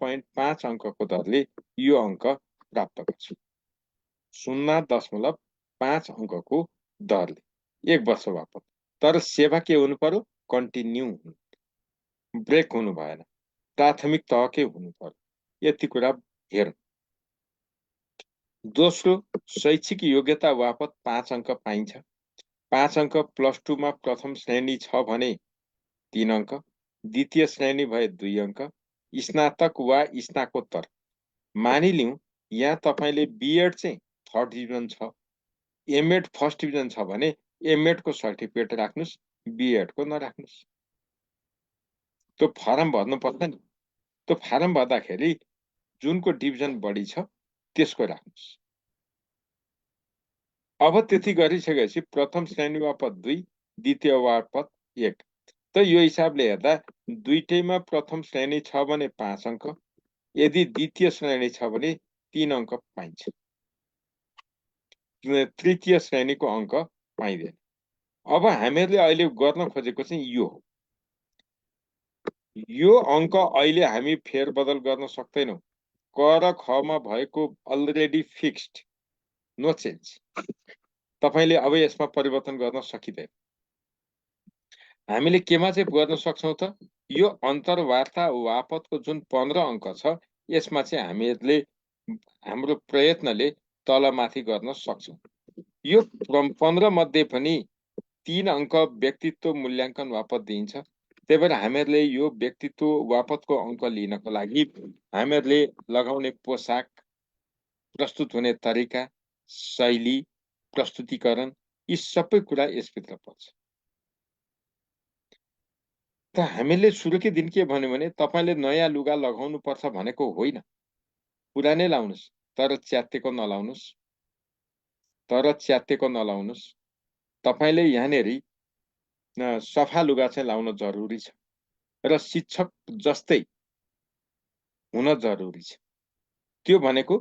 0.5 अङ्कको दरले यो अङ्क प्राप्त गर्छु। 0.5 अङ्कको दरले 1 वर्ष बापत। तर सेवा के हुनु पर्यो? कन्टिन्यू हुनु, ब्रेक हुनु भएन, प्राथमिक तहकै हुनु पर्यो। यति कुरा हेरौँ। दोस्रो, शैक्षिक योग्यता बापत 5 अङ्क पाइन्छ। 5 अङ्क +2 मा प्रथम श्रेणी छ भने 3 अङ्क, द्वितीय श्रेणी भए 2 अङ्क, स्नातक वा स्नाकोत्तर। मानिलिउँ यहाँ तपाईले बीएड चाहिँ 3rd डिभिजन छ, एमएड 1st डिभिजन छ भने एमएड को सर्टिफिकेट राख्नुस्, बीएड को नराख्नुस्। त्यो फर्म भर्नु पर्छ नि। त्यो फर्म भर्दाखेरि जुनको डिभिजन बढी छ त्यसको राख्नुस्। अब त्यति गरिसकेपछि प्रथम श्रेणी बापत 2, द्वितीय बापत 1। त यो हिसाबले हेर्दा दुईटैमा प्रथम श्रेणी छ भने 5 अङ्क, यदि द्वितीय श्रेणी छ भने 3 अङ्क पाइन्छ। तृतीय श्रेणीको अङ्क पाइँदैन। अब हामीहरूले अहिले गर्न खोजेको चाहिँ यो हो। यो अङ्क अहिले हामी फेरबदल गर्न सक्दैनौँ। क र ख मा भएको अलरेडी फिक्स्ड, नो चेन्ज। तपाईले अब यसमा परिवर्तन गर्न सकिँदैन। हामीले केमा चाहिँ गर्न सक्छौं त? यो अन्तर्वार्ता बापतको जुन 15 अङ्क छ यसमा चाहिँ हामीहरूले हाम्रो प्रयत्नले तलमाथि गर्न सक्छौं। यो 15 मध्ये पनि 3 अङ्क व्यक्तित्व मूल्याङ्कन बापत दिइन्छ। त्यही भएर हामीहरूले यो व्यक्तित्व बापतको अङ्क लिनको लागि हामीहरूले लगाउने पोसाक, प्रस्तुत हुने तरिका, शैली, प्रस्तुतिकरण, यी सबै कुरा यसभित्र पर्छ। त हामीले सुरुकै दिन के भन्यो भने तपाईले नयाँ लुगा लगाउनु पर्छ भनेको होइन। पुरानै लाउनुस्, तर च्यातेको नलाउनुस्। तपाईले यहाँनेरि सफा लुगा चाहिँ लाउन जरुरी छ र शिक्षक जस्तै हुन जरुरी छ। त्यो भनेको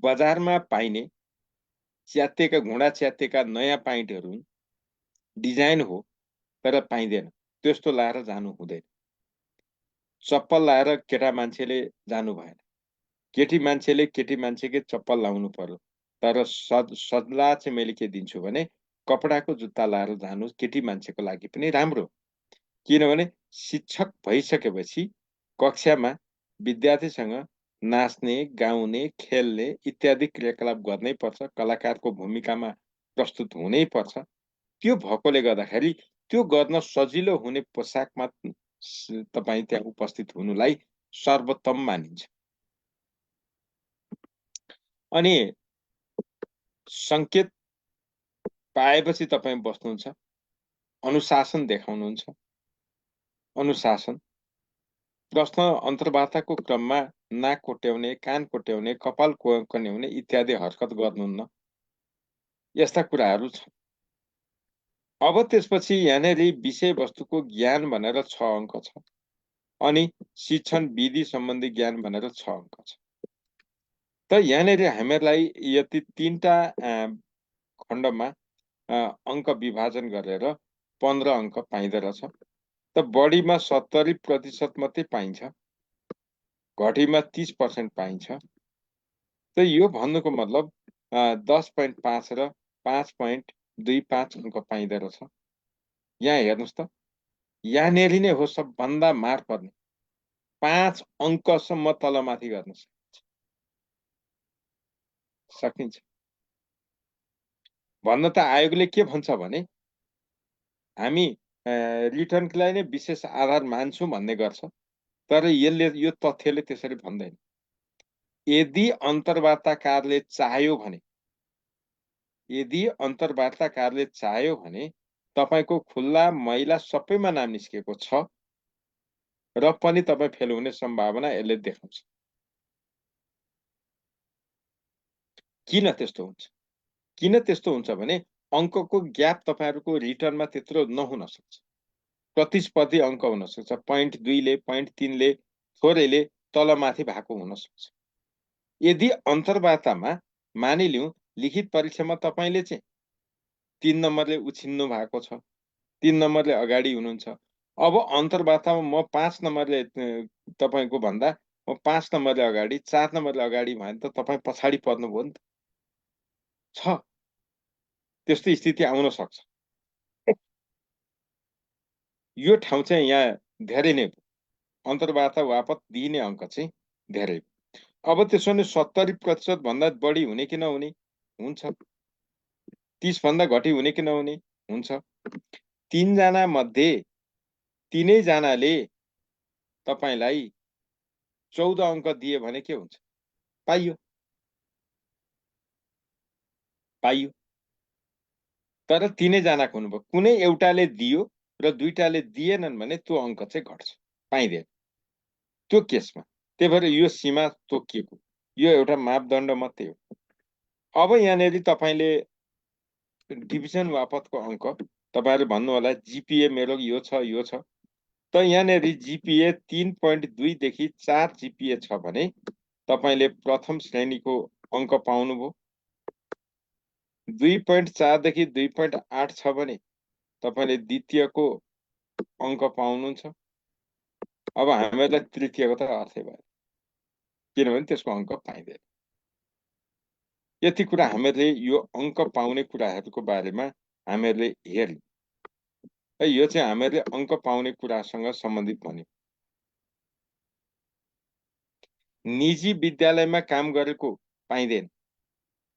बजारमा पाइने च्यातेका, घुँडा च्यातेका नयाँ प्यान्टहरू डिजाइन हो तर पाइँदैन, त्यस्तो लाएर जानु हुँदैन। चप्पल लाएर केटा मान्छेले जानु भएन। केटी मान्छेले केटी मान्छेकै चप्पल लाउनु पर्यो। तर सल्लाह चाहिँ मैले के दिन्छु भने कपडाको जुत्ता लाएर जानु केटी मान्छेको लागि पनि राम्रो। किनभने शिक्षक भइसकेपछि कक्षामा विद्यार्थीसँग नाच्ने, गाउने, खेल्ने इत्यादि क्रियाकलाप गर्नै पर्छ। कलाकारको भूमिकामा प्रस्तुत हुनै पर्छ। त्यो भएकोले गर्दाखेरि त्यो गर्न सजिलो हुने पोसाकमा तपाई त्यहाँ उपस्थित हुनुलाई सर्वोत्तम मानिन्छ। अनि संकेत पाएपछि तपाई बस्नुहुन्छ, अनुशासन देखाउनुहुन्छ। अनुशासन, प्रश्न अन्तर्वार्ताको क्रममा नाक कोट्याउने, कान कोट्याउने, कपाल कन्याउने इत्यादि हरकत गर्नुहुन्न। यस्ता कुराहरू छन्। अब त्यसपछि यहाँनेरि विषयवस्तुको ज्ञान भनेर 6 अङ्क छ अनि शिक्षण विधि सम्बन्धी ज्ञान भनेर 6 अङ्क छ। त यहाँनेरि हामीहरूलाई यति 3टा खण्डमा अङ्क विभाजन गरेर 15 अङ्क पाइँदो रहेछ। त बढीमा 70% मात्रै पाइन्छ, घटीमा 30% पाइन्छ। त यो भन्नुको मतलब 10.5 र 5.25 अङ्क पाइँदो रहेछ। यहाँ हेर्नुस् त, यहाँनेरि नै हो सबभन्दा मार पर्ने। 5 अङ्कसम्म तलमाथि गर्न सकिन्छ। भन्न त आयोगले के भन्छ भने हामी रिटर्नलाई नै विशेष आधार मान्छौं भन्ने गर्छ, तर यो तथ्यले त्यसरी भन्दैन। यदि अन्तर्वार्ताकारले चाह्यो भने तपाईको खुल्ला महिला सबैमा नाम निस्केको छ र पनि तपाई फेल हुने सम्भावना यसले देखाउँछ। किन त्यस्तो हुन्छ भने अङ्कको ग्याप तपाईहरुको रिटर्नमा त्यत्रो नहुन सक्छ। प्रतिस्पर्धी अङ्क हुन सक्छ। 0.2 ले 0.3 ले थोरैले तलमाथि भएको हुन सक्छ। यदि अन्तर्वार्तामा मानिलिउँ लिखित परीक्षामा तपाईले चाहिँ 3 नम्बरले उछिन्नु भएको छ, 3 नम्बरले अगाडि हुनुहुन्छ, अब अन्तर्वार्तामा म 5 नम्बरले तपाईँको भन्दा म 5 नम्बरले अगाडि 4 नम्बरले अगाडि भयो भने त तपाईँ पछाडि पर्नुभयो नि त। छ त्यस्तो स्थिति आउन सक्छ। यो ठाउँ चाहिँ यहाँ धेरै नै अन्तर्वार्ता बापत दिइने अङ्क चाहिँ धेरै। अब त्यसो भने 70% भन्दा बढी हुने कि नहुने? हुन्छ। 30 भन्दा घटी हुने कि नहुने? हुन्छ। 3 जना मध्ये 3 जनाले तपाईलाई 14 अङ्क दिए भने के हुन्छ? पाइयो। पाइयो। तर 3 जनाको हुनुभयो। कुनै एउटाले दियो र दुईटाले दिएनन् भने त्यो अङ्क चाहिँ घट्छ, पाइँदैन। त्यो केसमा त्यही भएर यो सीमा तोकिएको, यो एउटा मापदण्ड मात्रै हो। अब यहाँनेरि तपाईले डिभिजन बापतको अङ्क तपाईहरुले भन्नु होला जीपीए मेरो यो छ यो छ। त यहाँनेरि जीपीए 3.2 देखि 4 जीपीए छ भने तपाईले प्रथम श्रेणीको अङ्क पाउनुभयो। 2.4 देखि 2.8 छ भने तपाईले द्वितीयको अङ्क पाउनुहुन्छ। अब हामीहरूलाई तृतीयको त अर्थै भएन, किनभने त्यसको अङ्क पाइँदैन। यति कुरा हामीहरूले यो अङ्क पाउने कुराहरूको बारेमा हामीहरूले हेर्यौं। यो चाहिँ हामीहरूले अङ्क पाउने कुरासँग सम्बन्धित भन्यौं। निजी विद्यालयमा काम गरेको पाइँदैन,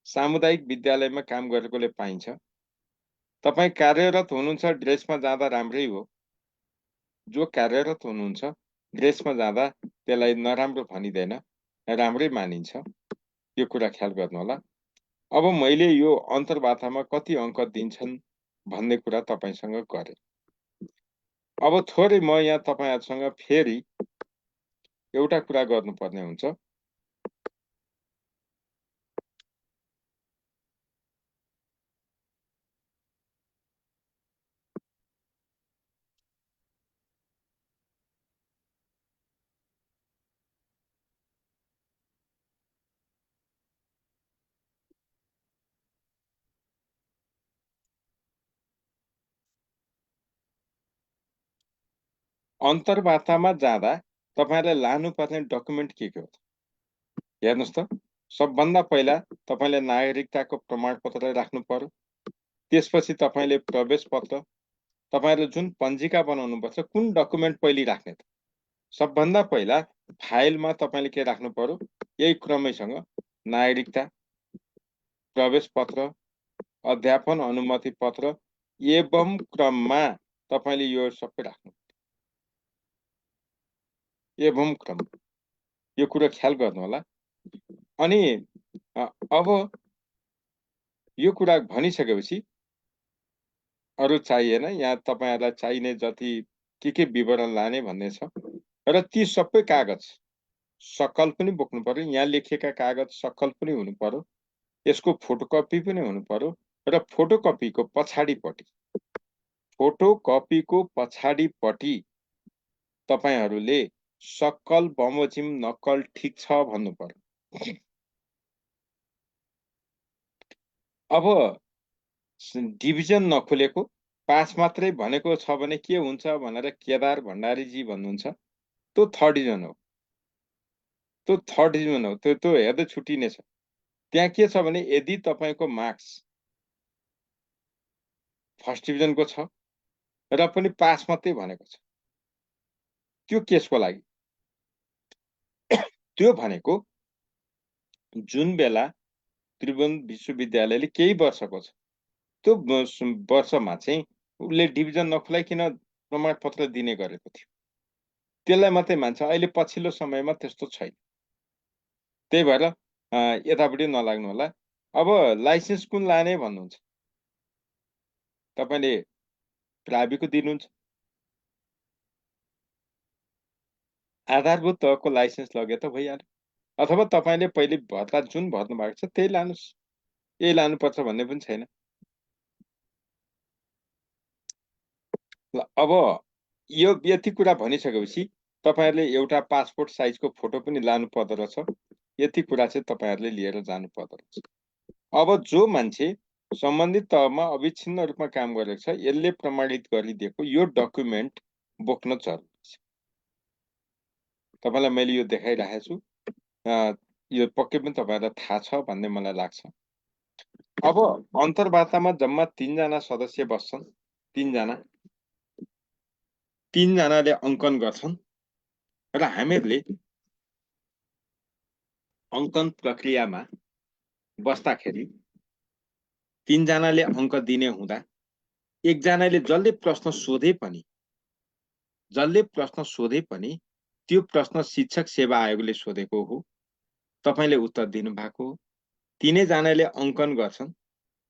सामुदायिक विद्यालयमा काम गरेकोले पाइन्छ। तपाईँ कार्यरत हुनुहुन्छ ड्रेसमा जाँदा राम्रै हो। जो कार्यरत हुनुहुन्छ ड्रेसमा जाँदा त्यसलाई नराम्रो भनिँदैन, राम्रै मानिन्छ। यो कुरा ख्याल गर्नु होला। अब मैले यो अन्तर्वार्तामा कति अङ्क दिन्छन् भन्ने कुरा तपाईसँग गरे। अब थोरै म यहाँ तपाईहरुसँग फेरि एउटा कुरा गर्नुपर्ने हुन्छ। अन्तर्वार्तामा जाँदा तपाईलाई लानुपर्ने डकुमेन्ट के हो? हेर्नुस् त, सबभन्दा पहिला तपाईले नागरिकताको प्रमाणपत्र राख्नु पर्यो। त्यसपछि तपाईले प्रवेश पत्र, तपाईले जुन पञ्जिका बनाउनु पर्छ, कुन डकुमेन्ट पहिले राख्ने त? सबभन्दा पहिला फाइलमा तपाईले के राख्नु पर्यो? यही क्रमैसँग नागरिकता, प्रवेश पत्र, अध्यापन अनुमति पत्र एवं क्रममा तपाईले यो सबै राख्नु। एवं क्रम, यो कुरा ख्याल गर्नु होला। अनि अब यो कुरा भनिसकेपछि अरु चाहिएन, यहाँ तपाईहरुलाई चाहिने जति के विवरण लाने भन्ने छ र ती सबै कागज सक्कल पनि बोक्नु पर्यो। यहाँ लेखिएका कागज सक्कल पनि हुनु पर्यो। यसको फोटोकपी पनि हुनु पर्यो र फोटोकपीको पछाडिपट्टि तपाईहरुले सक्कल बमोजिम नक्कल ठीक छ भन्नु पर्यो। अब डिभिजन नखुलेको पास मात्रै भनेको छ भने के हुन्छ भनेर केदार भण्डारीजी भन्नुहुन्छ, त्यो थर्ड डिभिजन हो। त्यो थर्ड डिभिजन हो, त्यो हेर्दै छुटिने छ। त्यहाँ के छ भने यदि तपाईको मार्क्स फर्स्ट डिभिजनको छ र पनि पास मात्रै भनेको छ, त्यो केसको लागि त्यो भनेको जुन बेला त्रिभुवन विश्वविद्यालयले केही वर्षको छ, त्यो वर्षमा चाहिँ उसले डिभिजन नखुलाइकन प्रमाणपत्र दिने गरेको थियो, त्यसलाई मात्रै मान्छ। अहिले पछिल्लो समयमा त्यस्तो छैन। त्यही भएर यतापट्टि नलाग्नु होला। अब लाइसेन्स कुन लाने भन्नुहुन्छ? तपाईले प्राविको दिनुहुन्छ, आधारभूत तहको लाइसेन्स लगे त भइहाल्यो। अथवा तपाईले पहिले भर्ता जुन भर्नु भएको छ त्यही लानुस्, यही लानुपर्छ भन्ने पनि छैन। अब यो यति कुरा भनिसकेपछि तपाईहरुले एउटा पासपोर्ट साइजको फोटो पनि लानु पर्दो रहेछ। यति कुरा चाहिँ तपाईहरुले लिएर जानु पर्दो रहेछ। अब जो मान्छे सम्बन्धित तहमा अविच्छिन्न रूपमा काम गरेको छ, यसले प्रमाणित गरिदिएको यो डकुमेन्ट बोक्न जरुरी छ। तपाईलाई मैले यो देखाइराखेको छु। यो पक्कै पनि तपाईहरुलाई थाहा छ भन्ने मलाई लाग्छ। अब अन्तर्वार्तामा जम्मा 3 जना सदस्य बस्छन्। 3 जना। 3 जनाले अङ्कन गर्छन् र हामीहरूले अङ्कन प्रक्रियामा बस्दाखेरि 3 जनाले अङ्क दिने हुँदा एकजनाले जसले प्रश्न सोधे पनि त्यो प्रश्न शिक्षक सेवा आयोगले सोधेको हो, तपाईले उत्तर दिनु भएको हो। तीनै जनाले अङ्कन गर्छन्।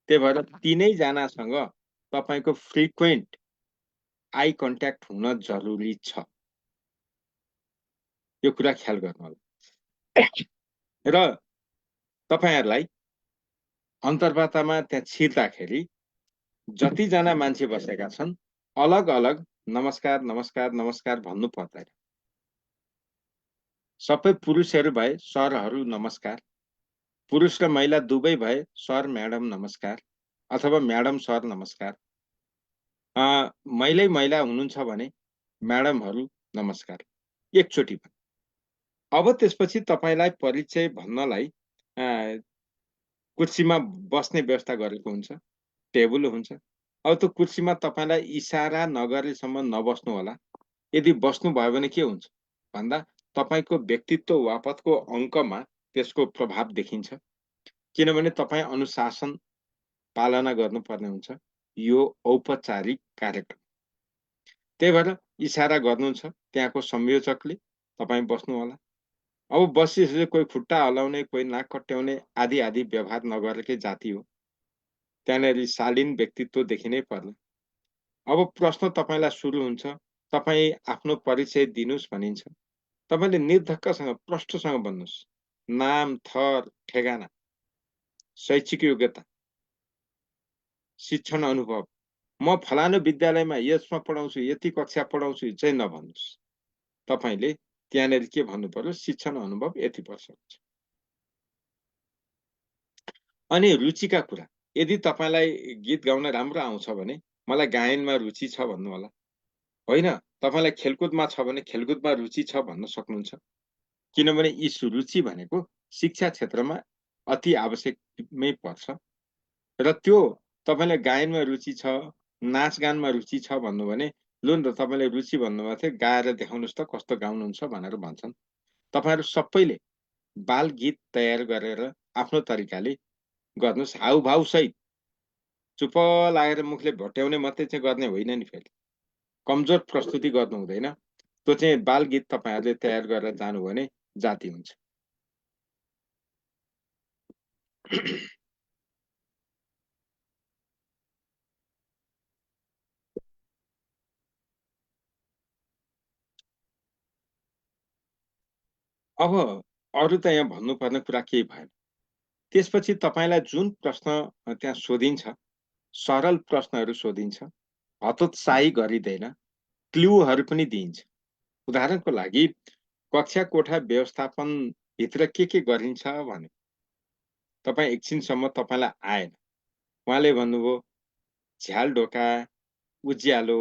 त्यही भएर तीनै जनासँग तपाईको फ्रिक्वेन्ट आई कन्ट्याक्ट हुन जरुरी छ। यो कुरा ख्याल गर्नु होला। र तपाईहरुलाई अन्तर्वार्तामा त्यहाँ छिर्दाखेरि जति जना मान्छे बसेका छन् अलग अलग नमस्कार नमस्कार नमस्कार भन्नु पर्दैन। सबै पुरुषहरू भए सरहरू नमस्कार, पुरुष र महिला दुवै भए सर म्याडम नमस्कार अथवा म्याडम सर नमस्कार। महिला हुनुहुन्छ भने म्याडमहरू नमस्कार एकचोटि। अब त्यसपछि तपाईलाई परिचय भन्नलाई कुर्सीमा बस्ने व्यवस्था गरेको हुन्छ, टेबल हुन्छ। अब त्यो कुर्सीमा तपाईलाई इशारा नगरेसम्म नबस्नु होला। यदि बस्नु भयो भने के हुन्छ भन्दा तपाईको व्यक्तित्व वापतको अङ्कमा त्यसको प्रभाव देखिन्छ। किनभने तपाई अनुशासन पालना गर्नुपर्ने हुन्छ। यो औपचारिक कार्यक्रम। त्यही भएर इशारा गर्नुहुन्छ त्यहाँको संयोजकले, तपाई बस्नु होला। अब बसिसकेपछि कोही खुट्टा हल्लाउने, कोही नाक कट्याउने आदि व्यवहार नगरेकै जाति हो। त्यहाँनेरि शालीन व्यक्तित्व देखिनै पर्ला। अब प्रश्न तपाईलाई सुरु हुन्छ। तपाई आफ्नो परिचय दिनुस् भनिन्छ। तपाईले निर्धक्कसँग प्रष्टसँग भन्नुस्। नाम, थर, ठेगाना, शैक्षिक योग्यता, शिक्षण अनुभव। म फलानु विद्यालयमा यसमा पढाउँछु, यति कक्षा पढाउँछु चाहिँ नभन्नुस्। तपाईले त्यहाँनेरि के भन्नु पर्यो, शिक्षण अनुभव यति वर्षको छ। अनि रुचिका कुरा, यदि तपाईलाई गीत गाउन राम्रो आउँछ भने मलाई गायनमा रुचि छ भन्नु होला। होइन, तपाईलाई खेलकुदमा छ भने खेलकुदमा रुचि छ भन्न सक्नुहुन्छ। किनभने यी रुचि भनेको शिक्षा क्षेत्रमा अति आवश्यकमै पर्छ। र त्यो तपाईलाई गायनमा रुचि छ, नाचगानमा रुचि छ भन्नु भने लु न त तपाईले रुचि भन्नुभएको थियो, गाएर देखाउनुस् त कस्तो गाउनुहुन्छ भनेर भन्छन्। तपाईहरु सबैले बाल गीत तयार गरेर आफ्नो तरिकाले गर्नुस्, हाउभाउ सहित। चुप लागेर मुखले भट्याउने मात्रै चाहिँ गर्ने होइन नि फेरि। कमजोर प्रस्तुति गर्नु हुँदैन। त्यो चाहिँ बाल गीत तपाईहरुले तयार गरेर जानु भने जाति हुन्छ। अब अरु त यहाँ भन्नुपर्ने कुरा केही भएन। त्यसपछि तपाईलाई जुन प्रश्न त्यहाँ सोधिन्छ, सरल प्रश्नहरू सोधिन्छ, हतोत्साही गरिँदैन, क्लुहरू पनि दिइन्छ। उदाहरणको लागि कक्षा कोठा व्यवस्थापन भित्र के गरिन्छ भने तपाई एकछिनसम्म तपाईलाई आएन। उहाँले भन्नुभयो झ्याल ढोका, उज्यालो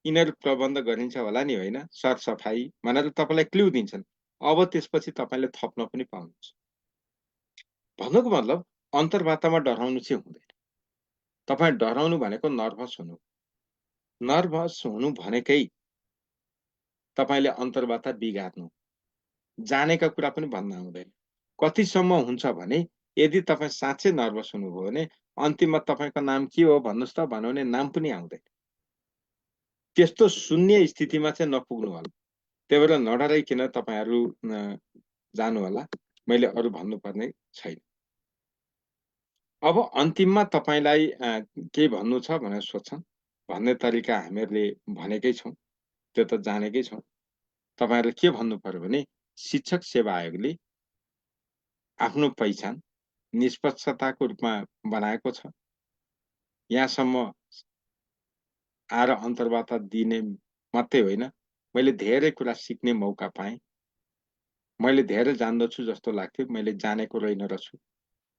यिनीहरू प्रबन्ध गरिन्छ होला नि, होइन, सरसफाई भनेर तपाईलाई क्लु दिन्छन्। अब त्यसपछि तपाईले थप्न पनि पाउनुहुन्छ। भन्नुको मतलब अन्तर्वार्तामा डराउनु चाहिँ हुँदैन। तपाई डराउनु भनेको नर्भस हुनु। नर्भस हुनु भनेकै तपाईले अन्तर्वार्ता बिगार्नु, जानेका कुरा पनि भन्न आउँदैन। कतिसम्म हुन्छ भने यदि तपाई साँच्चै नर्भस हुनुभयो भने अन्तिममा तपाईको नाम के हो भन्नुस् त भन्यो भने नाम पनि आउँदैन। त्यस्तो शून्य स्थितिमा चाहिँ नपुग्नु होला। त्यही भएर नडराइकन तपाईहरु जानु होला। मैले अरु भन्नुपर्ने छैन। अब अन्तिममा तपाईलाई के भन्नु छ भनेर सोध्छन्। भन्ने तरिका हामीहरूले भनेकै छौं, त्यो त जानेकै छौं। तपाईहरुले के भन्नु पर्यो भने शिक्षक सेवा आयोगले आफ्नो पहिचान निष्पक्षताको रूपमा बनाएको छ। यहाँसम्म आएर अन्तर्वार्ता दिने मात्रै होइन, मैले धेरै कुरा सिक्ने मौका पाएँ। मैले धेरै जान्दछु जस्तो लाग्थ्यो, मैले जानेको रहेन रहेछु,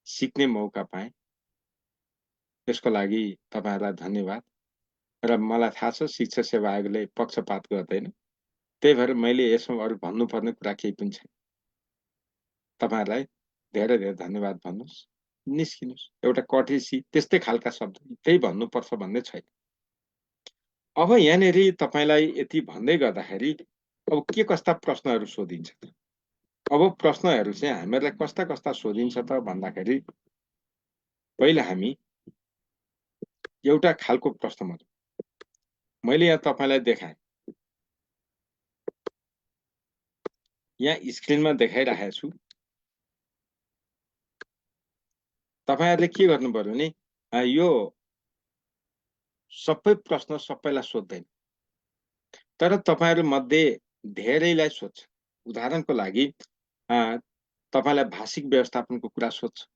सिक्ने मौका पाएँ। त्यसको लागि तपाईहरुलाई धन्यवाद। र मलाई थाहा छ शिक्षा सेवा आयोगले पक्षपात गर्दैन। त्यही भएर मैले यसमा अरू भन्नुपर्ने कुरा केही पनि छैन। तपाईँहरूलाई धेरै धेरै धन्यवाद भन्नुहोस्, निस्किनुहोस्। एउटा कटेसी त्यस्तै खालका शब्द त्यही भन्नुपर्छ भन्ने छैन। अब यहाँनिर तपाईँलाई यति भन्दै गर्दाखेरि अब के कस्ता प्रश्नहरू सोधिन्छ त? अब प्रश्नहरू चाहिँ हामीहरूलाई कस्ता कस्ता सोधिन्छ त भन्दाखेरि पहिला हामी एउटा खालको प्रश्नमा मैले यहाँ तपाईँलाई देखाएँ, यहाँ स्क्रिनमा देखाइरहेको छु। तपाईहरुले के गर्नु पर्यो भने यो सबै प्रश्न सबैलाई सोध्दैन, तर तपाईहरु मध्ये धेरैलाई सोध्छ। उदाहरणको लागि तपाईलाई भाषिक व्यवस्थापनको कुरा सोध्छ।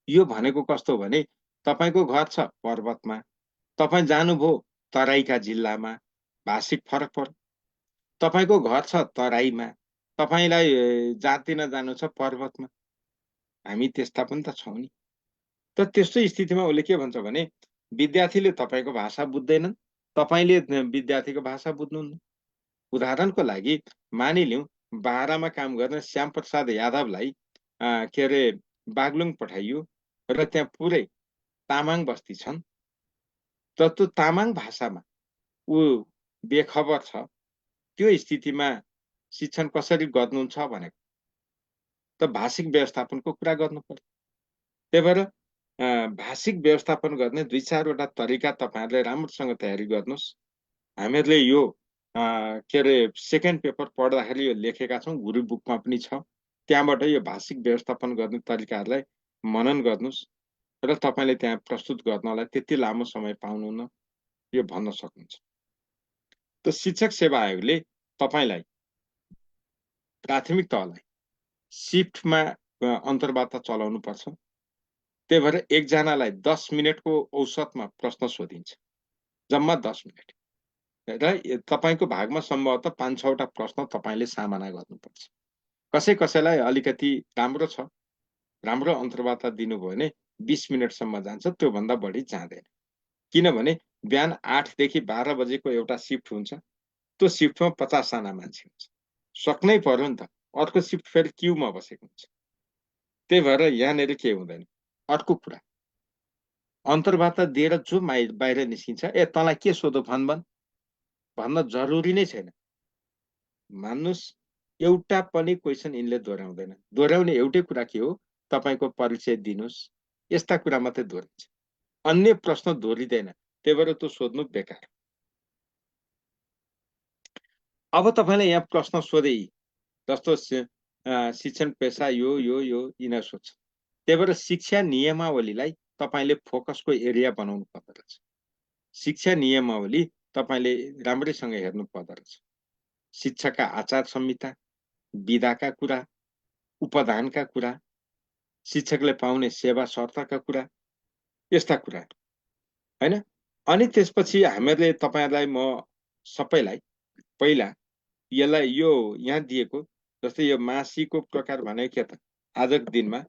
यो भनेको कस्तो भने तपाईको घर छ पर्वतमा, तपाई जानुभयो तराईका जिल्लामा, भाषिक फरक पर्यो। तपाईको घर छ तराईमा, तपाईलाई जातिन जानु छ पर्वतमा। हामी त्यस्ता पनि त छौं नि। त त्यस्तो स्थितिमा उले के भन्छ भने विद्यार्थीले तपाईको भाषा बुझ्दैनन्, तपाईले विद्यार्थीको भाषा बुझ्नुहुन्न। उदाहरणको लागि मानिलिउँ बाह्रमा काम गर्ने श्याम प्रसाद यादवलाई के रे बागलुङ पठाइयो र त्यहाँ पुरै तामाङ बस्ती छन्। त त्यो तामाङ भाषामा ऊ बेखबर छ। त्यो स्थितिमा शिक्षण कसरी गर्नुहुन्छ भनेको त भाषिक व्यवस्थापनको कुरा गर्नु पर्यो। त्यही भएर भाषिक व्यवस्थापन गर्ने 2-4 वटा तरिका तपाईहरुले राम्रोसँग तयारी गर्नुस्। हामीहरुले यो के रे सेकेन्ड पेपर पढ्दाखेरि यो लेखेका छौं, गुरु बुकमा पनि छ। त्यहाँबाट यो भाषिक व्यवस्थापन गर्ने तरिकाहरुलाई मनन गर्नुस् र तपाईले त्यहाँ प्रस्तुत गर्नलाई त्यति लामो समय पाउनुहुन्न, यो भन्न सक्नुहुन्छ। त शिक्षक सेवा आयोगले तपाईलाई प्राथमिक तहलाई शिफ्टमा अन्तर्वार्ता चलाउनु पर्छ। त्यही भएर एकजनालाई 10 मिनेटको औसतमा प्रश्न सोधिन्छ, जम्मा 10 मिनेट। र तपाईको भागमा सम्भवतः 5-6 वटा प्रश्न तपाईले सामना गर्नुपर्छ। कसैलाई अलिकति राम्रो छ, राम्रो अन्तर्वार्ता दिनुभयो भने 20 मिनेटसम्म जान्छ, त्यो भन्दा बढी जाँदैन। किनभने बिहान 8 देखि 12 बजेको एउटा शिफ्ट हुन्छ, त्यो शिफ्टमा 50 जना मान्छे हुन्छ, सक्नै पर्यो नि त। अर्को शिफ्ट फेरि क्यूमा बसेको हुन्छ। त्यही भएर यहाँनिर के हुँदैन। अर्को कुरा, अन्तर्वार्ता दिएर जो बाहिर निस्किन्छ, ए तँलाई के सोधो भन्न जरुरी नै छैन। मान्नुस् एउटा पनि क्वेशन यिनले दोहोर्याउँदैन। दोहोर्याउने एउटै कुरा के हो, तपाईको परिचय दिनुस्, यस्ता कुरा मात्रै दोहोर्याउँछ। अन्य प्रश्न दोहोरिँदैन। त्यही भएर त्यो सोध्नु बेकार। अब तपाईले यहाँ प्रश्न सोधे जस्तो शिक्षण पेशा यो यिनीहरू सोध्छ। त्यही भएर शिक्षा नियमावलीलाई तपाईले फोकसको एरिया बनाउनु पर्दो रहेछ। शिक्षा नियमावली तपाईले राम्रैसँग हेर्नु पर्दो रहेछ। शिक्षाका आचार संहिता, विधाका कुरा, उपदानका कुरा, शिक्षकले पाउने सेवा शर्तका कुरा, यस्ता कुरा हैन। अनि त्यसपछि हामीहरुले तपाईहरुलाई म सबैलाई पहिला यसलाई यो यहाँ दिएको जस्तै यो मासिकको प्रकार भनेको के त, आजको दिनमा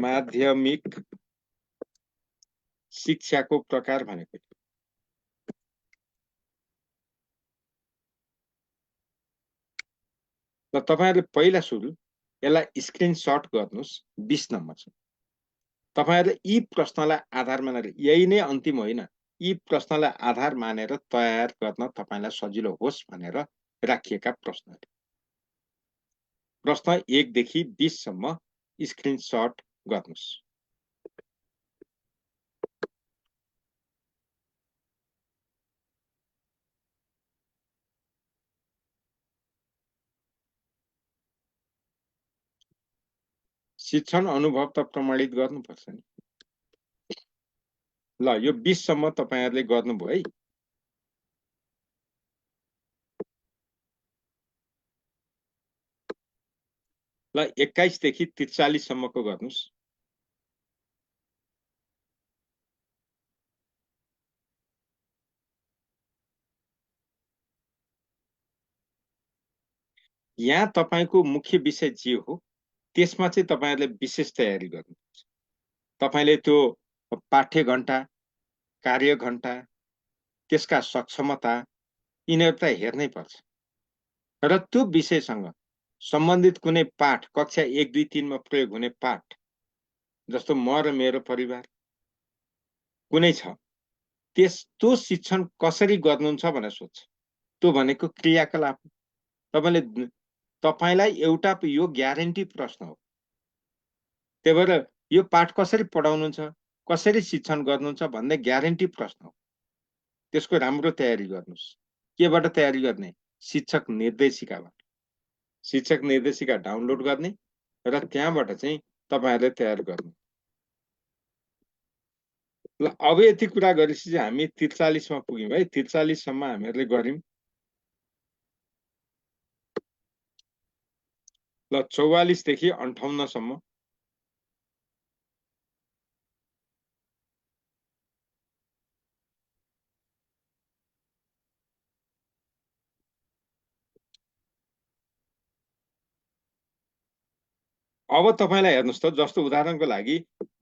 माध्यमिक शिक्षाको प्रकार भनेको र तपाईहरुले पहिला सुरु यसलाई स्क्रिनशट गर्नुस्। 20 नम्बर छ। तपाईहरुले यी प्रश्नलाई आधार मानेर, यही नै अन्तिम होइन, यी प्रश्नलाई आधार मानेर तयार गर्न तपाईलाई सजिलो होस् भनेर राखिएका प्रश्नहरू। प्रश्न 1 देखि 20 सम्म स्क्रिनशट गर्नुस्। शिक्षण अनुभव त प्रमाणित गर्नुपर्छ नि। ल यो 20 सम्म तपाईहरुले गर्नुभयो है। ल 21 देखि 43 सम्मको गर्नुस्। यहाँ तपाईको मुख्य विषय जे हो त्यसमा चाहिँ तपाईहरुले विशेष तयारी गर्नुपर्छ। तपाईले त्यो पाठ्य घण्टा, कार्य घण्टा, त्यसका सक्षमता यिनीहरू त हेर्नै पर्छ। र त्यो विषयसँग सम्बन्धित कुनै पाठ कक्षा 1, 2, 3 मा प्रयोग हुने पाठ जस्तो म र मेरो परिवार कुनै छ, त्यो शिक्षण कसरी गर्नुहुन्छ भनेर सोध्छ। त्यो भनेको क्रियाकलाप। तपाईलाई एउटा यो ग्यारेन्टी प्रश्न हो। त्यही भएर यो पाठ कसरी पढाउनुहुन्छ, कसरी शिक्षण गर्नुहुन्छ भन्ने ग्यारेन्टी प्रश्न हो। त्यसको राम्रो तयारी गर्नुहोस्। केबाट तयारी गर्ने? शिक्षक निर्देशिकाबाट। शिक्षक निर्देशिका डाउनलोड गर्ने र त्यहाँबाट चाहिँ तपाईहरुले तयार गर्नु। ल अब यति कुरा गरेपछि हामी 43 मा पुग्यौं है। 43 सम्म हामीहरुले गर्यौं। ल 44 देखि 58 सम्म अब तपाईलाई हेर्नुस् त, जस्तो उदाहरणको लागि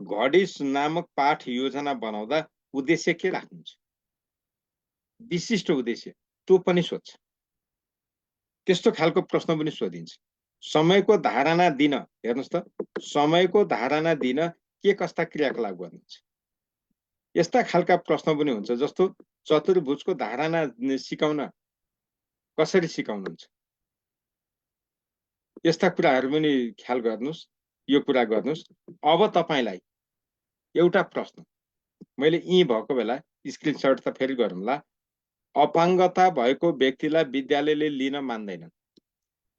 घडी नामक पाठ योजना बनाउँदा उद्देश्य के राख्नुहुन्छ? विशिष्ट उद्देश्य त्यो पनि सोध्छ। त्यस्तो खालको प्रश्न पनि सोधिन्छ। समयको धारणा दिन, हेर्नुस् त, समयको धारणा दिन के कस्ता क्रियाकलाप गर्नुहुन्छ? यस्ता खालका प्रश्न पनि हुन्छ। जस्तो चतुर्भुजको धारणा सिकाउन कसरी सिकाउनुहुन्छ? यस्ता कुराहरु पनि ख्याल गर्नुस्। यो कुरा गर्नुस्। अब तपाईलाई एउटा प्रश्न मैले यी भएको बेला स्क्रिनशट त फेरि गरौँला। अपाङ्गता भएको व्यक्तिलाई विद्यालयले लिन मान्दैनन्।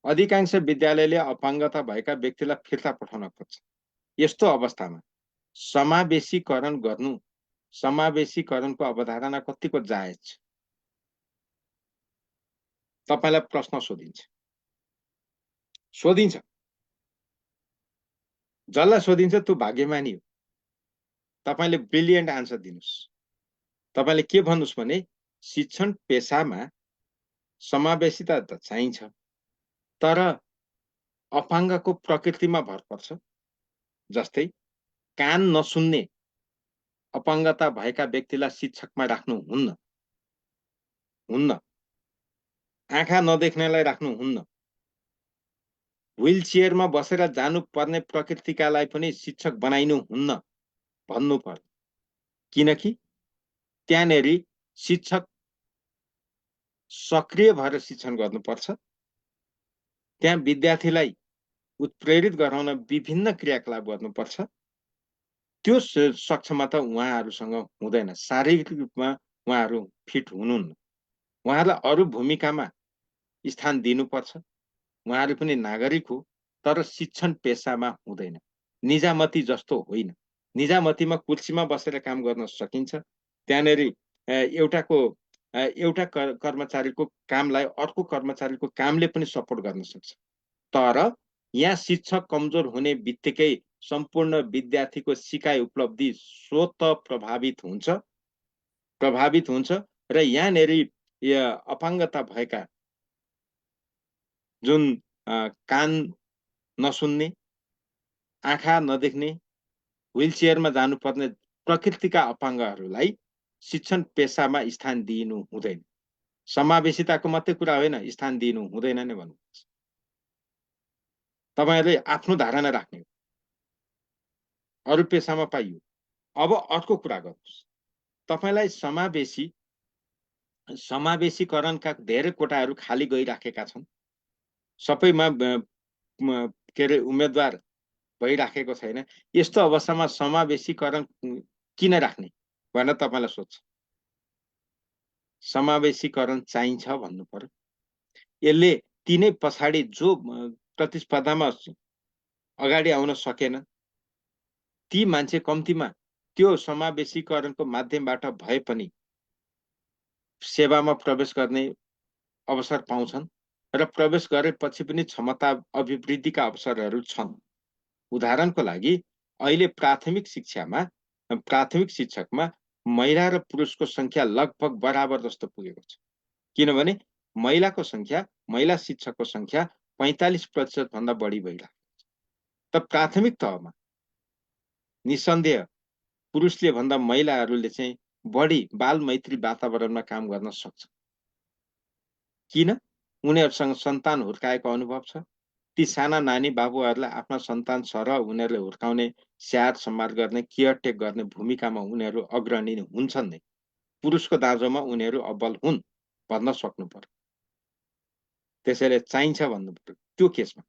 अधिकांश विद्यालयले अपाङ्गता भएका व्यक्तिलाई फिर्ता पठाउन खोज्छ। यस्तो अवस्थामा समावेशीकरण गर्नु, समावेशीकरणको अवधारणा कतिको जायज छ? तपाईलाई प्रश्न सोधिन्छ। जसलाई सोधिन्छ त्यो भाग्यमानी हो। तपाईले ब्रिलियन्ट आन्सर दिनुस्। तपाईले के भन्नुस् भने शिक्षण पेशामा समावेशिता त चाहिन्छ, तर अपाङ्गको प्रकृतिमा भर पर्छ। जस्तै कान नसुन्ने अपाङ्गता भएका व्यक्तिलाई शिक्षकमा राख्नु हुन्न। आँखा नदेख्नेलाई राख्नु हुन्न। व्हील चेयरमा बसेर जानुपर्ने प्रकृतिकालाई पनि शिक्षक बनाइनु हुन्न भन्नु पर्छ। किनकि त्यहाँनेरि शिक्षक सक्रिय भएर शिक्षण गर्नुपर्छ। त्यहाँ विद्यार्थीलाई उत्प्रेरित गराउन विभिन्न क्रियाकलाप गर्नुपर्छ। त्यो सक्षमता उहाँहरुसँग हुँदैन। शारीरिक रूपमा उहाँहरु फिट हुनुहुन्न। उहाँहरुलाई अरु भूमिकामा स्थान दिनुपर्छ। उहाँहरु पनि नागरिक हो, तर शिक्षण पेशामा हुँदैन। निजामती जस्तो होइन। निजामतीमा कुर्सीमा बसेर काम गर्न सकिन्छ। त्यहाँनेरि एउटा कर्मचारीको कामलाई अर्को कर्मचारीको कामले पनि सपोर्ट गर्न सक्छ। तर यहाँ शिक्षक कमजोर हुने बित्तिकै सम्पूर्ण विद्यार्थीको सिकाइ उपलब्धि स्वत प्रभावित हुन्छ र यहाँनेरि अपाङ्गता भएका जुन कान नसुन्ने, आँखा नदेख्ने, व्हील चेयरमा जानुपर्ने प्रकृतिका अपाङ्गहरूलाई शिक्षण पेशामा स्थान दिनु हुँदैन। समावेशिताको मात्रै कुरा होइन, स्थान दिनु हुँदैन नै भन्नुपर्छ। तपाईहरुले आफ्नो धारणा राख्ने हो, अरु पेशामा पाइयो। अब अर्को कुरा गर्नुस्। तपाईलाई समावेशीकरणका धेरै कोटाहरू खाली गइराखेका छन्। सबैमा के अरे उम्मेदवार भइराखेको छैन। यस्तो अवस्थामा समावेशीकरण किन राख्ने भनेर तपाईलाई सोध्छ। समावेशीकरण चाहिन्छ भन्नु पर्यो। यसले तिनै पछाडी जो प्रतिस्पर्धामा अगाडि आउन सकेन, ती मान्छे कम्तीमा त्यो समावेशीकरणको माध्यमबाट भए पनि सेवामा प्रवेश गर्ने अवसर पाउँछन् र प्रवेश गरेपछि पनि क्षमता अभिवृद्धिका अवसरहरू छन्। उदाहरणको लागि अहिले प्राथमिक शिक्षकमा महिला र पुरुषको संख्या लगभग बराबर जस्तो पुगेको छ। किनभने महिला शिक्षकको संख्या 45% भन्दा बढी भइरहेको छ। त प्राथमिक तहमा निसन्देह पुरुषले भन्दा महिलाहरूले चाहिँ बढी बाल मैत्री वातावरणमा काम गर्न सक्छ। किन? उनीहरूसँग सन्तान हुर्काएको अनुभव छ। ती साना नानी बाबुहरूलाई आफ्ना सन्तान छ र उनीहरूले हुर्काउने, स्याहार सम्हार गर्ने, केयरटेक गर्ने भूमिकामा उनीहरू अग्रणी हुन्छन् नै। पुरुषको दाँजोमा उनीहरू अब्बल हुन् भन्न सक्नु पर्यो। त्यसैले चाहिन्छ भन्नु पर्यो त्यो केसमा।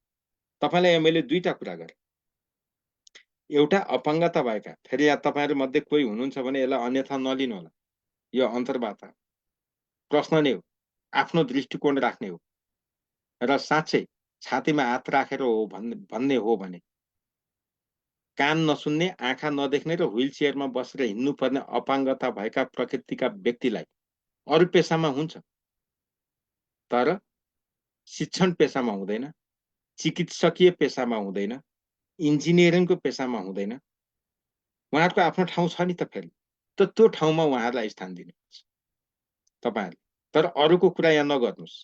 तपाईँलाई मैले दुईटा कुरा गरेँ। एउटा अपाङ्गता भएका, फेरि यहाँ तपाईँहरू मध्ये कोही हुनुहुन्छ भने यसलाई अन्यथा नलिनु होला। यो अन्तर्वार्ता प्रश्न नै हो, आफ्नो दृष्टिकोण राख्ने हो र साँच्चै छातीमा हात राखेर हो भन्ने हो भने कान नसुन्ने, आँखा नदेख्ने र व्हील चेयरमा बसेर हिँड्नुपर्ने अपाङ्गता भएका प्रकृतिका व्यक्तिलाई अरू पेसामा हुन्छ, तर शिक्षण पेसामा हुँदैन, चिकित्सकीय पेसामा हुँदैन, इन्जिनियरिङको पेसामा हुँदैन। उहाँहरूको आफ्नो ठाउँ छ नि त फेरि, त त्यो ठाउँमा उहाँहरूलाई स्थान दिनुपर्छ तपाईँहरूले। तर अरूको कुरा यहाँ नगर्नुहोस्,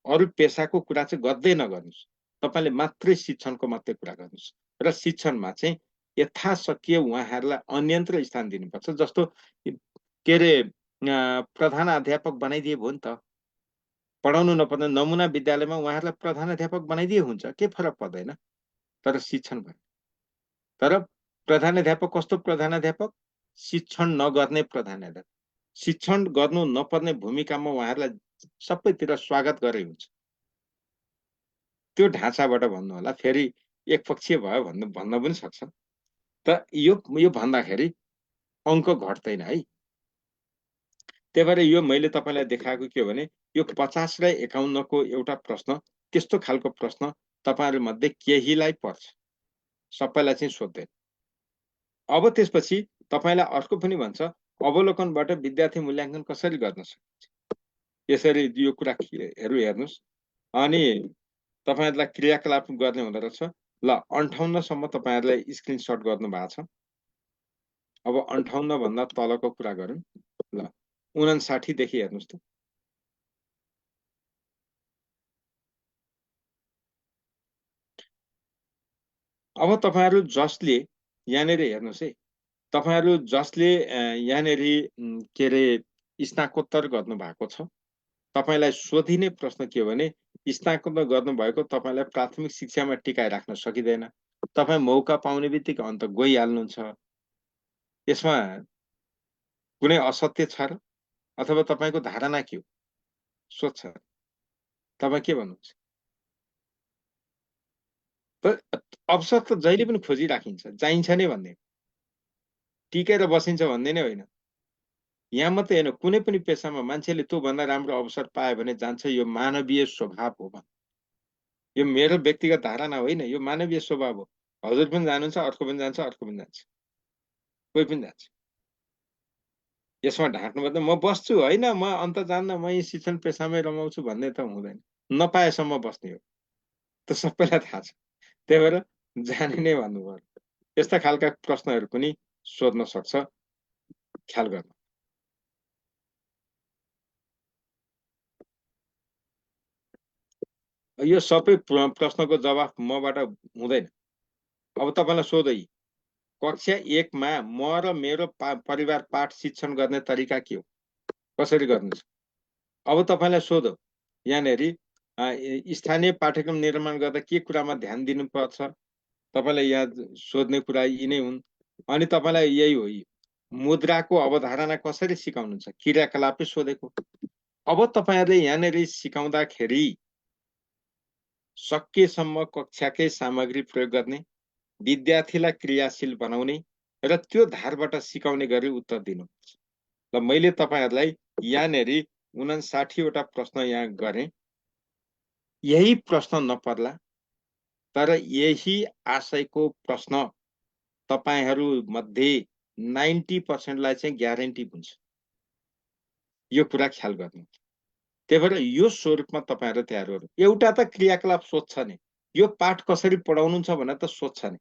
अरू पेसाको कुरा चाहिँ गर्दै नगर्नुहोस्। तपाईँले मात्रै शिक्षणको मात्रै कुरा गर्नुहोस् र शिक्षणमा चाहिँ यथाशक्य उहाँहरूलाई अन्यन्त्र स्थान दिनुपर्छ। जस्तो के अरे प्रधानाध्यापक बनाइदिए भयो नि त। पढाउनु नपर्ने नमुना विद्यालयमा उहाँहरूलाई प्रधानाध्यापक बनाइदिए हुन्छ, के फरक पर्दैन। तर शिक्षण भयो। तर प्रधानाध्यापक कस्तो प्रधानाध्यापक? शिक्षण नगर्ने प्रधानाध्यापक। शिक्षण गर्नु नपर्ने भूमिकामा उहाँहरूलाई सबैतिर स्वागत गरे हुन्छ। त्यो ढाँचाबाट भन्नु होला। फेरि एकपक्षीय भयो भन्न पनि सक्छ। त यो भन्दाखेरि अङ्क घट्दैन है। त्यही भएर यो मैले तपाईँलाई देखाएको के हो भने यो 50 र 51 को एउटा प्रश्न त्यस्तो खालको प्रश्न तपाईँहरू मध्ये केहीलाई पर्छ, सबैलाई चाहिँ सोध्दैन। अब त्यसपछि तपाईँलाई अर्को पनि भन्छ, अवलोकनबाट विद्यार्थी मूल्याङ्कन कसरी गर्न सकिन्छ। यसरी यो कुरा हेर्नुहोस्। अनि तपाईँहरूलाई क्रियाकलाप गर्ने हुँदो रहेछ। ल 58 सम्म तपाईँहरूलाई स्क्रिनशट गर्नु भएको छ। अब 58 भन्दा तलको कुरा गरौँ। ल 59 देखि हेर्नुहोस् त। अब तपाईँहरू जसले यहाँनिर हेर्नुहोस् है, तपाईँहरू जसले यहाँनिर के अरे स्नाकोत्तर गर्नुभएको छ, तपाईँलाई सोधिने प्रश्न के हो भने स्नाकोत्तर गर्नुभएको तपाईँलाई प्राथमिक शिक्षामा टिकाइ राख्न सकिँदैन। तपाईँ मौका पाउने बित्तिकै अन्त गइहाल्नुहुन्छ। यसमा कुनै असत्य छ र? अथवा तपाईँको धारणा के हो? सोध्छ। तपाईँ के भन्नुहुन्छ? त अवसर त जहिले पनि खोजिराखिन्छ, चाहिन्छ नै भन्ने, टिकेर बसिन्छ भन्ने नै होइन। यहाँ मात्रै होइन, कुनै पनि पेसामा मान्छेले त्योभन्दा राम्रो अवसर पायो भने जान्छ। यो मानवीय स्वभाव हो। यो मेरो व्यक्तिगत धारणा होइन, यो मानवीय स्वभाव हो। हजुर पनि जानुहुन्छ, अर्को पनि जान्छ, अर्को पनि जान्छ, कोही पनि जान्छ। यसमा ढाँट्नुपर्दा म बस्छु होइन, म अन्त जान्न, म यही शिक्षण पेसामै रमाउँछु भन्ने त हुँदैन। नपाएसम्म बस्ने हो, त सबैलाई थाहा छ। त्यही भएर जाने नै भन्नुपर्छ। यस्ता खालका प्रश्नहरू पनि सोध्न सक्छ, ख्याल गर्नु। यो सबै प्रश्नको जवाफ मबाट हुँदैन। अब तपाईँलाई सोधै, कक्षा 1 मा म र मेरो परिवार पाठ शिक्षण गर्ने तरिका के हो, कसरी गर्नुहुन्छ? अब तपाईँलाई सोधो, यहाँनिर स्थानीय पाठ्यक्रम निर्माण गर्दा के कुरामा ध्यान दिनुपर्छ? तपाईँलाई यहाँ सोध्ने कुरा यी नै हुन्। अनि तपाईँलाई यही हो, मुद्राको अवधारणा कसरी सिकाउनुहुन्छ? क्रियाकलापै सोधेको। अब तपाईँहरूले यहाँनिर सिकाउँदाखेरि सकेसम्म कक्षाकै सामग्री प्रयोग गर्ने, विद्यार्थीलाई क्रियाशील बनाउने र त्यो धारबाट सिकाउने गरी उत्तर दिनुपर्छ। ल मैले तपाईँहरूलाई यहाँनिर 59वटा प्रश्न यहाँ गरेँ। यही प्रश्न नपर्ला, तर यही आशयको प्रश्न तपाईँहरू मध्ये 90% लाई चाहिँ ग्यारेन्टी हुन्छ। यो कुरा ख्याल गर्नु। त्यही भएर यो स्वरूपमा तपाईँहरू तयार गर्नु। एउटा त क्रियाकलाप सोध्छ नि, यो पाठ कसरी पढाउनुहुन्छ भनेर त सोध्छ नि।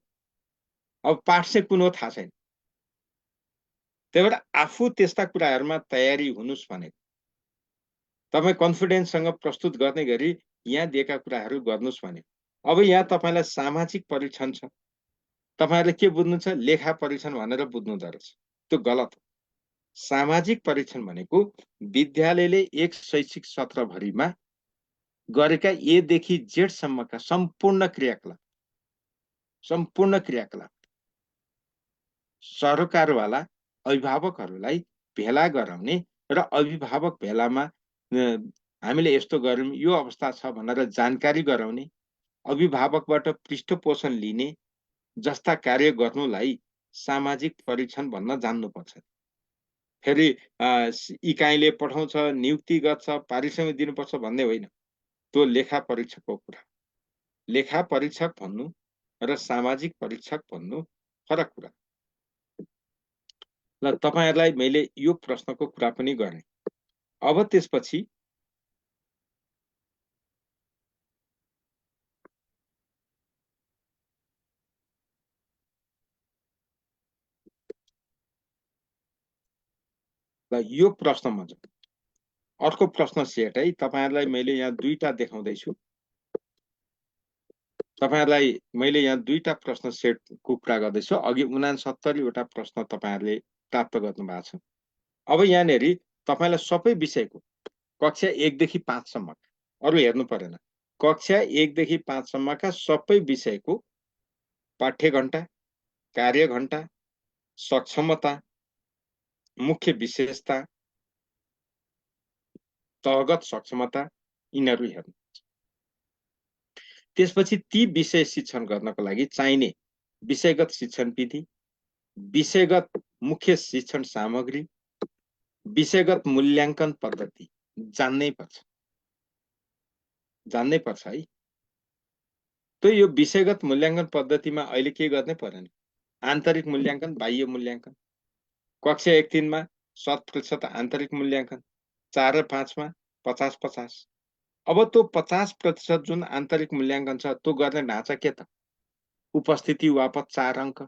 अब पाठ चाहिँ कुन हो थाहा छैन। त्यही भएर आफू त्यस्ता कुराहरूमा तयारी हुनुहोस् भनेको। तपाईँ कन्फिडेन्ससँग प्रस्तुत गर्ने गरी यहाँ दिएका कुराहरू गर्नुहोस् भने। अब यहाँ तपाईँलाई सामाजिक परीक्षण छ। तपाईँहरूले के बुझ्नुहुन्छ? लेखा परीक्षण भनेर बुझ्नुहुँदो रहेछ। त्यो गलत हो। सामाजिक परीक्षण भनेको विद्यालयले एक शैक्षिक सत्रभरिमा गरेका ए देखि जेड सम्मका सम्पूर्ण क्रियाकलाप सरकारवाला अभिभावकहरूलाई भेला गराउने र अभिभावक भेलामा हामीले यस्तो गर्यौं यो अवस्था छ भनेर जानकारी गराउने, अभिभावकबाट पृष्ठपोषण लिने जस्ता कार्य गर्नुलाई सामाजिक परीक्षण भन्न जान्नुपर्छ। फेरि इकाइले पठाउँछ, नियुक्ति गर्छ, पारिश्रमिक दिनुपर्छ भन्ने होइन। त्यो लेखा परीक्षकको कुरा। लेखा परीक्षक भन्नु र सामाजिक परीक्षक भन्नु फरक कुरा। ल तपाईहरुलाई मैले यो प्रश्नको कुरा पनि गरेँ। अब त्यसपछि ल यो प्रश्नमा अर्को प्रश्न सेट है। तपाईहरुलाई मैले यहाँ दुईटा देखाउँदै छु। तपाईहरुलाई मैले यहाँ दुईटा प्रश्न सेटको कुरा गर्दैछु। अघि 69 वटा प्रश्न तपाईहरुले प्राप्त गर्नु भएको छ। अब यहाँनेरि तपाईलाई सबै विषयको कक्षा 1 देखि 5 सम्म अरु हेर्नु परेन। कक्षा 1 देखि 5 सम्मका सबै विषयको पाठ्य घण्टा, कार्य घण्टा, सक्षमता, मुख्य विशेषता, तहगत सक्षमता यिनीहरु हेर्नु। त्यसपछि ती विषय शिक्षण गर्नको लागि चाहिने विषयगत शिक्षण विधि, विषयगत मुख्य शिक्षण सामग्री, विषयगत मूल्याङ्कन पद्धति जान्नै पर्छ है। त यो विषयगत मूल्याङ्कन पद्धतिमा अहिले के गर्ने परेन। आन्तरिक मूल्याङ्कन, बाह्य मूल्याङ्कन। कक्षा 1-3 मा 100% आन्तरिक मूल्याङ्कन, 4 र 5 मा 50-50। अब त्यो 50% जुन आन्तरिक मूल्याङ्कन छ त्यो गर्ने ढाँचा के त? उपस्थिति वापत 4 अंक,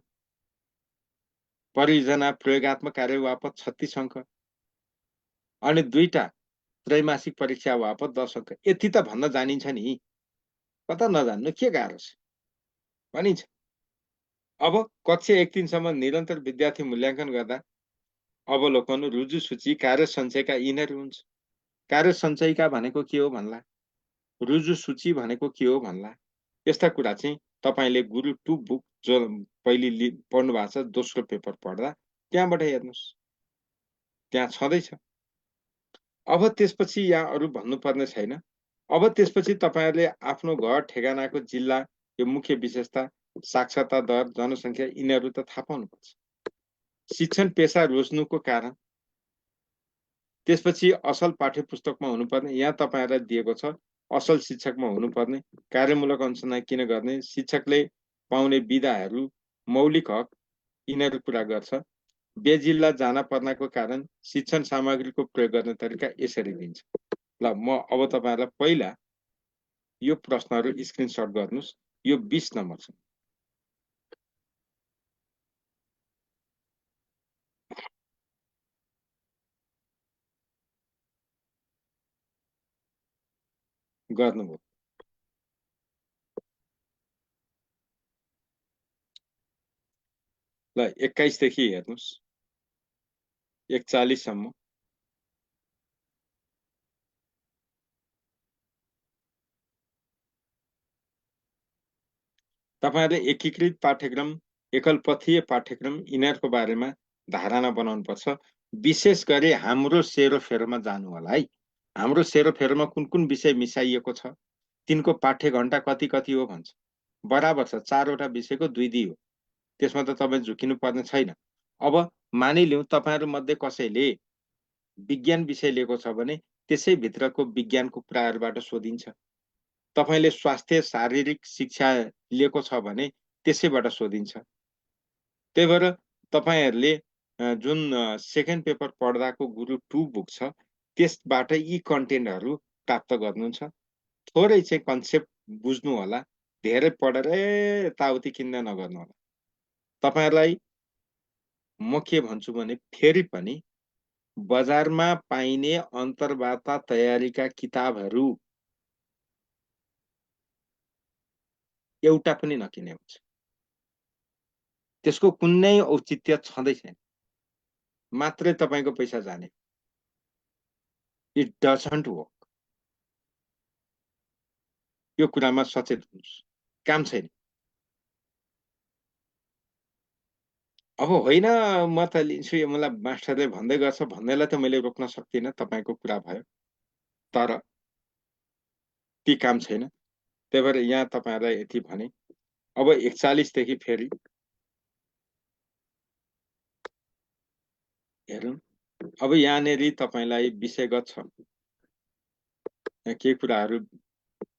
परियोजना प्रयोगात्मक कार्य वापत 36 अंक, अनि दुईटा त्रैमासिक परीक्षा वापत 10 अंक। यति त भन्न जानिन्छ नि। कता नजान्नु, के गाह्रो छ भनिन्छ। अब कक्षा 1-3 सम्म निरन्तर विद्यार्थी मूल्याङ्कन गर्दा अवलोकन, रुजु सूची, कार्य सञ्चयका यिनीहरू हुन्छ। कार्य सञ्चयका भनेको के हो भन्ला, रुजु सूची भनेको के हो भन्ला, यस्ता कुरा चाहिँ तपाईले गुरु 2 बुक जो पहिले पढ्नु भएको छ, दोस्रो पेपर पढ्दा त्यहाँबाट हेर्नुस्, त्यहाँ छँदैछ। अब त्यसपछि यहाँ अरु भन्नुपर्ने छैन। अब त्यसपछि तपाईहरुले आफ्नो घर ठेगानाको जिल्ला, यो मुख्य विशेषता, साक्षरता दर, जनसंख्या यिनीहरू त थाहा पाउनुपर्छ। शिक्षण पेशा रोज्नुको कारण, त्यसपछि असल पाठ्यपुस्तकमा हुनुपर्ने, यहाँ तपाईहरुलाई दिएको छ असल शिक्षकमा हुनुपर्ने, कार्यमूलक अनुसन्धान किन गर्ने, शिक्षकले पाउने विधाहरू, मौलिक हक यिनीहरू कुरा गर्छ। बेजिल्ला जान पर्नको कारण, शिक्षण सामग्रीको प्रयोग गर्ने तरिका यसरी दिन्छ। ल म अब तपाईहरुलाई पहिला यो प्रश्नहरू स्क्रिनशट गर्नुस्। यो 20 नम्बर छ। गर्नुभयो। ल 21 देखि हेर्नुस् 41 सम्म। तपाईहरुले एकीकृत पाठ्यक्रम, एकलपथीय पाठ्यक्रम यिनीहरूको बारेमा धारणा बनाउनु पर्छ। विशेष गरी हाम्रो सेरोफेरोमा जानु होला है। हाम्रो सेरोफेरोमा कुन कुन विषय मिसाइएको छ, तिनको पाठ्य घण्टा कति कति हो भन्छ। बराबर छ, 4 वटा विषयको 2-2 हो। त्यसमा त तपाई झुकिनु पर्ने छैन। अब मानिलिउँ तपाईहरु मध्ये कसैले विज्ञान विषय लिएको छ भने त्यसै भित्रको विज्ञानको कुराहरुबाट सोधिन्छ। तपाईले स्वास्थ्य शारीरिक शिक्षा लिएको छ भने त्यसैबाट सोधिन्छ। त्यही भएर तपाईहरुले जुन सेकेन्ड पेपर पढ्दाको गुरु 2 बुक छ त्यसबाट यी कन्टेन्टहरु प्राप्त गर्नुहुन्छ। थोरै चाहिँ कन्सेप्ट बुझ्नु होला, धेरै पढेर यताउति किन्न नगर्नु होला। तपाईहरुलाई म के भन्छु भने फेरि पनि बजारमा पाइने अन्तर्वार्ता तयारीका किताबहरु एउटा पनि नकिने हुन्छ। त्यसको कुनै औचित्य छँदै छैन। मात्रै तपाईको पैसा जाने। It doesn't work. यो कुरामा सचेत हुनुहोस्। काम छैन। अब होइन म त लिन्छु, यो मलाई मास्टरले भन्दै गर्छ भन्दैलाई त मैले रोक्न सक्दिनँ, तपाईँको कुरा भयो, तर ती काम छैन। त्यही भएर यहाँ तपाईँहरूलाई यति भने। अब 41 देखि फेरि हेरौँ। अब यहाँनेरि तपाईँलाई विषयगत छ, यहाँ केही कुराहरू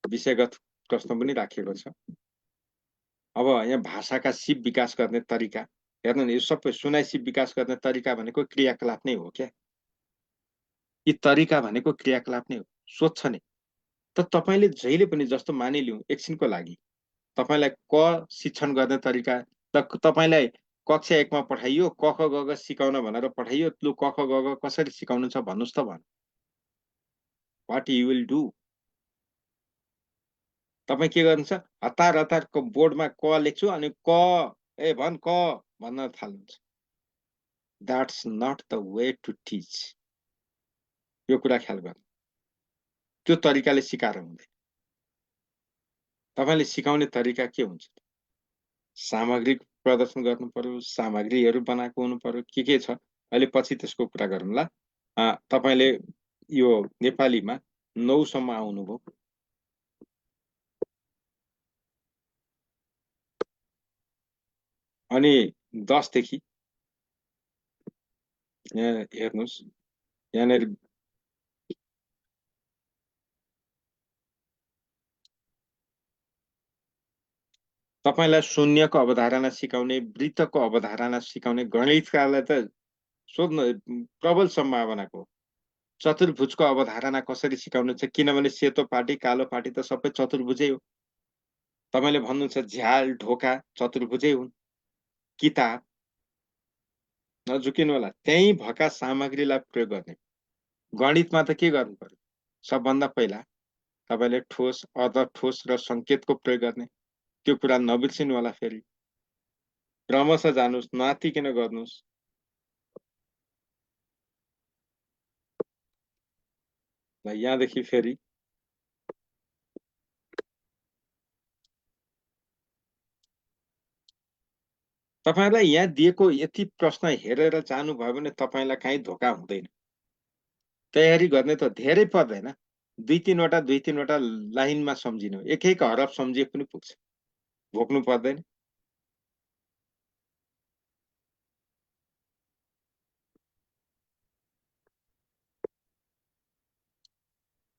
विषयगत प्रश्न पनि राखिएको छ। अब यहाँ भाषाका सिप विकास गर्ने तरिका हेर्नु न, यो सबै सुनाइ सिप विकास गर्ने तरिका भनेको क्रियाकलाप नै हो क्या। यी तरिका भनेको क्रियाकलाप नै हो, सोध्छ नि। त तपाईँले जहिले पनि जस्तो मानिलिउँ एकछिनको लागि तपाईँलाई क शिक्षण गर्ने तरिका, तपाईँलाई कक्षा 1 मा पठाइयो, क ख ग घ सिकाउन भनेर पठाइयो, लु क ख ग घ कसरी सिकाउनुहुन्छ भन्नुहोस् त भन। What you will do? तपाईँ के गर्नुहुन्छ? हतार हतार बोर्डमा क लेख्छु अनि क ए भन क भन्न थाल्नुहुन्छ। That's not the way to teach. यो कुरा ख्याल गर्नु। त्यो तरिकाले सिकाएर हुँदैन। तपाईँले सिकाउने तरिका के हुन्छ? सामग्री प्रदर्शन गर्नु पर्यो, सामग्रीहरू बनाएको हुनु पर्यो, के छ अहिले पछि त्यसको कुरा गरौँला। तपाईँले यो नेपालीमा 9 सम्म आउनुभयो, अनि 10 देखि यहाँ हेर्नुहोस्, यहाँनिर तपाईँलाई शून्यको अवधारणा सिकाउने, वृत्तको अवधारणा सिकाउने, गणितकालाई त सोध्नु प्रबल सम्भावनाको। चतुर्भुजको अवधारणा कसरी सिकाउनुहुन्छ? किनभने सेतो पाटी कालो पाटी त सबै चतुर्भुजै हो। तपाईँले भन्नुहुन्छ झ्याल ढोका चतुर्भुजै हुन्। किताब नझुकिनु होला, त्यही भएका सामग्रीलाई प्रयोग गर्ने। गणितमा त के गर्नु पर्यो? सबभन्दा पहिला तपाईँले ठोस, अर्ध ठोस र संकेतको प्रयोग गर्ने। त्यो कुरा नबिर्सिनु होला। फेरि क्रमशः जानुहोस्, नआत्तिकिन गर्नुहोस्। ल यहाँदेखि फेरि तपाईँलाई यहाँ दिएको यति प्रश्न हेरेर जानुभयो भने तपाईँलाई काहीँ धोका हुँदैन। तयारी गर्ने त धेरै पर्दैन, दुई तीनवटा लाइनमा सम्झिनु, एक हरफ सम्झिए पनि पुग्छ, भोग्नु पर्दैन।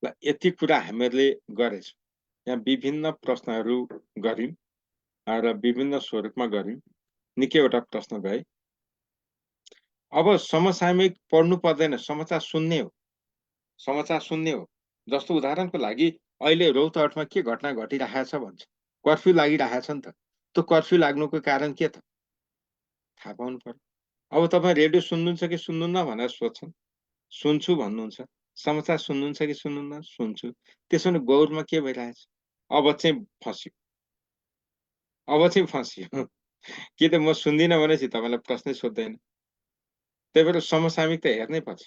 ल यति कुरा हामीहरूले गरेछौँ। यहाँ विभिन्न प्रश्नहरू गर्यौँ र विभिन्न स्वरूपमा गर्यौँ। निकैवटा प्रश्न गए। अब समसामयिक पढ्नु पर्दैन, समाचार सुन्ने हो। समाचार सुन्ने हो। जस्तो उदाहरणको लागि अहिले रौतहटमा के घटना घटिरहेको छ भन्छ। कर्फ्यू लागिरहेको छ नि त। त्यो कर्फ्यू लाग्नुको कारण के त? थाहा पाउनु पर्यो। अब तपाईँ रेडियो सुन्नुहुन्छ कि सुन्नुहुन्न भनेर सोध्छन्। सुन्छु भन्नुहुन्छ। समाचार सुन्नुहुन्छ कि सुन्नुहुन्न? सुन्छु। त्यसो भने गौरमा के भइरहेछ? अब चाहिँ फस्यो। अब चाहिँ फस्यो। कि त म सुन्दिनँ भनेपछि तपाईँलाई प्रश्नै सोध्दैन। त्यही भएर समसामयिक त हेर्नै पर्छ।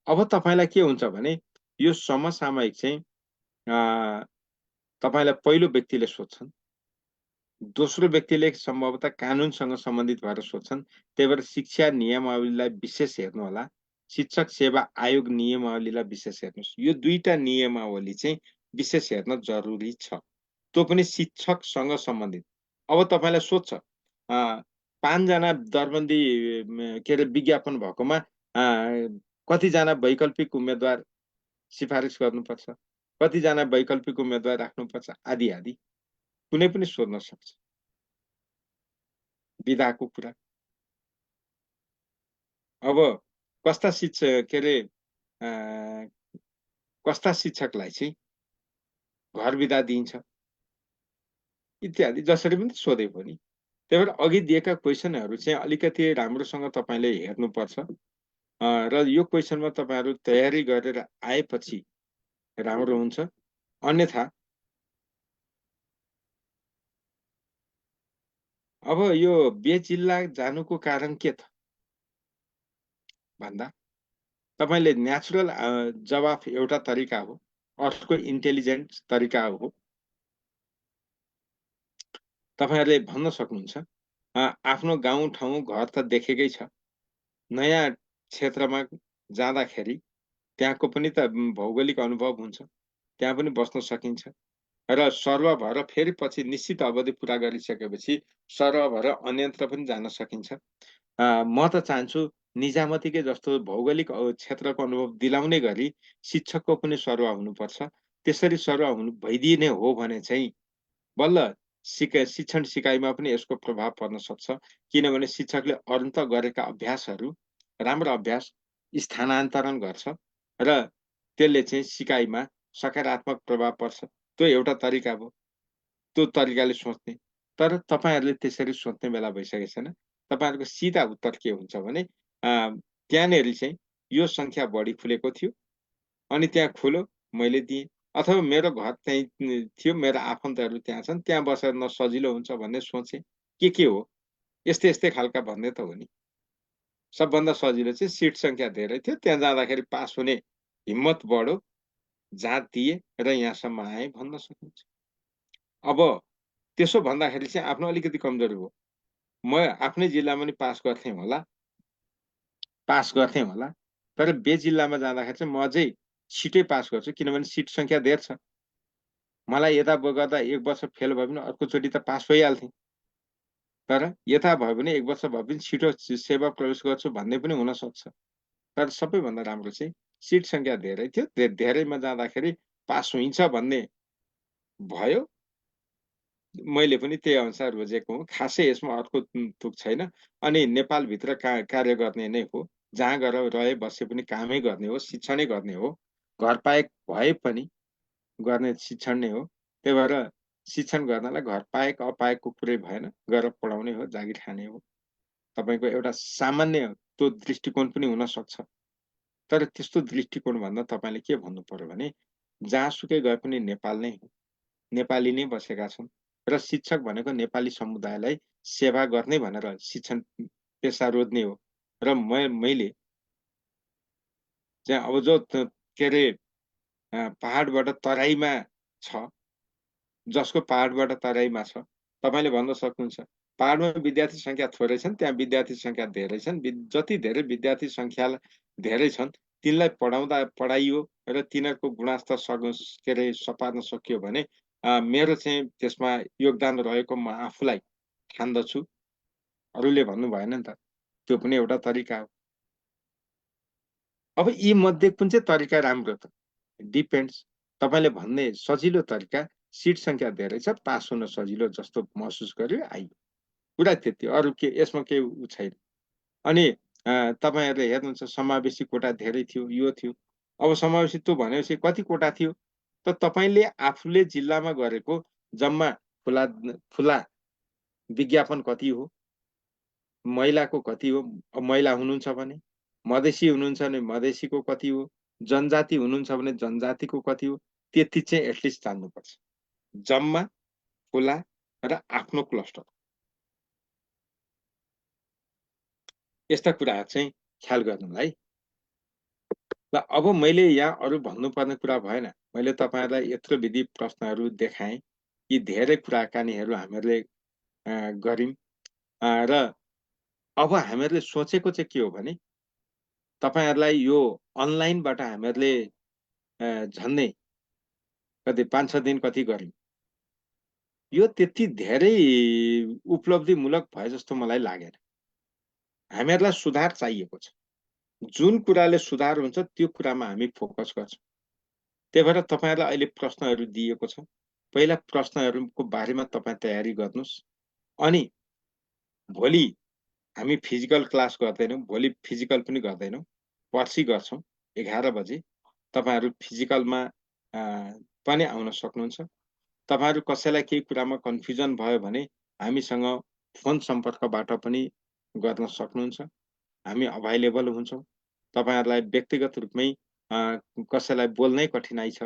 अब तपाईँलाई के हुन्छ भने यो समसामयिक चाहिँ तपाईँलाई पहिलो व्यक्तिले सोध्छन्, दोस्रो व्यक्तिले सम्भवतः कानुनसँग सम्बन्धित भएर सोध्छन्। त्यही भएर शिक्षा नियमावलीलाई विशेष हेर्नु होला। शिक्षक सेवा आयोग नियमावलीलाई विशेष हेर्नुहोस्। यो दुईटा नियमावली चाहिँ विशेष हेर्न जरुरी छ। त्यो पनि शिक्षकसँग सम्बन्धित। अब तपाईँलाई सोध्छ 5 जना दरबन्दी के अरे विज्ञापन भएकोमा कतिजना वैकल्पिक उम्मेद्वार सिफारिस गर्नुपर्छ, कतिजना वैकल्पिक उम्मेद्वार राख्नुपर्छ, आदि आदि कुनै पनि सोध्न सक्छ। विधाको कुरा। अब कस्ता के अरे कस्ता शिक्षकलाई चाहिँ घर विदा दिइन्छ इत्यादि जसरी पनि सोधे पनि। त्यही भएर अघि दिएका क्वेसनहरू चाहिँ अलिकति राम्रोसँग तपाईँले हेर्नुपर्छ र यो क्वेसनमा तपाईँहरू तयारी गरेर आएपछि राम्रो हुन्छ। अन्यथा अब यो बे जिल्ला जानुको कारण के त? भन्दा तपाईले नेचुरल जवाफ एउटा तरिका हो, अर्को इन्टेलिजेन्ट तरिका हो। तपाईहरुले भन्न सक्नुहुन्छ आफ्नो गाउँ ठाउँ घर त देखेकै छ, नयाँ क्षेत्रमा जाँदाखेरि त्यहाँको पनि त भौगोलिक अनुभव हुन्छ, त्यहाँ पनि बस्न सकिन्छ र सर्व भएर फेरि पछि निश्चित अवधि पुरा गरिसकेपछि सर्व भएर अन्यत्र पनि जान सकिन्छ। म त चाहन्छु निजामतीकै जस्तो भौगोलिक क्षेत्रको अनुभव दिलाउने गरी शिक्षकको पनि सरुवा हुनुपर्छ। त्यसरी सरुवा भइदिने हो भने चाहिँ बल्ल शिक्षण सिकाइमा पनि यसको प्रभाव पर्न सक्छ। किनभने शिक्षकले अरून्त गरेका अभ्यासहरू, राम्रो अभ्यास स्थानान्तरण गर्छ र त्यसले चाहिँ सिकाइमा सकारात्मक प्रभाव पर्छ। त्यो एउटा तरिका भयो। त्यो तरिकाले सोच्ने। तर तपाईँहरूले त्यसरी सोच्ने बेला भइसकेको छैन। तपाईँहरूको सिधा उत्तर के हुन्छ भने त्यहाँनेरि चाहिँ यो सङ्ख्या बढी खुलेको थियो अनि त्यहाँ खुल्यो, मैले दिएँ। अथवा मेरो घर त्यहीँ थियो, मेरा आफन्तहरू त्यहाँ छन्, त्यहाँ बसेर न सजिलो हुन्छ भन्ने सोचेँ। के हो? यस्तै खालका भन्ने त हो नि। सबभन्दा सजिलो चाहिँ सिट सङ्ख्या धेरै थियो, त्यहाँ जाँदाखेरि पास हुने हिम्मत बढ्यो, जाँच दिएँ र यहाँसम्म आएँ भन्न सकिन्छ। अब त्यसो भन्दाखेरि चाहिँ आफ्नो अलिकति कमजोरी हो। म आफ्नै जिल्लामा नि पास गर्थेँ होला, तर बे जिल्लामा जाँदाखेरि चाहिँ म अझै छिटै पास गर्छु किनभने सिट सङ्ख्या धेर छ। मलाई यता गर्दा 1 वर्ष फेल भयो भने अर्कोचोटि त पास भइहाल्थेँ। तर यता भयो भने 1 वर्ष भए पनि छिटो सेवा प्रवेश गर्छु भन्ने पनि हुन सक्छ। तर सबैभन्दा राम्रो चाहिँ सिट सङ्ख्या धेरै थियो। धेरैमा जाँदाखेरि पास हुन्छ भन्ने भयो। मैले पनि त्यही अनुसार रोजेको हुँ। खासै यसमा अर्को तुक छैन। अनि नेपालभित्र कार्य गर्ने नै हो। जहाँ गएर रहे बसे पनि कामै गर्ने हो, शिक्षणै गर्ने हो। घर पाएक भए पनि गर्ने शिक्षण नै हो। त्यही भएर शिक्षण गर्नलाई घर पाएक अपाएकको कुरै भएन। गएर पढाउने हो, जागिर खाने हो। तपाईँको एउटा सामान्य त्यो दृष्टिकोण पनि हुन सक्छ। तर त्यस्तो दृष्टिकोण भन्दा तपाईँले के भन्नु पर्यो भने जहाँसुकै गए पनि नेपाल नै हो। नेपाली नै बसेका छन् र शिक्षक भनेको नेपाली समुदायलाई सेवा गर्ने भनेर शिक्षण पेसा रोज्ने हो। र मैले चाहिँ अब जो के अरे पहाडबाट तराईमा छ, जसको पहाडबाट तराईमा छ, तपाईँले भन्न सक्नुहुन्छ पहाडमा विद्यार्थी सङ्ख्या थोरै छन्, त्यहाँ विद्यार्थी सङ्ख्या धेरै छन्। जति धेरै विद्यार्थी सङ्ख्या धेरै छन्, तिनलाई पढाइयो र तिनीहरूको गुणस्तर के अरे सपार्न सकियो भने मेरो चाहिँ त्यसमा योगदान रहेको म आफूलाई ठान्दछु। अरूले भन्नु भएन नि त। त्यो पनि एउटा तरिका हो। अब यी मध्ये कुन चाहिँ तरिका राम्रो त? डिपेन्ड्स। तपाईँले भन्ने सजिलो तरिका सिट सङ्ख्या धेरै छ, पास हुन सजिलो जस्तो महसुस गर्यो, आइयो। कुरा त्यति, अरू के यसमा केही छैन। अनि तपाईँहरूले हेर्नुहुन्छ समावेशी कोटा धेरै थियो, यो थियो। अब समावेशी त्यो भनेपछि कति कोटा थियो? त तपाईँले आफूले जिल्लामा गरेको जम्मा खुला विज्ञापन कति हो? महिलाको कति हो? महिला हुनुहुन्छ भने? मधेसी हुनुहुन्छ भने मधेसीको कति हो? जनजाति हुनुहुन्छ भने जनजातिको कति हो? त्यति चाहिँ एटलिस्ट जान्नुपर्छ। जम्मा, खुला र आफ्नो क्लस्टर। यस्ता कुराहरू चाहिँ ख्याल गर्नुलाई। ल अब मैले यहाँ अरू भन्नुपर्ने कुरा भएन। मैले तपाईँहरूलाई यत्रो विधि प्रश्नहरू देखाएँ। यी धेरै कुराकानीहरू हामीहरूले गर्यौँ र अब हामीहरूले सोचेको चाहिँ के हो भने तपाईँहरूलाई यो अनलाइनबाट हामीहरूले झन्डै कति 5-6 दिन कति गर्यौँ। यो त्यति धेरै उपलब्धिमूलक भए जस्तो मलाई लागेन। हामीहरूलाई सुधार चाहिएको छ। जुन कुराले सुधार हुन्छ त्यो कुरामा हामी फोकस गर्छौँ। त्यही भएर तपाईँहरूलाई अहिले प्रश्नहरू दिएको छ। पहिला प्रश्नहरूको बारेमा तपाईँ तयारी गर्नुहोस्। अनि भोलि हामी फिजिकल क्लास गर्दैनौँ। भोलि फिजिकल पनि गर्दैनौँ। पर्सि गर्छौँ 11 बजे। तपाईँहरू फिजिकलमा पनि आउन सक्नुहुन्छ। तपाईँहरू कसैलाई केही कुरामा कन्फ्युजन भयो भने हामीसँग फोन सम्पर्कबाट पनि गर्न सक्नुहुन्छ। हामी अभाइलेबल हुन्छौँ। तपाईँहरूलाई व्यक्तिगत रूपमै कसैलाई बोल्नै कठिनाइ छ,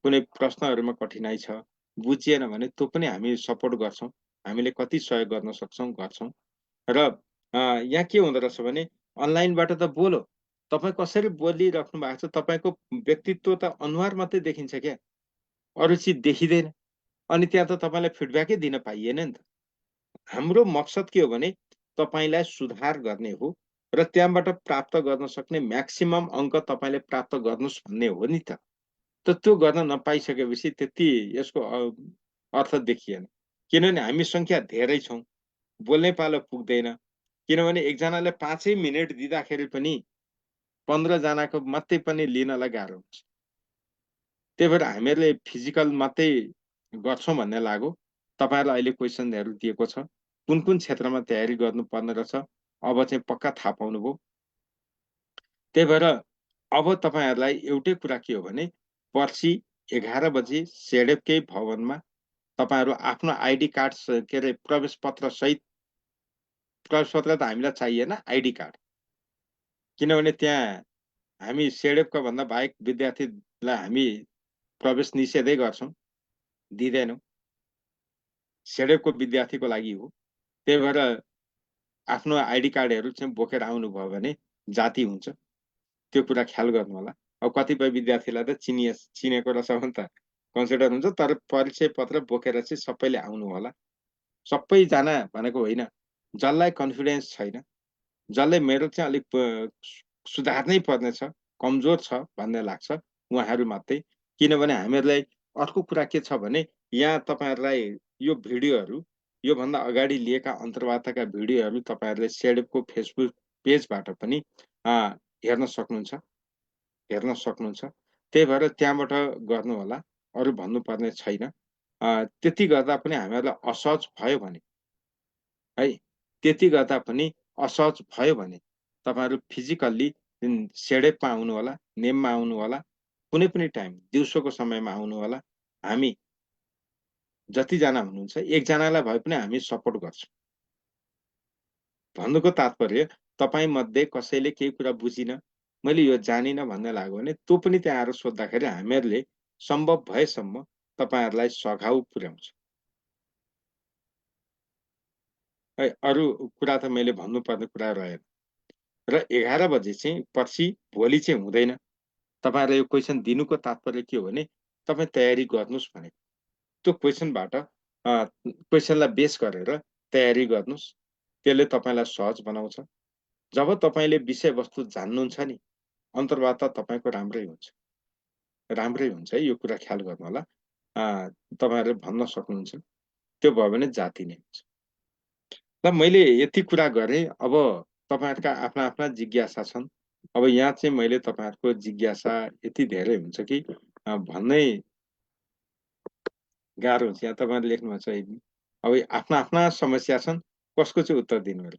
कुनै प्रश्नहरूमा कठिनाइ छ, बुझिएन भने त्यो पनि हामी सपोर्ट गर्छौँ। हामीले कति सहयोग गर्न सक्छौँ, गर्छौँ। र यहाँ के हुँदो रहेछ भने अनलाइनबाट त बोलो, तपाईँ कसरी बोलिराख्नु भएको छ, तपाईँको व्यक्तित्व त अनुहार मात्रै देखिन्छ क्या, अरू चिज देखिँदैन। अनि त्यहाँ त तपाईँलाई फिडब्याकै दिन पाइएन नि त। हाम्रो मकसद के हो भने तपाईँलाई सुधार गर्ने हो र त्यहाँबाट प्राप्त गर्न सक्ने म्याक्सिमम अङ्क तपाईँले प्राप्त गर्नुहोस् भन्ने हो नि त। त्यो गर्न नपाइसकेपछि त्यति यसको अर्थ देखिएन। किनभने हामी सङ्ख्या धेरै छौँ, बोल्ने पालो पुग्दैन। किनभने एकजनाले 5 मिनेट दिँदाखेरि पनि 15 जनाको मात्रै पनि लिनलाई गाह्रो हुन्छ। त्यही भएर हामीहरूले फिजिकल मात्रै गर्छौँ भन्ने लाग्यो। तपाईँहरूलाई अहिले क्वेसनहरू दिएको छ, कुन कुन क्षेत्रमा तयारी गर्नुपर्ने रहेछ, अब चाहिँ पक्का थाहा पाउनुभयो। त्यही भएर अब तपाईँहरूलाई एउटै कुरा के हो भने पर्सि 11 बजे सेडेपकै भवनमा तपाईँहरू आफ्नो आइडी कार्ड के अरे प्रवेश पत्र सहित, प्रवेश पत्र त हामीलाई चाहिएन, आइडी कार्ड। किनभने त्यहाँ हामी सेडेपका भन्दा बाहेक विद्यार्थीलाई हामी प्रवेश निषेधै गर्छौँ, दिँदैनौँ। सेडेपको विद्यार्थीको लागि हो। त्यही भएर आफ्नो आइडी कार्डहरू चाहिँ बोकेर आउनुभयो भने जाति हुन्छ, त्यो कुरा ख्याल गर्नु होला। अब कतिपय विद्यार्थीलाई त चिनेको रहेछ भने त कन्सिडर हुन्छ, तर परिचय पत्र बोकेर चाहिँ सबैले आउनु होला। सबैजना भनेको होइन, जसलाई कन्फिडेन्स छैन, जसले मेरो चाहिँ अलिक सुधार्नै पर्नेछ, कमजोर छ भन्ने लाग्छ, उहाँहरू मात्रै। किनभने हामीहरूलाई अर्को कुरा के छ भने यहाँ तपाईँहरूलाई यो भिडियोहरू योभन्दा अगाडि लिएका अन्तर्वार्ताका भिडियोहरू तपाईँहरूले सेडेपको फेसबुक पेजबाट पनि हेर्न सक्नुहुन्छ, त्यही भएर त्यहाँबाट गर्नु होला, अरू भन्नुपर्ने छैन। त्यति गर्दा पनि हामीहरूलाई असहज भयो भने है, त्यति गर्दा पनि असहज भयो भने तपाईँहरू फिजिकल्ली सेडेपमा आउनु होला, नेममा आउनु होला, कुनै पनि टाइम दिउँसोको समयमा आउनु होला। हामी जतिजना हुनुहुन्छ एकजनालाई भए पनि हामी सपोर्ट गर्छौँ। भन्नुको तात्पर्य तपाईँमध्ये कसैले केही कुरा बुझिन, मैले यो जानिनँ भन्ने लाग्यो भने त्यो पनि त्यहाँ आएर सोद्धाखेरि हामीहरूले सम्भव भएसम्म तपाईँहरूलाई सघाउ पुर्याउँछ। है, अरू कुरा त मैले भन्नुपर्ने कुरा रहेन। र 11 बजे चाहिँ पर्सि भोलि चाहिँ हुँदैन। तपाईँहरूलाई यो क्वेसन दिनुको तात्पर्य के हो भने तपाईँ तयारी गर्नुहोस् भनेको। त्यो क्वेसनबाट क्वेसनलाई बेस गरेर तयारी गर्नुहोस्, त्यसले तपाईँलाई सहज बनाउँछ। जब तपाईँले विषयवस्तु जान्नुहुन्छ नि, अन्तर्वार्ता तपाईँको राम्रै हुन्छ, राम्रै हुन्छ है, यो कुरा ख्याल गर्नु होला। तपाईँहरूले भन्न सक्नुहुन्छ, त्यो भयो भने जाति नै हुन्छ। ल मैले यति कुरा गरेँ, अब तपाईँहरूका आफ्ना आफ्ना जिज्ञासा छन्। अब यहाँ चाहिँ मैले तपाईँहरूको जिज्ञासा यति धेरै हुन्छ कि भन्नै गाह्रो हुन्छ। यहाँ तपाईँहरूले लेख्नुहुन्छ अब आफ्ना आफ्ना समस्या छन्, कसको चाहिँ उत्तर दिनु होला।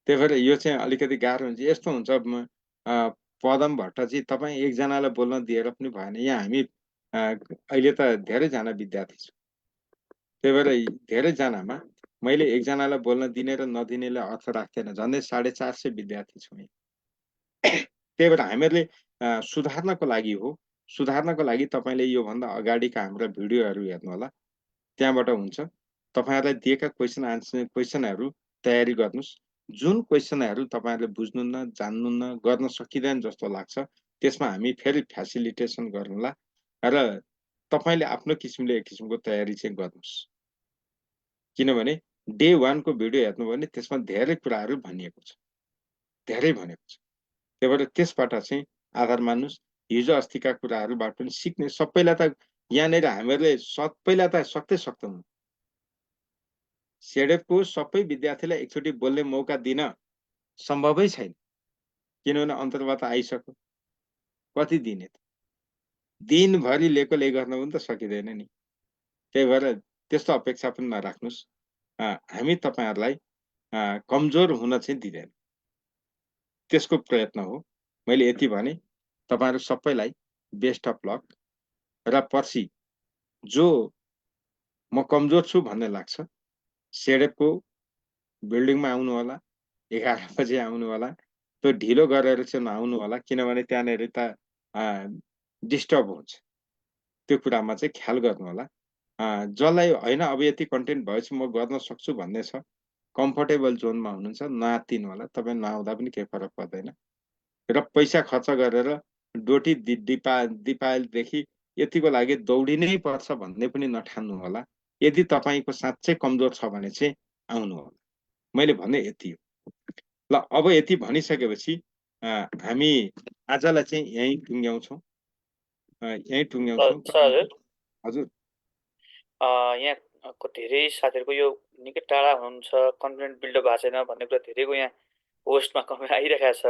त्यही भएर यो चाहिँ अलिकति गाह्रो हुन्छ। यस्तो हुन्छ, पदम भट्टजी तपाईँ एकजनालाई बोल्न दिएर पनि भएन। यहाँ हामी अहिले त धेरैजना विद्यार्थी छौँ, त्यही भएर धेरैजनामा मैले एकजनालाई बोल्न दिने र नदिनेलाई अर्थ राख्दैन। झन्डै 450 विद्यार्थी छौँ। त्यही भएर हामीहरूले सुधार्नको लागि हो। सुधार्नको लागि तपाईँले योभन्दा अगाडिका हाम्रा भिडियोहरू हेर्नु होला, त्यहाँबाट हुन्छ। तपाईँहरूलाई दिएका क्वेसनहरू तयारी गर्नुहोस्। जुन क्वेसनहरू तपाईँहरूले बुझ्नुहुन्न, जान्नुहुन्न, गर्न सकिँदैन जस्तो लाग्छ, त्यसमा हामी फेरि फेसिलिटेसन गर्नुला र तपाईँले आफ्नो किसिमले एक किसिमको तयारी चाहिँ गर्नुहोस्। किनभने डे 1 को भिडियो हेर्नुभयो भने त्यसमा धेरै कुराहरू भनिएको छ, धेरै भनेको छ। त्यही भएर त्यसबाट चाहिँ आधार मान्नुहोस्। हिजो अस्तिका कुराहरूबाट पनि सिक्ने, सबैलाई त यहाँनिर हामीहरूले सबैलाई त सक्दैनौँ। सेडेपको सबै विद्यार्थीलाई एकचोटि बोल्ने मौका दिन सम्भवै छैन, किनभने अन्तर्वार्ता आइसक्यो। कति दिने त, दिनभरि लेकोले गर्न पनि त सकिँदैन नि। त्यही भएर त्यस्तो अपेक्षा पनि नराख्नुहोस्। हामी तपाईँहरूलाई कमजोर हुन चाहिँ दिँदैन, त्यसको प्रयत्न हो। मैले यति भने, तपाईँहरू सबैलाई बेस्ट अफ लक। र पर्सि जो म कमजोर छु भन्ने लाग्छ, सेडेपको बिल्डिङमा आउनु होला, 11 बजे आउनु होला। त्यो ढिलो गरेर चाहिँ नआउनु होला, किनभने त्यहाँनिर त डिस्टर्ब हुन्छ। त्यो कुरामा चाहिँ ख्याल गर्नु होला। जसलाई होइन अब यति कन्टेन्ट भएपछि म गर्न सक्छु भन्ने छ, कम्फर्टेबल जोनमा हुनुहुन्छ, नआत्तिनु होला। तपाईँ नआउँदा पनि केही फरक पर्दैन। र पैसा खर्च गरेर डोटी दिपायलदेखि यतिको लागि दौडिनै पर्छ भन्ने पनि नठान्नु होला। यदि तपाईँको साँच्चै कमजोर छ भने चाहिँ आउनु होला। मैले भने यति हो। ल अब यति भनिसकेपछि हामी आजलाई चाहिँ यहीँ टुङ्ग्याउँछौँ। सर हजुर यहाँको धेरै साथीहरूको यो निकै टाढा हुनुहुन्छ, कन्टेन्ट बिल्डअप भएको छैन भन्ने कुरा धेरैको यहाँ पोस्टमा कमेन्ट आइरहेको छ,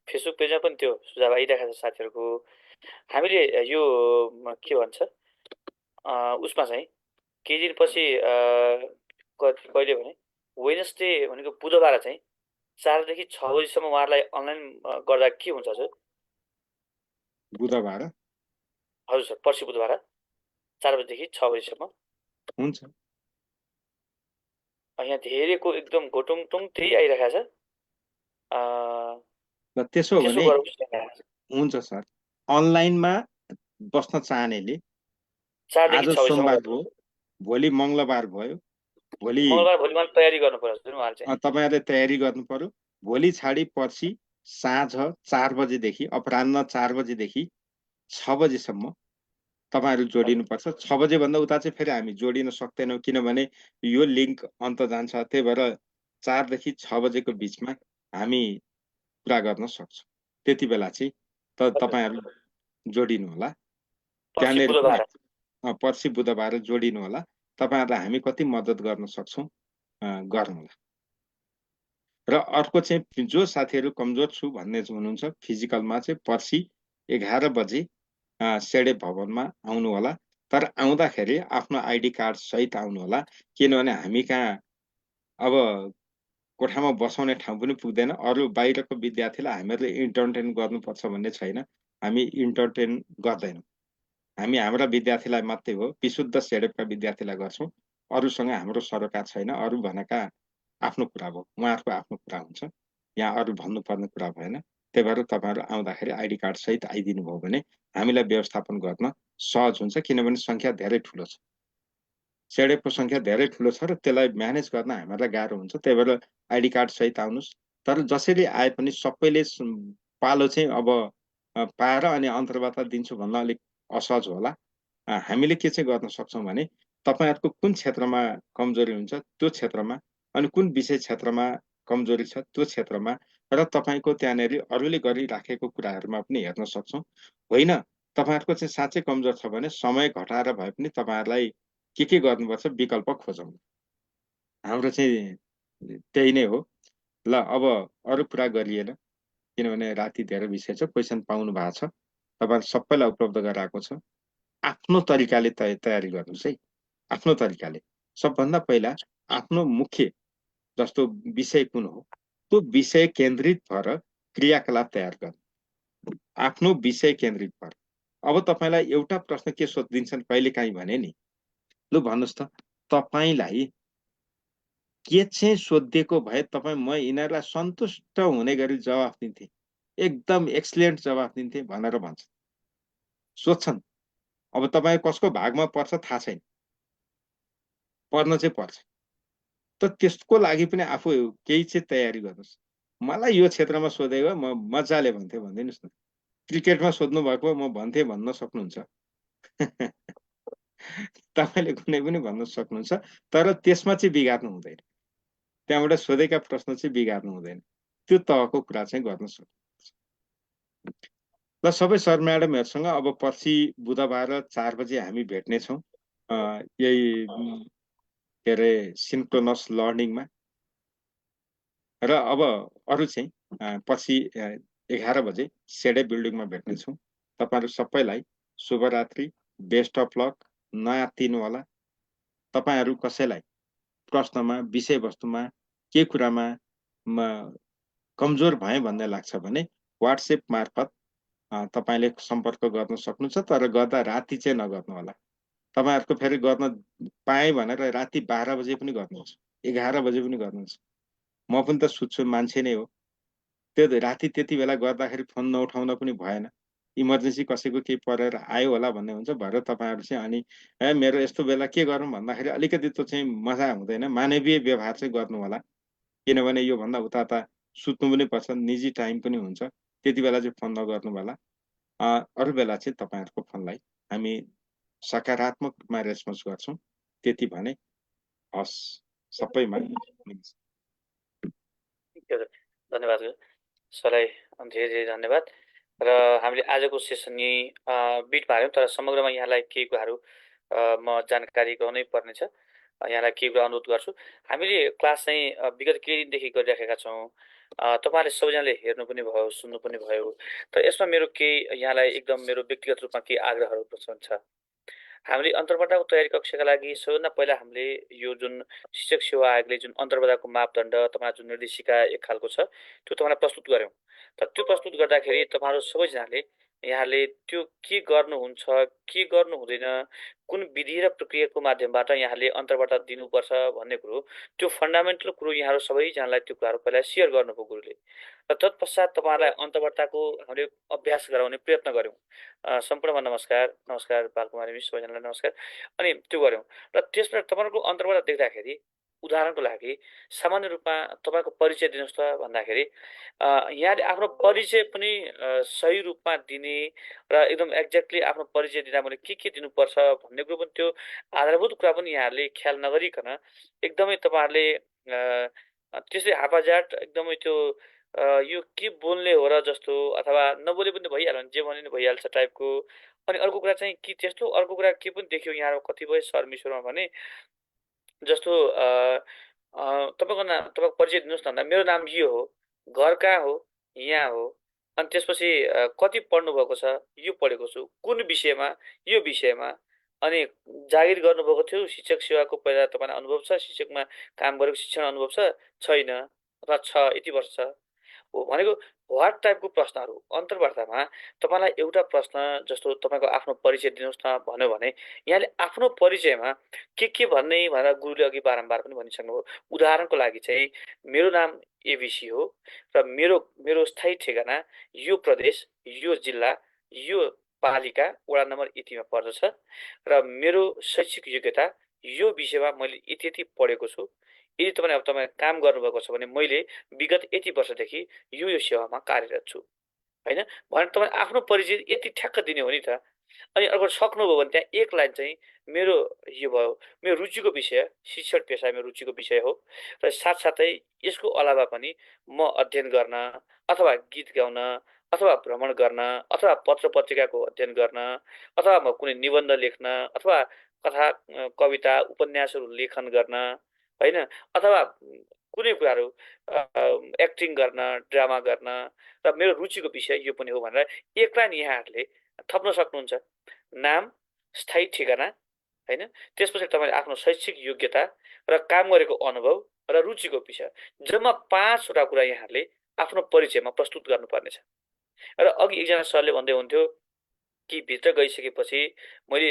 फेसबुक पेजमा पनि त्यो सुझाव आइरहेको छ साथीहरूको। हामीले यो के भन्छ उसमा चाहिँ केही दिनपछि कहिले भने वेडनेसडे भनेको बुधबार चाहिँ 4 देखि 6 बजीसम्म उहाँहरूलाई अनलाइन गर्दा के हुन्छ हजुर? बुधबार? हजुर सर, पर्सि बुधबार 4 बजीदेखि 6 बजीसम्म हुन्छ। यहाँ धेरैको एकदम घोटुङटुङ त्यही आइरहेको छ। त्यसो भने गरौँ हुन्छ सर। अनलाइनमा बस्न चाहनेले 4 देखि आज 6 बजीसम्म सोमबार भयो, भोलि मङ्गलबार भयो, भोलि भोलि तयारी गर्नु पर्छ हजुर उहाँले चाहिँ। तपाईँहरूले तयारी गर्नु पर्यो। भोलि छाडी पर्सि साँझ 4 बजेदेखि अपराह्न 4 बजेदेखि 6 बजेसम्म तपाईँहरू जोडिनुपर्छ। 6 बजेभन्दा उता चाहिँ फेरि हामी जोडिन सक्दैनौँ, किनभने यो लिङ्क अन्त जान्छ। त्यही भएर 4 देखि 6 बजेको बिचमा हामी पुरा गर्न सक्छौँ। त्यति बेला चाहिँ तपाईँहरू जोडिनु होला। पर्सि त्यहाँनिर बुधबार पर्सि बुधबार जोडिनु होला। तपाईँहरूलाई हामी कति मद्दत गर्न सक्छौँ गरौँला। र अर्को चाहिँ जो साथीहरू कमजोर छु भन्ने हुनुहुन्छ, फिजिकलमा चाहिँ पर्सि 11 बजे सेडे भवनमा आउनु होला। तर आउँदाखेरि आफ्नो आइडी कार्ड सहित आउनु होला, किनभने हामी कहाँ अब कोठामा बसाउने ठाउँ पनि पुग्दैन। अरू बाहिरको विद्यार्थीलाई हामीहरूले इन्टरटेन गर्नुपर्छ भन्ने छैन, हामी इन्टरटेन गर्दैनौँ। हामी हाम्रा विद्यार्थीलाई मात्रै हो, विशुद्ध सेडेपका विद्यार्थीलाई गर्छौँ। अरूसँग हाम्रो सरोकार छैन। अरू भनेका आफ्नो कुरा भयो, उहाँहरूको आफ्नो कुरा हुन्छ, यहाँ अरू भन्नुपर्ने कुरा भएन। त्यही भएर तपाईँहरू आउँदाखेरि आइडी कार्ड सहित आइदिनु भयो भने हामीलाई व्यवस्थापन गर्न सहज हुन्छ, किनभने सङ्ख्या धेरै ठुलो छ। सेडेपको सङ्ख्या धेरै ठुलो छ र त्यसलाई म्यानेज गर्न हामीहरूलाई गाह्रो हुन्छ। त्यही भएर आइडी कार्ड सहित आउनुहोस्। तर जसरी आए पनि सबैले पालो चाहिँ अब पाएर अनि अन्तर्वार्ता दिन्छु भन्न अलिक असहज होला। हामीले के चाहिँ गर्न सक्छौँ भने तपाईँहरूको कुन क्षेत्रमा कमजोरी हुन्छ त्यो क्षेत्रमा, अनि कुन विषय क्षेत्रमा कमजोरी छ त्यो क्षेत्रमा, र तपाईँको त्यहाँनिर अरूले गरिराखेको कुराहरूमा पनि हेर्न सक्छौँ। होइन तपाईँहरूको चाहिँ साँच्चै कमजोर छ भने समय घटाएर भए पनि तपाईँहरूलाई के गर्नुपर्छ विकल्प खोजौँ। हाम्रो चाहिँ त्यही नै हो। ल अब अरू कुरा गरिएन, किनभने राति धेरै विषय छ। क्वेसन पाउनु भएको छ, तपाईँहरू सबैलाई उपलब्ध गराएको छ। आफ्नो तरिकाले तयारी गर्नुहोस् है, आफ्नो तरिकाले। सबभन्दा पहिला आफ्नो मुख्य जस्तो विषय कुन हो त्यो विषय केन्द्रित भएर क्रियाकलाप तयार गर्नु। आफ्नो विषय केन्द्रित भएर। अब तपाईँलाई एउटा प्रश्न के सोधिदिन्छन् कहिलेकाहीँ भने नि, लु भन्नुहोस् त, तपाईँलाई के चाहिँ सोधिएको भए तपाईँ म यिनीहरूलाई सन्तुष्ट हुने गरी जवाफ दिन्थेँ, एकदम एक्सलेन्ट जवाफ दिन्थेँ भनेर भन्छ, सोध्छन्। अब तपाईँ कसको भागमा पर्छ थाहा छैन, पर्न चाहिँ पर्छ। त त्यसको लागि पनि आफू केही चाहिँ तयारी गर्नुहोस्। मलाई यो क्षेत्रमा सोधेको म मजाले भन्थेँ भनिदिनुहोस् न। क्रिकेटमा सोध्नु भएको म भन्थेँ भन्न सक्नुहुन्छ। तपाईँले कुनै पनि भन्न सक्नुहुन्छ, तर त्यसमा चाहिँ बिगार्नु हुँदैन। त्यहाँबाट सोधेका प्रश्न चाहिँ बिगार्नु हुँदैन। त्यो तहको कुरा चाहिँ गर्न सक्नुहुन्छ। ल सबै सर म्याडमहरूसँग अब पर्सि बुधबार 4 बजे हामी भेट्नेछौँ यही के अरे सिन्क्रोनस लर्निङमा। र अब अरू चाहिँ पर्सि 11 बजे सेडे बिल्डिङमा भेट्नेछौँ। तपाईँहरू सबैलाई शुभरात्रि, बेस्ट अफ लक, नआत्तिनु होला। तपाईँहरू कसैलाई प्रश्नमा, विषयवस्तुमा, के कुरामा कमजोर भएँ भन्ने लाग्छ भने वाट्सएप मार्फत तपाईँले सम्पर्क गर्न सक्नुहुन्छ। तर गर्दा राति चाहिँ नगर्नु होला। तपाईँहरूको फेरि गर्न पाएँ भनेर राति 12 बजे पनि गर्नुहुन्छ, 11 बजे पनि गर्नुहुन्छ। म पनि त सुत्छु, मान्छे नै हो। त्यो राति त्यति बेला गर्दाखेरि फोन नउठाउन पनि भएन। इमर्जेन्सी कसैको केही परेर आयो होला भन्ने हुन्छ। भएर तपाईँहरू चाहिँ अनि मेरो यस्तो बेला के गरौँ भन्दाखेरि अलिकति त्यो चाहिँ मजा हुँदैन। मानवीय व्यवहार चाहिँ गर्नु होला, किनभने योभन्दा उता त सुत्नु पनि पर्छ, निजी टाइम पनि हुन्छ। त्यति बेला चाहिँ फोन नगर्नु होला। अरू बेला चाहिँ तपाईँहरूको फोनलाई हामी सकारात्मक रूपमा रेस्पोन्स गर्छौँ। त्यति भने हस् सबैमा। धन्यवाद सरलाई, धेरै धेरै धन्यवाद। र हामीले आजको सेसन यही बिट पार्यौँ, तर समग्रमा यहाँलाई केही कुराहरू म जानकारी गराउनै पर्नेछ। यहाँलाई केही कुरा अनुरोध गर्छु। हामीले क्लास चाहिँ विगत केही दिनदेखि गरिराखेका छौँ। तपाईँहरूले सबैजनाले हेर्नु पनि भयो, सुन्नु पनि भयो। तर यसमा मेरो केही यहाँलाई एकदम मेरो व्यक्तिगत रूपमा केही आग्रहहरू छ। हामीले अन्तर्वार्ताको तयारी कक्षाका लागि सबैभन्दा पहिला हामीले यो जुन शिक्षक सेवा आयोगले जुन अन्तर्वार्ताको मापदण्ड तपाईँलाई जुन निर्देशिका एक खालको छ त्यो तपाईँलाई प्रस्तुत गऱ्यौँ। तर त्यो प्रस्तुत गर्दाखेरि तपाईँहरू सबैजनाले यहाँले त्यो के गर्नुहुन्छ, के गर्नु हुँदैन, कुन विधि र प्रक्रियाको माध्यमबाट यहाँले अन्तर्वार्ता दिनुपर्छ भन्ने कुरो, त्यो फन्डामेन्टल कुरो यहाँहरू सबैजनालाई त्यो कुराहरू पहिला सेयर गर्नुभयो गुरुले। र तत्पश्चात तपाईँहरूलाई अन्तर्वार्ताको हामीले अभ्यास गराउने प्रयत्न गऱ्यौँ। सम्पूर्णमा नमस्कार, नमस्कार बालकुमारी मिस, सबैजनालाई नमस्कार। अनि त्यो गऱ्यौँ र त्यसबाट तपाईँहरूको अन्तर्वार्ता देख्दाखेरि उदाहरणको लागि सामान्य रूपमा तपाईँको परिचय दिनुहोस् त भन्दाखेरि यहाँले आफ्नो परिचय पनि सही रूपमा दिने र एकदम एक्ज्याक्टली आफ्नो परिचय दिँदा मैले के दिनुपर्छ भन्ने कुरो पनि त्यो आधारभूत कुरा पनि यहाँहरूले ख्याल नगरिकन एकदमै तपाईँहरूले त्यसै हापाजाट एकदमै त्यो यो के बोल्ने हो र जस्तो अथवा नबोले पनि भइहाल्यो भने जे भने नि भइहाल्छ टाइपको। अनि अर्को कुरा चाहिँ के त्यस्तो अर्को कुरा के पनि देख्यो यहाँ कतिपय सरमिसहरूमा भने जस्तो तपाईँको नाम, तपाईँको परिचय दिनुहोस् न भन्दा मेरो नाम यो हो, घर कहाँ हो, यहाँ हो, अनि त्यसपछि कति पढ्नुभएको छ, यो पढेको छु, कुन विषयमा, यो विषयमा, अनि जागिर गर्नुभएको थियो, शिक्षक सेवाको पहिला तपाईँलाई अनुभव छ, शिक्षकमा काम गरेको शिक्षण अनुभव छ, छैन, अथवा छ, यति वर्ष छ हो भनेको वाट टाइपको प्रश्नहरू अन्तर्वार्तामा तपाईँलाई एउटा प्रश्न जस्तो तपाईँको आफ्नो परिचय दिनुहोस् न भन्यो भने यहाँले आफ्नो परिचयमा के भन्ने भनेर गुरुले अघि बारम्बार पनि भनिसक्नुभयो। उदाहरणको लागि चाहिँ मेरो नाम एबिसी हो र मेरो स्थायी ठेगाना यो प्रदेश, यो जिल्ला, यो पालिका, वडा नम्बर यतिमा पर्दछ र मेरो शैक्षिक योग्यता यो विषयमा मैले यति पढेको छु। यदि तपाईँले अब तपाईँ काम गर्नुभएको छ भने मैले विगत यति वर्षदेखि यो सेवामा कार्यरत छु होइन भने तपाईँ आफ्नो परिचय यति ठ्याक्क दिने हो नि त। अनि अर्को सक्नुभयो भने त्यहाँ एक लाइन चाहिँ मेरो यो भयो, मेरो रुचिको विषय शिक्षण पेसा मेरो रुचिको विषय हो र साथसाथै यसको अलावा पनि म अध्ययन गर्न अथवा गीत गाउन अथवा भ्रमण गर्न अथवा पत्र पत्रिकाको अध्ययन गर्न अथवा म कुनै निबन्ध लेख्न अथवा कथा कविता उपन्यासहरू लेखन गर्न होइन अथवा कुनै कुराहरू एक्टिङ गर्न, ड्रामा गर्न र मेरो रुचिको विषय यो पनि हो भनेर एक लाइन यहाँहरूले थप्न सक्नुहुन्छ। नाम, स्थायी ठेगाना होइन, त्यसपछि तपाईँले आफ्नो शैक्षिक योग्यता र काम गरेको अनुभव र रुचिको विषय जम्मा 5वटा कुरा यहाँहरूले आफ्नो परिचयमा प्रस्तुत गर्नुपर्नेछ। र अघि एकजना सरले भन्दै हुन्थ्यो कि भित्र गइसकेपछि मैले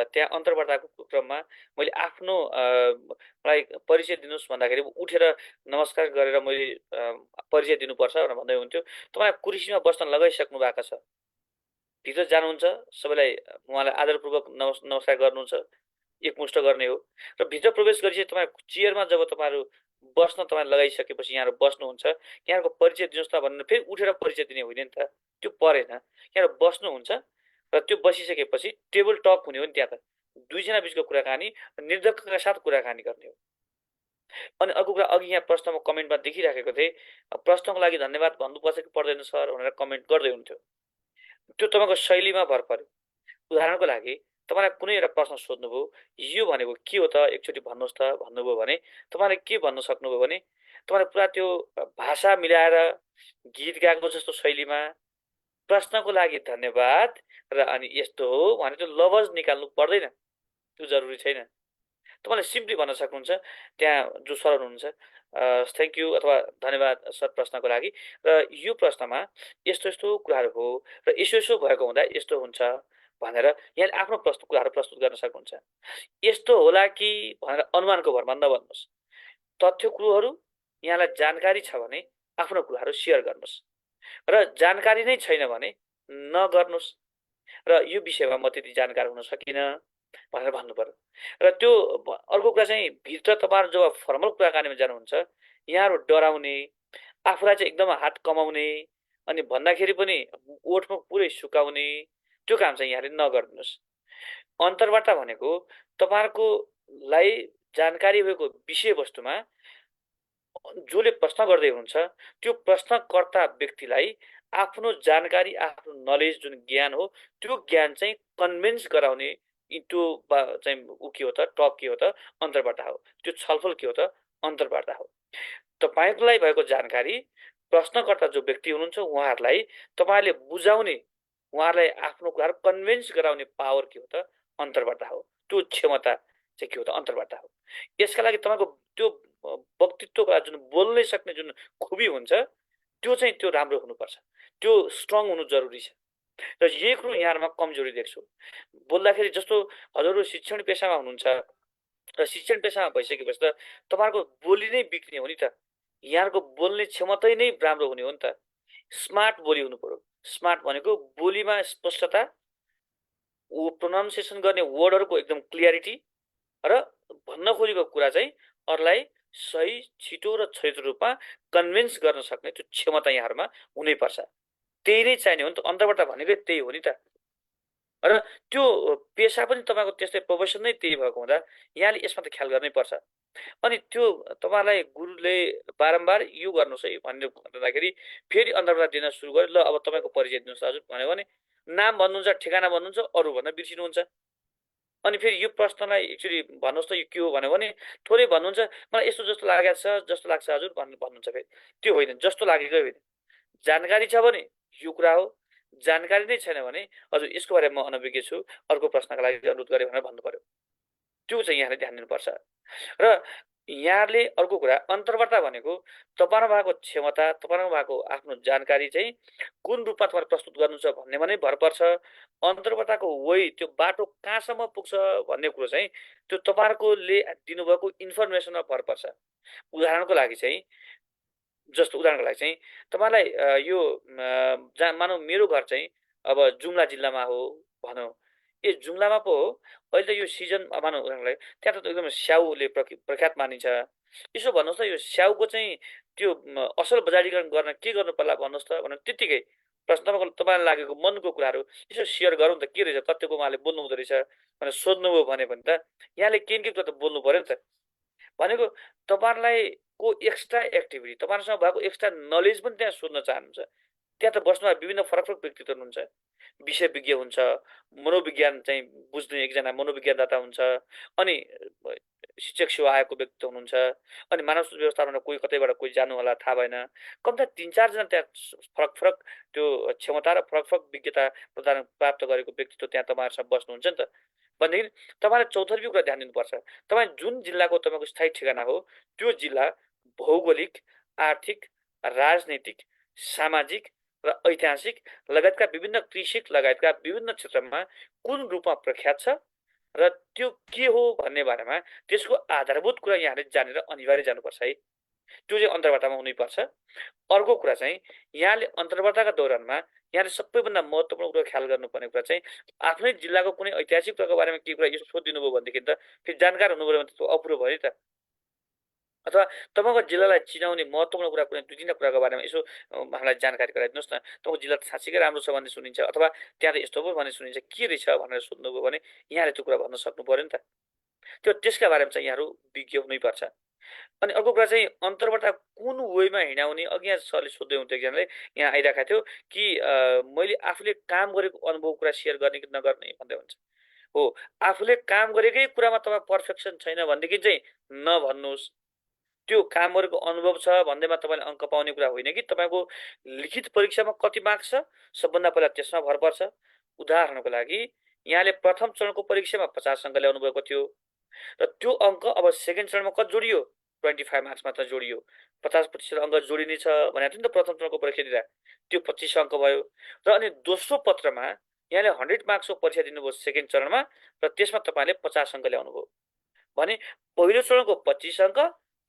त्यहाँ अन्तर्वार्ताको क्रममा मैले आफ्नो मलाई परिचय दिनुहोस् भन्दाखेरि उठेर नमस्कार गरेर मैले परिचय दिनुपर्छ भनेर भन्दै हुन्थ्यो। तपाईँ कुर्सीमा बस्न लगाइसक्नु भएको छ, भित्र जानुहुन्छ, सबैलाई उहाँलाई आदरपूर्वक नमस्कार गर्नुहुन्छ, एकमुष्ट गर्ने हो र भित्र प्रवेश गरेपछि तपाईँ चेयरमा जब तपाईँहरू बस्न तपाईँ लगाइसकेपछि यहाँहरू बस्नुहुन्छ, यहाँको परिचय दिनुहोस् न भनेर फेरि उठेर परिचय दिने होइन नि त, त्यो परेन। यहाँहरू बस्नुहुन्छ र त्यो बसिसकेपछि टेबल टक हुने हो नि, त्यहाँ त दुईजना बिचको कुराकानी निर्धक्कका साथ कुराकानी गर्ने हो। अनि अर्को कुरा अघि यहाँ प्रश्नमा कमेन्टमा देखिराखेको थिएँ, प्रश्नको लागि धन्यवाद भन्नुपर्छ कि पर्दैन सर भनेर कमेन्ट गर्दै हुन्थ्यो। त्यो तपाईँको शैलीमा भर पर्यो। उदाहरणको लागि तपाईँलाई कुनै एउटा प्रश्न सोध्नुभयो, यो भनेको के हो त एकचोटि भन्नुहोस् त भन्नुभयो भने तपाईँले के भन्न सक्नुभयो भने तपाईँले पुरा त्यो भाषा मिलाएर गीत गाएको जस्तो शैलीमा प्रश्नको लागि धन्यवाद र अनि यस्तो हो भने त्यो लवज निकाल्नु पर्दैन, त्यो जरुरी छैन। तपाईँले सिम्पली भन्न सक्नुहुन्छ त्यहाँ जो सर हुनुहुन्छ थ्याङ्क यू अथवा धन्यवाद सर प्रश्नको लागि र यो प्रश्नमा यस्तो यस्तो कुराहरू हो र यसो भएको हुँदा यस्तो हुन्छ भनेर यहाँले आफ्नो कुराहरू प्रस्तुत गर्न सक्नुहुन्छ। यस्तो होला कि भनेर अनुमानको भरमा नभन्नुहोस्। तथ्य कुरोहरू यहाँलाई जानकारी छ भने आफ्नो कुराहरू सेयर गर्नुहोस् र जानकारी नै छैन भने नगर्नुहोस् र यो विषयमा म त्यति जानकार हुन सकिनँ भनेर भन्नु पर्यो। र त्यो अर्को कुरा चाहिँ भित्र तपाईँहरू जब फर्मल कुराकानीमा जानुहुन्छ यहाँहरू डराउने, आफूलाई चाहिँ एकदम हात कमाउने अनि भन्दाखेरि पनि ओठमा पुरै सुकाउने त्यो काम चाहिँ यहाँले नगर्नुहोस्। अन्तर्वार्ता भनेको तपाईँहरूकोलाई जानकारी भएको विषयवस्तुमा जसले प्रश्न गर्दै हुनुहुन्छ त्यो प्रश्नकर्ता व्यक्तिलाई आफ्नो जानकारी, आफ्नो नलेज, जुन ज्ञान हो त्यो ज्ञान चाहिँ कन्भिन्स गराउने त्यो चाहिँ ऊ के हो त, टक के हो त, अन्तर्वार्ता हो। त्यो छलफल के हो त, अन्तर्वार्ता हो। तपाईँलाई भएको जानकारी प्रश्नकर्ता जो व्यक्ति हुनुहुन्छ उहाँहरूलाई तपाईँले बुझाउने, उहाँहरूलाई आफ्नो कुराहरू कन्भिन्स गराउने पावर के हो त, अन्तर्वार्ता हो। त्यो क्षमता चाहिँ के हो त, अन्तर्वार्ता हो। यसका लागि तपाईँको त्यो व्यक्तित्वका जुन बोल्नै सक्ने जुन खुबी हुन्छ त्यो चाहिँ त्यो राम्रो हुनुपर्छ, त्यो स्ट्रङ हुनु जरुरी छ। र यही कुरो यहाँहरूमा कमजोरी देख्छु। बोल्दाखेरि जस्तो हजुरहरू शिक्षण पेसामा हुनुहुन्छ र शिक्षण पेसामा भइसकेपछि त तपाईँहरूको बोली नै बिग्रिने हो नि त। यहाँको बोल्ने क्षमता नै राम्रो हुने हो नि त। स्मार्ट बोली हुनु पर्यो। स्मार्ट भनेको बोलीमा स्पष्टता, प्रोनाउन्सिएसन गर्ने वर्डहरूको एकदम क्लियरिटी र भन्न खोजेको कुरा चाहिँ अरूलाई सही, छिटो र छरितो रूपमा कन्भिन्स गर्न सक्ने त्यो क्षमता यहाँहरूमा हुनैपर्छ। त्यही नै चाहिने हो नि त। अन्तर्वार्ता भनेकै त्यही हो नि त। र त्यो पेसा पनि तपाईँको त्यस्तै, प्रोफेसन नै त्यही भएको हुँदा यहाँले यसमा त ख्याल गर्नै पर्छ। अनि त्यो तपाईँलाई गुरुले बारम्बार यो गर्नुहोस् है भनेर भन्दाखेरि फेरि अन्तर्वार्ता दिन सुरु गर्यो। ल अब तपाईँको परिचय दिनुहोस् हजुर भन्यो भने नाम भन्नुहुन्छ, ठेगाना भन्नुहुन्छ, अरू भन्न बिर्सिनुहुन्छ। अनि फेरि यो प्रश्नलाई एक्चुअली भन्नुहोस् त यो के हो भन्यो भने थोरै भन्नुहुन्छ, मलाई यस्तो जस्तो लागेको छ, जस्तो लाग्छ हजुर भन्नुहुन्छ। फेरि त्यो होइन, जस्तो लागेकै होइन। जानकारी छ भने यो कुरा हो, जानकारी नै छैन भने हजुर यसको बारेमा म अनभिज्ञ छु, अर्को प्रश्नका लागि अनुरोध गरेँ भनेर भन्नु पर्यो। त्यो चाहिँ यहाँले ध्यान दिनुपर्छ। र यहाँले अर्को कुरा, अन्तर्वार्ता भनेको तपाईँमा भएको क्षमता, तपाईँमा भएको आफ्नो जानकारी चाहिँ कुन रूपमा तपाईँले प्रस्तुत गर्नु छ भन्नेमा नै भर पर्छ। अन्तर्वार्ताको वे, त्यो बाटो कहाँसम्म पुग्छ भन्ने कुरो चाहिँ त्यो तपाईँहरूकोले दिनुभएको इन्फर्मेसनमा भर पर्छ। उदाहरणको लागि चाहिँ तपाईँलाई यो जहाँ मानौ मेरो घर चाहिँ अब जुम्ला जिल्लामा हो भनौँ, ए जुम्लामा पो हो अहिले त यो सिजन मानौ उदाहरणको लागि, त्यहाँ त एकदम स्याउले प्रख्यात मानिन्छ। यसो भन्नुहोस् त यो स्याउको चाहिँ त्यो असल बजारीकरण गर्न के गर्नु पर्ला भन्नुहोस् त भनेर त्यत्तिकै प्रश्न तपाईँलाई लागेको मनको कुराहरू यसो सेयर गरौँ त, के रहेछ कतिको उहाँले बोल्नु हुँदो रहेछ भनेर सोध्नुभयो भने त यहाँले के कुरा त बोल्नु पऱ्यो नि त। भनेको तपाईँहरूलाई को एक्स्ट्रा एक्टिभिटी, तपाईँहरूसँग भएको एक्स्ट्रा नलेज पनि त्यहाँ सोध्न चाहनुहुन्छ। त्यहाँ त बस्नुमा विभिन्न फरक फरक व्यक्तित्व हुनुहुन्छ। विषय विज्ञ हुन्छ, मनोविज्ञान चाहिँ बुझ्ने एकजना मनोविज्ञानदाता हुन्छ, अनि शिक्षक सेवा आयोगको व्यक्तित्व हुनुहुन्छ, अनि मानव व्यवस्थापनमा कोही कतैबाट कोही जानु होला थाहा भएन। कम्तीमा 3-4 जना त्यहाँ फरक फरक त्यो क्षमता र फरक फरक विज्ञता प्रदान प्राप्त गरेको व्यक्तित्व त्यहाँ तपाईँहरूसँग बस्नुहुन्छ नि त। भनेदेखि तपाईँले चौतर्फी कुरा ध्यान दिनुपर्छ। तपाईँ जुन जिल्लाको तपाईँको स्थायी ठेगाना हो त्यो जिल्ला भौगोलिक, आर्थिक, राजनैतिक, सामाजिक र ऐतिहासिक लगायतका विभिन्न कृषि लगायतका विभिन्न क्षेत्रमा कुन रूपमा प्रख्यात छ र त्यो के हो भन्ने बारेमा त्यसको आधारभूत कुरा यहाँले जानेर अनिवार्य जानुपर्छ है। त्यो चाहिँ अन्तर्वार्तामा हुनैपर्छ। अर्को कुरा चाहिँ यहाँले अन्तर्वार्ताका दौरानमा यहाँले सबैभन्दा महत्त्वपूर्ण कुरा ख्याल गर्नुपर्ने कुरा चाहिँ आफ्नै जिल्लाको कुनै ऐतिहासिक कुराको बारेमा केही कुरा यसो सोधिदिनु भयो भनेदेखि त फेरि जानकार हुनु पऱ्यो भने त अपुरो भयो नि त। अथवा तपाईँको जिल्लालाई चिनाउने महत्त्वपूर्ण कुरा कुनै 2-3 कुराको बारेमा यसो हामीलाई जानकारी गराइदिनुहोस् न। तपाईँको जिल्ला त साँच्चीकै राम्रो छ भन्ने सुनिन्छ, अथवा त्यहाँ त यस्तो पो भन्ने सुनिन्छ, के रहेछ भनेर सोध्नुभयो भने यहाँले त्यो कुरा भन्न सक्नु पऱ्यो नि त। त्यो त्यसका बारेमा चाहिँ यहाँहरू विज्ञ हुनैपर्छ। अनि अर्को कुरा चाहिँ अन्तर्वार्ता कुन वेमा हिँडाउने, अघि यहाँ सरले सोध्दै हुन्थ्यो, एकजनाले यहाँ आइरहेको थियो कि मैले आफूले काम गरेको अनुभव कुरा सेयर गर्ने कि नगर्ने भन्दै हुन्छ। हो, आफूले काम गरेकै कुरामा तपाईँ पर्फेक्सन छैन भनेदेखि चाहिँ नभन्नुहोस्। त्यो काम गरेको अनुभव छ भन्दैमा तपाईँले अङ्क पाउने कुरा होइन कि तपाईँको लिखित परीक्षामा कति मार्क्स छ सबभन्दा पहिला त्यसमा भर पर्छ। उदाहरणको लागि यहाँले प्रथम चरणको परीक्षामा 50 अङ्क ल्याउनु भएको थियो र त्यो अङ्क अब सेकेन्ड चरणमा कति जोडियो, 25 मार्क्स मात्र जोडियो। 50% अङ्क जोडिने छ भनेको थियो नि त प्रथम चरणको परीक्षा दिँदा, त्यो 25 अङ्क भयो। र अनि दोस्रो पत्रमा यहाँले 100 मार्क्सको परीक्षा दिनुभयो सेकेन्ड चरणमा र त्यसमा तपाईँले 50 अङ्क ल्याउनुभयो भने पहिलो चरणको 25 अङ्क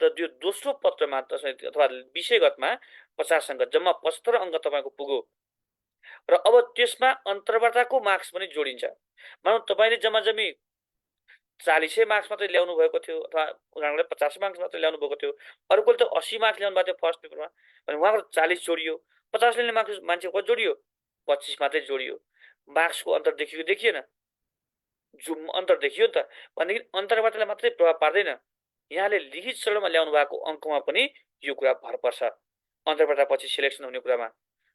र त्यो दोस्रो पत्रमा अथवा विषयगतमा 50 अङ्क, जम्मा 75 अङ्क तपाईँको पुग्यो। र अब त्यसमा अन्तर्वार्ताको मार्क्स पनि जोडिन्छ। मानौ तपाईँले जम्मा जम्मी 40 मार्क्स मात्रै ल्याउनु भएको थियो, अथवा उदाहरणले 50 मार्क्स मात्रै ल्याउनु भएको थियो, अरूकोले त 80 मार्क्स ल्याउनु भएको थियो फर्स्ट पेपरमा भने उहाँको 40 जोडियो, 50 ल्याउने मान्छे कति जोडियो? 25 मात्रै जोडियो। मार्क्सको अन्तर देखिएन। अन्तर देखियो नि त। भनेदेखि अन्तर्वार्ताले मात्रै प्रभाव पार्दैन, यहाँले लिखित शरणमा ल्याउनु भएको अङ्कमा पनि यो कुरा भर पर्छ अन्तर्वार्ता पछि सिलेक्सन हुने कुरामा।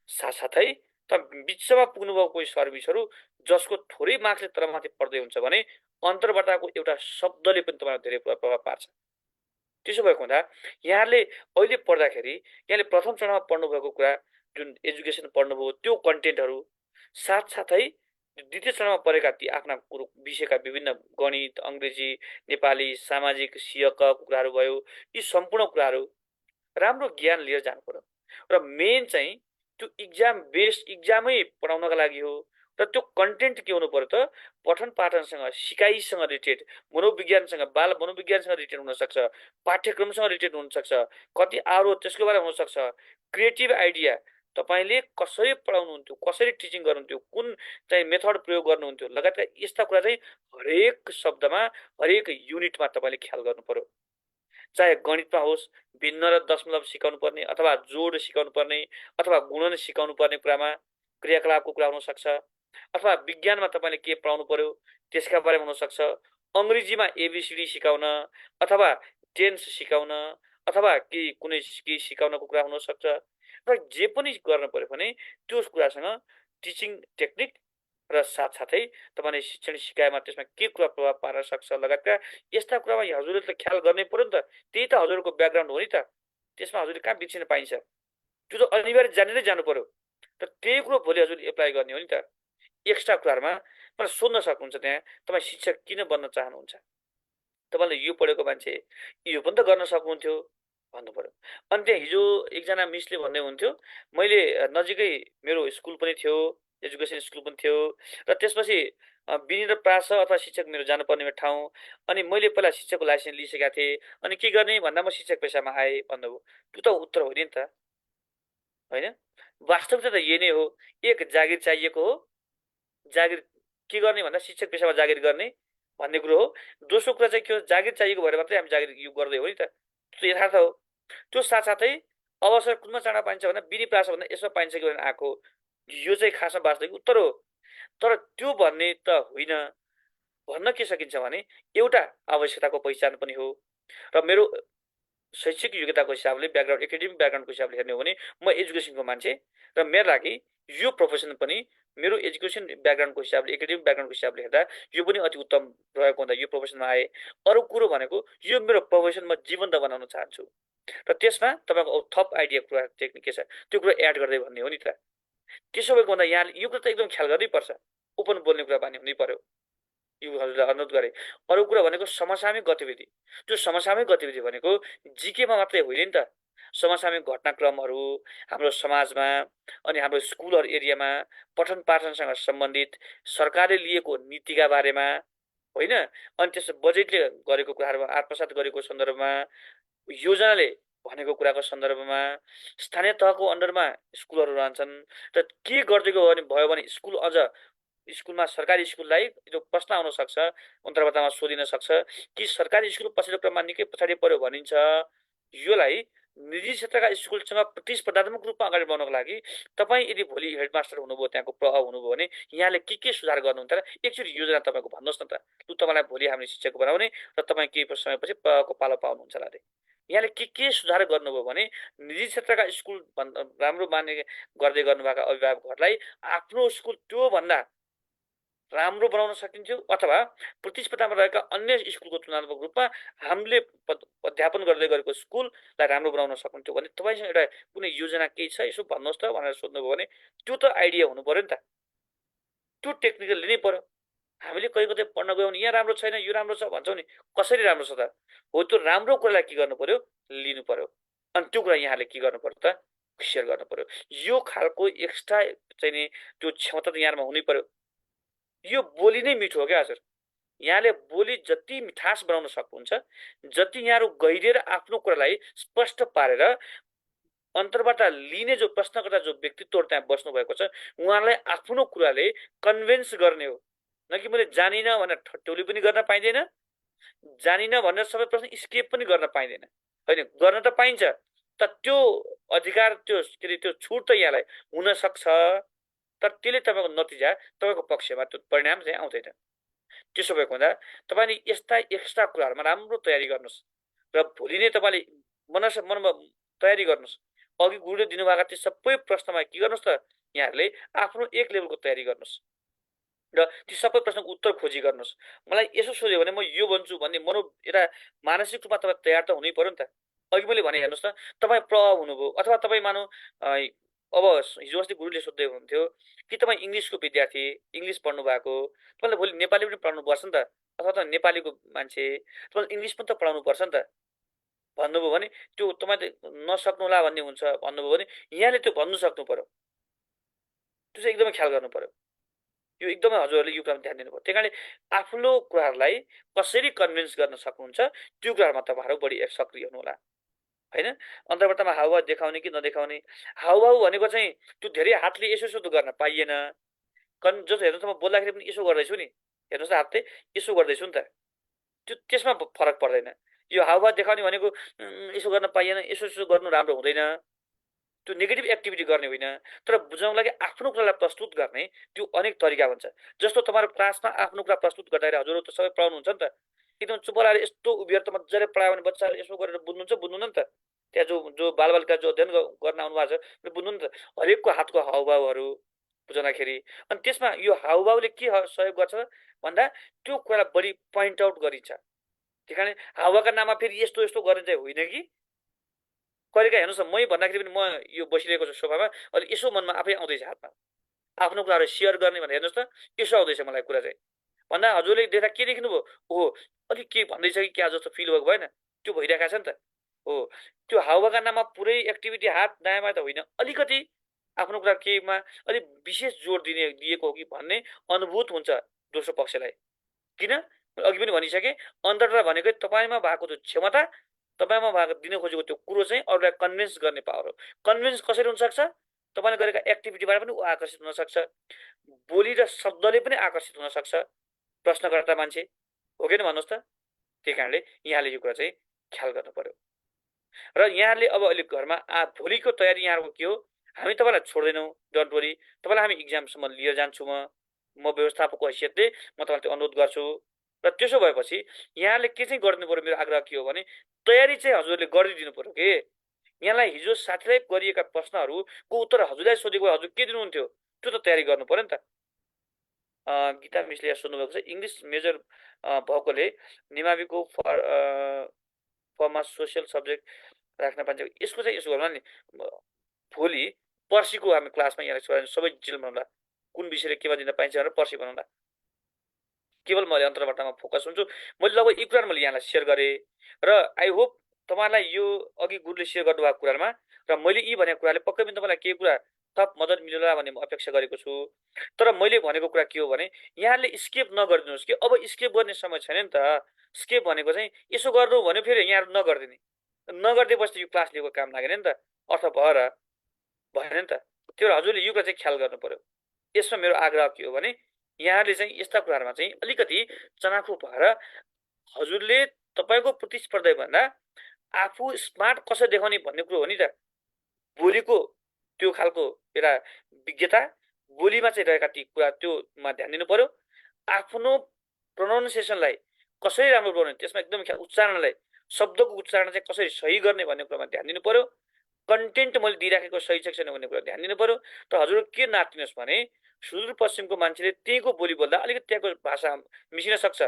साथसाथै त बिचमा पुग्नुभएको कोही सर्भिसहरू जसको थोरै मार्क्सले तरमाथि पर्दै हुन्छ भने अन्तर्वार्ताको एउटा शब्दले पनि तपाईँलाई धेरै प्रभाव पार्छ। त्यसो भएको हुँदा यहाँले अहिले पढ्दाखेरि यहाँले प्रथम चरणमा पढ्नुभएको कुरा जुन एजुकेसन पढ्नुभयो त्यो कन्टेन्टहरू साथसाथै द्वितीय चरणमा पढेका ती आफ्ना विषयका विभिन्न गणित, अङ्ग्रेजी, नेपाली, सामाजिक, सियक कुराहरू भयो, यी सम्पूर्ण कुराहरू राम्रो ज्ञान लिएर जानु पर्यो। र मेन चाहिँ त्यो इक्जाम बेस्ड इक्जामै पढाउनका लागि हो। र त्यो कन्टेन्ट के हुनु पर्यो त पठन पाठनसँग, सिकाइसँग रिलेटेड, मनोविज्ञानसँग, बाल मनोविज्ञानसँग रिलेटेड हुनसक्छ, पाठ्यक्रमसँग रिलेटेड हुनसक्छ, कति आरो त्यसको बारेमा हुनसक्छ, क्रिएटिभ आइडिया तपाईँले कसरी पढाउनुहुन्थ्यो, कसरी टिचिङ गर्नुहुन्थ्यो, कुन चाहिँ मेथड प्रयोग गर्नुहुन्थ्यो लगायतका यस्ता कुरा चाहिँ हरेक शब्दमा, हरेक युनिटमा तपाईँले ख्याल गर्नु पर्यो। चाहे गणितमा होस्, भिन्न र दशमलव सिकाउनु पर्ने, अथवा जोड सिकाउनु पर्ने, अथवा गुणन सिकाउनु पर्ने कुरामा क्रियाकलापको कुरा हुनसक्छ, अथवा विज्ञानमा तपाईँले के पढाउनु पर्यो त्यसका बारेमा हुनसक्छ, अङ्ग्रेजीमा एबिसिडी सिकाउन, अथवा टेन्स सिकाउन, अथवा कुनै सिकाउनको कुरा हुनसक्छ। र जे पनि गर्नु पर्यो भने त्यो कुरासँग टिचिङ टेक्निक र साथसाथै तपाईँले शिक्षण सिकाइमा त्यसमा के कुरा प्रभाव पार्न सक्छ लगायतका यस्ता कुरामा हजुरले त ख्याल गर्नै पर्यो नि त। त्यही त हजुरको ब्याकग्राउन्ड हो नि त। त्यसमा हजुरले कहाँ बिर्सिन पाइन्छ? त्यो त अनिवार्य जानेरै जानु पर्यो। र त्यही कुरो भोलि हजुरले एप्लाई गर्ने हो नि त। एक्स्ट्रा कुराहरूमा मलाई सोध्न सक्नुहुन्छ, त्यहाँ तपाईँ शिक्षक किन बन्न चाहनुहुन्छ, तपाईँले यो पढेको मान्छे यो पनि त गर्न सक्नुहुन्थ्यो भन्नु पर्यो। अनि त्यहाँ हिजो एकजना मिसले भन्दै हुन्थ्यो, मैले नजिकै मेरो स्कुल पनि थियो, एजुकेसन स्कुल पनि थियो, र त्यसपछि बिनी र प्रास अथवा शिक्षक मेरो जानुपर्ने ठाउँ, अनि मैले पहिला शिक्षकको लाइसेन्स लिइसकेका थिएँ, अनि के गर्ने भन्दा म शिक्षक पेसामा आएँ भन्नुभयो। त्यो त उत्तर हो नि त, होइन? वास्तविकता त यही नै हो। एक जागिर चाहिएको हो, जागिर के गर्ने भन्दा शिक्षक पेसामा जागिर गर्ने भन्ने कुरो हो। दोस्रो कुरा चाहिँ के हो, जागिर चाहिएको भएर मात्रै हामी जागिर यो गर्दै हो नि त, त्यो यथार्थ हो। त्यो साथसाथै अवसर कुनमा चाँडो पाइन्छ भन्दा बिनी प्रास भन्दा यसमा पाइन्छ कि भनेर आएको, यो चाहिँ खासमा वास्तविक उत्तर हो। तर त्यो भन्ने त होइन। भन्न के सकिन्छ भने एउटा आवश्यकताको पहिचान पनि हो। र मेरो शैक्षिक योग्यताको हिसाबले, ब्याकग्राउन्ड, एकाडेमिक ब्याकग्राउन्डको हिसाबले हेर्ने हो भने म एजुकेसनको मान्छे, र मेरो लागि यो प्रोफेसन पनि मेरो एजुकेसन ब्याकग्राउन्डको हिसाबले, एकाडेमिक ब्याकग्राउन्डको हिसाबले हेर्दा यो पनि अति उत्तम रहेको हुँदा यो प्रोफेसनमा आएँ। अरू कुरो भनेको यो मेरो प्रोफेसन म जीवन्त बनाउन चाहन्छु, र त्यसमा तपाईँको थप आइडिया कुरा टेक्निक के छ त्यो कुरा एड गर्दै भन्ने हो नि त। त्यसो भएको हुँदा यहाँले यो कुरा त एकदम ख्याल गर्नै पर्छ। ओपन बोल्ने कुरा बानी हुनै पर्यो। यो हजुरलाई अनुरोध गरेँ। अरू कुरा भनेको समसामयिक गतिविधि। त्यो समसामयिक गतिविधि भनेको जिकेमा मात्रै होइन नि त। समसामयिक घटनाक्रमहरू हाम्रो समाजमा अनि हाम्रो स्कुलहरू एरियामा पठन पाठनसँग सम्बन्धित सरकारले लिएको नीतिका बारेमा, होइन? अनि त्यस बजेटले गरेको कुराहरूमा, आत्मसात गरेको सन्दर्भमा, योजनाले भनेको कुराको सन्दर्भमा, स्थानीय तहको अन्डरमा स्कुलहरू रहन्छन्, र के गर्दै गयो भयो भने स्कुल अझ स्कुलमा सरकारी स्कुललाई त्यो प्रश्न आउन सक्छ, अन्तर्वार्तामा सोधिन सक्छ कि सरकारी स्कुल पछिल्लो क्रममा निकै पछाडि पर्यो भनिन्छ। योलाई निजी क्षेत्रका स्कुलसँग प्रतिस्पर्धात्मक रूपमा अगाडि बढ्नको लागि तपाईँ यदि भोलि हेडमास्टर हुनुभयो, त्यहाँको प्रभाव हुनुभयो भने यहाँले के सुधार गर्नुहुन्छ र एकचोटि योजना तपाईँको भन्नुहोस् न त। लु तपाईँलाई भोलि हामीले शिक्षक बनाउने र तपाईँ केही समयपछि प्रभावको पालो पाउनुहुन्छ होला अरे। यहाँले के सुधार गर्नुभयो भने निजी क्षेत्रका स्कुल राम्रो मान्ने गर्दै गर्नुभएका अभिभावकहरूलाई आफ्नो स्कुल त्योभन्दा राम्रो बनाउन सकिन्थ्यो, अथवा प्रतिस्पर्धामा रहेका अन्य स्कुलको तुलनात्मक रूपमा हामीले अध्यापन गर्दै गरेको स्कुललाई राम्रो बनाउन सक्नुहुन्थ्यो भने तपाईँसँग एउटा कुनै योजना केही छ यसो भन्नुहोस् त भनेर सोध्नुभयो भने त्यो त आइडिया हुनु पर्यो नि त। त्यो टेक्निकल लिनै पर्यो। हामीले कहीँ पढ्न गयौँ भने यहाँ राम्रो छैन, यो राम्रो छ भन्छौँ नि, कसरी राम्रो छ त? हो, त्यो राम्रो कुरालाई के गर्नु पर्यो, लिनु पर्यो। अनि त्यो कुरा यहाँले के गर्नु पर्यो त, सेयर गर्नु पर्यो। यो खालको एक्स्ट्रा चाहिँ नि त्यो क्षमता त यहाँमा हुनै पर्यो। यो बोली नै मिठो हो क्या हजुर। यहाँले बोली जति मिठास बनाउन सक्नुहुन्छ, जति यहाँहरू गहिरिएर आफ्नो कुरालाई स्पष्ट पारेर अन्तर्वार्ता लिने जो प्रश्नकर्ता जो व्यक्तित्वहरू त्यहाँ बस्नु भएको छ उहाँलाई आफ्नो कुराले कन्भिन्स गर्ने हो। न कि मैले जानिनँ भनेर ठट्यौली पनि गर्न पाइँदैन, जानिनँ भनेर सबै प्रश्न स्केप पनि गर्न पाइँदैन। होइन, गर्न त पाइन्छ, तर त्यो अधिकार त्यो के अरे त्यो छुट त यहाँलाई हुन सक्छ, तर त्यसले तपाईँको नतिजा तपाईँको पक्षमा त्यो परिणाम चाहिँ आउँदैन। त्यसो भएको हुँदा तपाईँले यस्ता एक्स्ट्रा कुराहरूमा राम्रो तयारी गर्नुहोस् र भोलि नै तपाईँले मनमा तयारी गर्नुहोस्। अघि गुरुले दिनुभएका ती सबै प्रश्नमा के गर्नुहोस् त, यहाँहरूले आफ्नो एक लेभलको तयारी गर्नुहोस् र ती सबै प्रश्नको उत्तर खोजी गर्नुहोस्। मलाई यसो सोध्यो भने म यो भन्छु भन्ने एउटा मानसिक रूपमा तपाईँ तयार त हुनै पर्यो नि त। अघि मैले भने हेर्नुहोस् त, तपाईँ प्रभाव हुनुभयो अथवा तपाईँ मानौ अब हिजो अस्ति गुरुले सोध्दै हुनुहुन्थ्यो कि तपाईँ इङ्ग्लिसको विद्यार्थी, इङ्ग्लिस पढ्नु भएको, तपाईँले भोलि नेपाली पनि पढाउनु पर्छ नि त, अथवा त नेपालीको मान्छे तपाईँले इङ्ग्लिस पनि त पढाउनु पर्छ नि त भन्नुभयो भने त्यो तपाईँले नसक्नुहोला भन्ने हुन्छ भन्नुभयो भने यहाँले त्यो भन्नु सक्नु पर्यो। त्यो चाहिँ एकदमै ख्याल गर्नु पर्यो। यो एकदमै हजुरहरूले यो कुरामा ध्यान दिनु पर्यो। त्यही कारणले आफ्नो कुराहरूलाई कसरी कन्भिन्स गर्न सक्नुहुन्छ त्यो कुराहरूमा तपाईँहरू बढी सक्रिय हुनु होला, होइन? अन्तर्वार्तामा हाउभाउ देखाउने कि नदेखाउने, हाउभाउ भनेको चाहिँ त्यो धेरै हातले यसो यसो गर्न पाइएन। जस्तो हेर्नुहोस्, म बोल्दाखेरि पनि यसो गर्दैछु नि, हेर्नुहोस् त, हातले यसो गर्दैछु नि त, त्यसमा फरक पर्दैन। यो हाउभाउ देखाउने भनेको यसो गर्न पाइएन, यसो यसो गर्नु राम्रो हुँदैन, त्यो नेगेटिभ एक्टिभिटी गर्ने होइन। तर बुझाउनको लागि आफ्नो कुरालाई प्रस्तुत गर्ने त्यो अनेक तरिका हुन्छ। जस्तो तपाईँहरू क्लासमा आफ्नो कुरा प्रस्तुत गर्दाखेरि हजुरहरू त सबै पढाउनुहुन्छ नि त, एकदम चुप लाएर यस्तो उभिएर त मजाले पढायो भने बच्चाहरू यसो गरेर बुझ्नुहुन्न नि त। त्यहाँ जो बालबालिका जो अध्ययन गर्न आउनु भएको छ बुझ्नु नि त, हरेकको हातको हाउभाउहरू बुझाउँदाखेरि। अनि त्यसमा यो हाउभाउले के सहयोग गर्छ भन्दा त्यो कुरालाई बढी पोइन्ट आउट गरिन्छ। त्यही कारण हाउभाउका नाममा फेरि यस्तो यस्तो गर्ने चाहिँ होइन कि कहिलेकाहीँ हेर्नुहोस् न, मै भन्दाखेरि पनि म यो बसिरहेको छु सोफामा, अहिले यसो मनमा आफै आउँदैछ हातमा आफ्नो कुराहरू सेयर गर्ने भनेर हेर्नुहोस् त, यसो आउँदैछ मलाई कुरा चाहिँ भन्दा हजुरले देख्दा के देख्नुभयो, ओहो अलिक के भन्दैछ कि क्या जस्तो फिल भएको भएन, त्यो भइरहेको छ नि त। हो, त्यो हाउभाउका नाममा पुरै एक्टिभिटी हात दायाँमा त होइन, अलिकति आफ्नो कुरा केहीमा अलिक विशेष जोड दिएको हो कि भन्ने अनुभूत हुन्छ दोस्रो पक्षलाई। किन अघि पनि भनिसकेँ, अन्तरता भनेकै तपाईँमा भएको त्यो क्षमता, तपाईँमा भएको दिन खोजेको त्यो कुरो चाहिँ अरूलाई कन्भिन्स गर्ने पावर हो। कन्भिन्स कसरी हुनसक्छ? तपाईँले गरेका एक्टिभिटीबाट पनि ऊ आकर्षित हुनसक्छ, बोली र शब्दले पनि आकर्षित हुनसक्छ प्रश्नकर्ता मान्छे, हो कि भन्नुहोस् त? त्यही कारणले यहाँले यो कुरा चाहिँ ख्याल गर्नु पर्यो। र यहाँले अब अहिले घरमा भोलिको तयारी यहाँहरूको के हो? हामी तपाईँलाई छोड्दैनौँ, डोन्ट वरी, तपाईँलाई हामी इक्जामसम्म लिएर जान्छु। म व्यवस्थापकको हैसियतले म तपाईँलाई त्यो अनुरोध गर्छु। र त्यसो भएपछि यहाँले के चाहिँ गरिदिनु पर्यो, मेरो आग्रह के हो भने तयारी चाहिँ हजुरले गरिदिनु पर्यो कि यहाँलाई हिजो साथीलाई गरिएका प्रश्नहरूको उत्तर हजुरलाई सोधेको हजुर के दिनुहुन्थ्यो त्यो त तयारी गर्नु पर्यो नि त। गीता मिसले यहाँ सोध्नुभएको छ, इङ्ग्लिस मेजर भएकोले निमाविको फर्ममा सोसियल सब्जेक्ट राख्न पाइन्छ, यसको चाहिँ यसो गर्नु नि, भोलि पर्सिको हामी क्लासमा यहाँ सबै डिटेल बनाउँला, कुन विषयले केमा दिन पाइन्छ भनेर पर्सि बनाउँला। केवल मैले अन्तर्वार्तामा फोकस हुन्छु। मैले लगभग यी कुराहरू मैले यहाँलाई सेयर गरेँ र आई होप तपाईँलाई यो अघि गुरुले सेयर गर्नुभएको कुरामा र मैले यी भनेको कुराले पक्कै पनि तपाईँलाई केही कुरा थप मद्दत मिल्ला भन्ने म अपेक्षा गरेको छु। तर मैले भनेको कुरा के हो भने यहाँले स्केप नगरिदिनुहोस् कि अब स्केप गर्ने समय छैन नि त। स्केप भनेको चाहिँ यसो गर्नु भन्यो फेरि यहाँहरू नगरिदिने, नगरिदिएपछि यो क्लास लिएको काम लागेन नि त, अर्थ भएन नि त। त्यो हजुरले यो कुरा चाहिँ ख्याल गर्नु पर्यो। यसमा मेरो आग्रह के हो भने यहाँले चाहिँ यस्ता कुराहरूमा चाहिँ अलिकति चनाखो भएर हजुरले तपाईँको प्रतिस्पर्धा भन्दा आफू स्मार्ट कसरी देखाउने भन्ने कुरो हो नि त। बोलीको त्यो खालको एउटा विज्ञता, बोलीमा चाहिँ रहेका ती कुरा त्योमा ध्यान दिनु पर्यो। आफ्नो प्रोनाउन्सिएसनलाई कसरी राम्रो बनाउने, त्यसमा एकदम उच्चारणलाई, शब्दको उच्चारण चाहिँ कसरी सही गर्ने भन्ने कुरामा ध्यान दिनु पर्यो। कन्टेन्ट मैले दिइराखेको सही छ छैन भन्ने कुरा ध्यान दिनु पर्यो। त हजुर के नातिनुहोस् भने सुदूरपश्चिमको मान्छेले त्यहीँको बोली बोल्दा अलिकति त्यहाँको भाषा मिसिन सक्छ।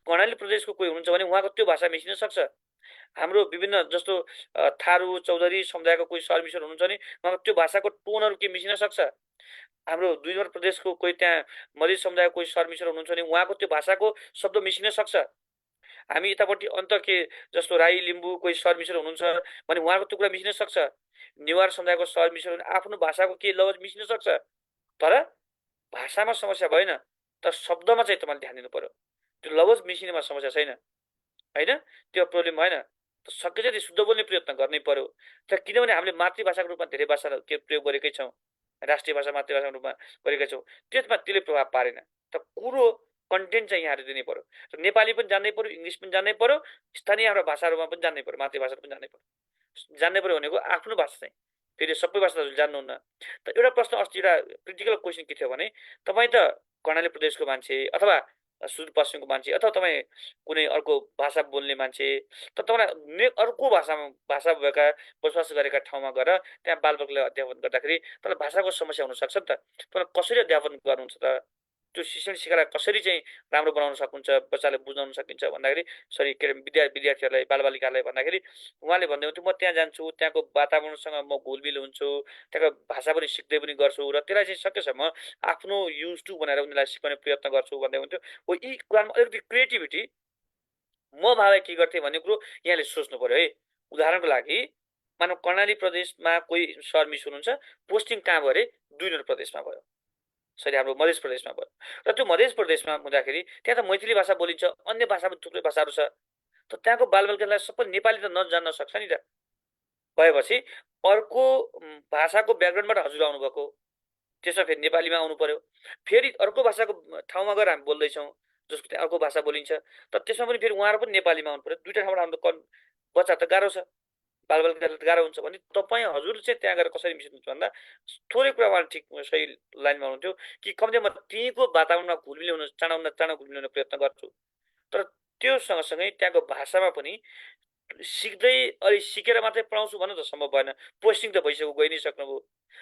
कर्णाली प्रदेशको कोही हुनुहुन्छ भने उहाँको त्यो भाषा मिसिन सक्छ। हाम्रो विभिन्न जस्तो थारू चौधरी समुदायको कोही सर्भिसर हुनुहुन्छ भने उहाँको त्यो भाषाको टोनहरू के मिसिन सक्छ। हाम्रो 2 नम्बर प्रदेशको कोही त्यहाँ मधेस समुदायको कोही सर्भिसर हुनुहुन्छ भने उहाँको त्यो भाषाको शब्द मिसिन सक्छ। हामी यतापट्टि अन्त के जस्तो राई लिम्बू कोही सर्भिसर हुनुहुन्छ भने उहाँको त्यो कुरा मिसिन सक्छ। नेवार समुदायको सर्भिसर भने आफ्नो भाषाको के लवज मिसिन सक्छ। तर भाषामा समस्या भएन, तर शब्दमा चाहिँ तपाईँले ध्यान दिनु पर्यो। त्यो लवज मिसिनेमा समस्या छैन, होइन? त्यो प्रब्लम भएन। सक्य जति शुद्ध बोल्ने प्रयत्न गर्नै पर्यो। तर किनभने हामीले मातृभाषाको रूपमा धेरै भाषा के प्रयोग गरेकै छौँ, राष्ट्रिय भाषा मातृभाषाको रूपमा गरेकै छौँ, त्यसमा त्यसले प्रभाव पारेन। त कुरो कन्टेन्ट चाहिँ यहाँहरू दिनै पर्यो। र नेपाली पनि जान्नै पर्यो, इङ्ग्लिस पनि जान्नै पर्यो, स्थानीय हाम्रो भाषाहरूमा पनि जान्नै पर्यो, मातृभाषा पनि जान्नै पर्यो। जान्नै पर्यो भनेको आफ्नो भाषा चाहिँ फेरि सबै भाषा हजुरले जान्नुहुन्न। त एउटा प्रश्न अस्ति एउटा क्रिटिकल क्वेसन के थियो भने तपाईँ त कर्णाली प्रदेशको मान्छे अथवा सुदूरपश्चिमको मान्छे अथवा तपाईँ कुनै अर्को भाषा बोल्ने मान्छे, त तपाईँलाई अर्को भाषा भएका बसोबास गरेका ठाउँमा गएर त्यहाँ बालबालिकालाई अध्यापन गर्दाखेरि तपाईँलाई भाषाको समस्या हुनसक्छ नि त। तपाईँलाई कसरी अध्यापन गर्नुहुन्छ त? त्यो शिक्षण शिक्षालाई कसरी चाहिँ राम्रो बनाउन सक्नुहुन्छ, बच्चालाई बुझाउन सकिन्छ भन्दाखेरि सरी के अरे विद्यार्थीहरूलाई बालबालिकालाई भन्दाखेरि उहाँले भन्दै हुन्थ्यो म त्यहाँ जान्छु, त्यहाँको वातावरणसँग म घुलमिल हुन्छु, त्यहाँको भाषा पनि सिक्दै पनि गर्छु र त्यसलाई चाहिँ सकेसम्म आफ्नो युज टु भनेर उनीहरूलाई सिकाउने प्रयत्न गर्छु भन्दै हुन्थ्यो। हो यी कुरामा अलिकति क्रिएटिभिटी म भाइ के गर्थेँ भन्ने कुरो यहाँले सोच्नु पर्यो है। उदाहरणको लागि मानव कर्णाली प्रदेशमा कोही सर मिस हुनुहुन्छ, पोस्टिङ कहाँ भयो अरे? 2 नम्बर प्रदेशमा भयो, सरी हाम्रो मध्य प्रदेशमा भयो। र त्यो मध्य प्रदेशमा हुँदाखेरि त्यहाँ त मैथिली भाषा बोलिन्छ, अन्य भाषा पनि थुप्रै भाषाहरू छ। त त्यहाँको बालबालिकालाई सबै नेपाली त नजान्न सक्छ नि त। भएपछि अर्को भाषाको ब्याकग्राउन्डबाट हजुर आउनुभएको, त्यसमा फेरि नेपालीमा आउनु पर्यो। फेरि अर्को भाषाको ठाउँमा गएर हामी बोल्दैछौँ जसको त्यहाँ अर्को भाषा बोलिन्छ, त त्यसमा पनि फेरि उहाँहरू पनि नेपालीमा आउनु पर्यो। दुईवटा ठाउँबाट हाम्रो बच्चा त गाह्रो छ, बालबालिकालाई त गाह्रो हुन्छ भने तपाईँ हजुर चाहिँ त्यहाँ गएर कसरी मिसिनुहुन्छ भन्दा थोरै कुरा उहाँले ठिक सही लाइनमा हुनुहुन्थ्यो कि कम्तीमा त्यहीँको वातावरणमा घुलमिल हुन चाँडो घुलमिल हुने प्रयत्न गर्छु। तर त्यो सँगसँगै त्यहाँको भाषामा पनि सिक्दै अलि सिकेर मात्रै पढाउँछु भन्नु त सम्भव भएन। पोस्टिङ त भइसक्यो, गइ नै सक्नुभयो।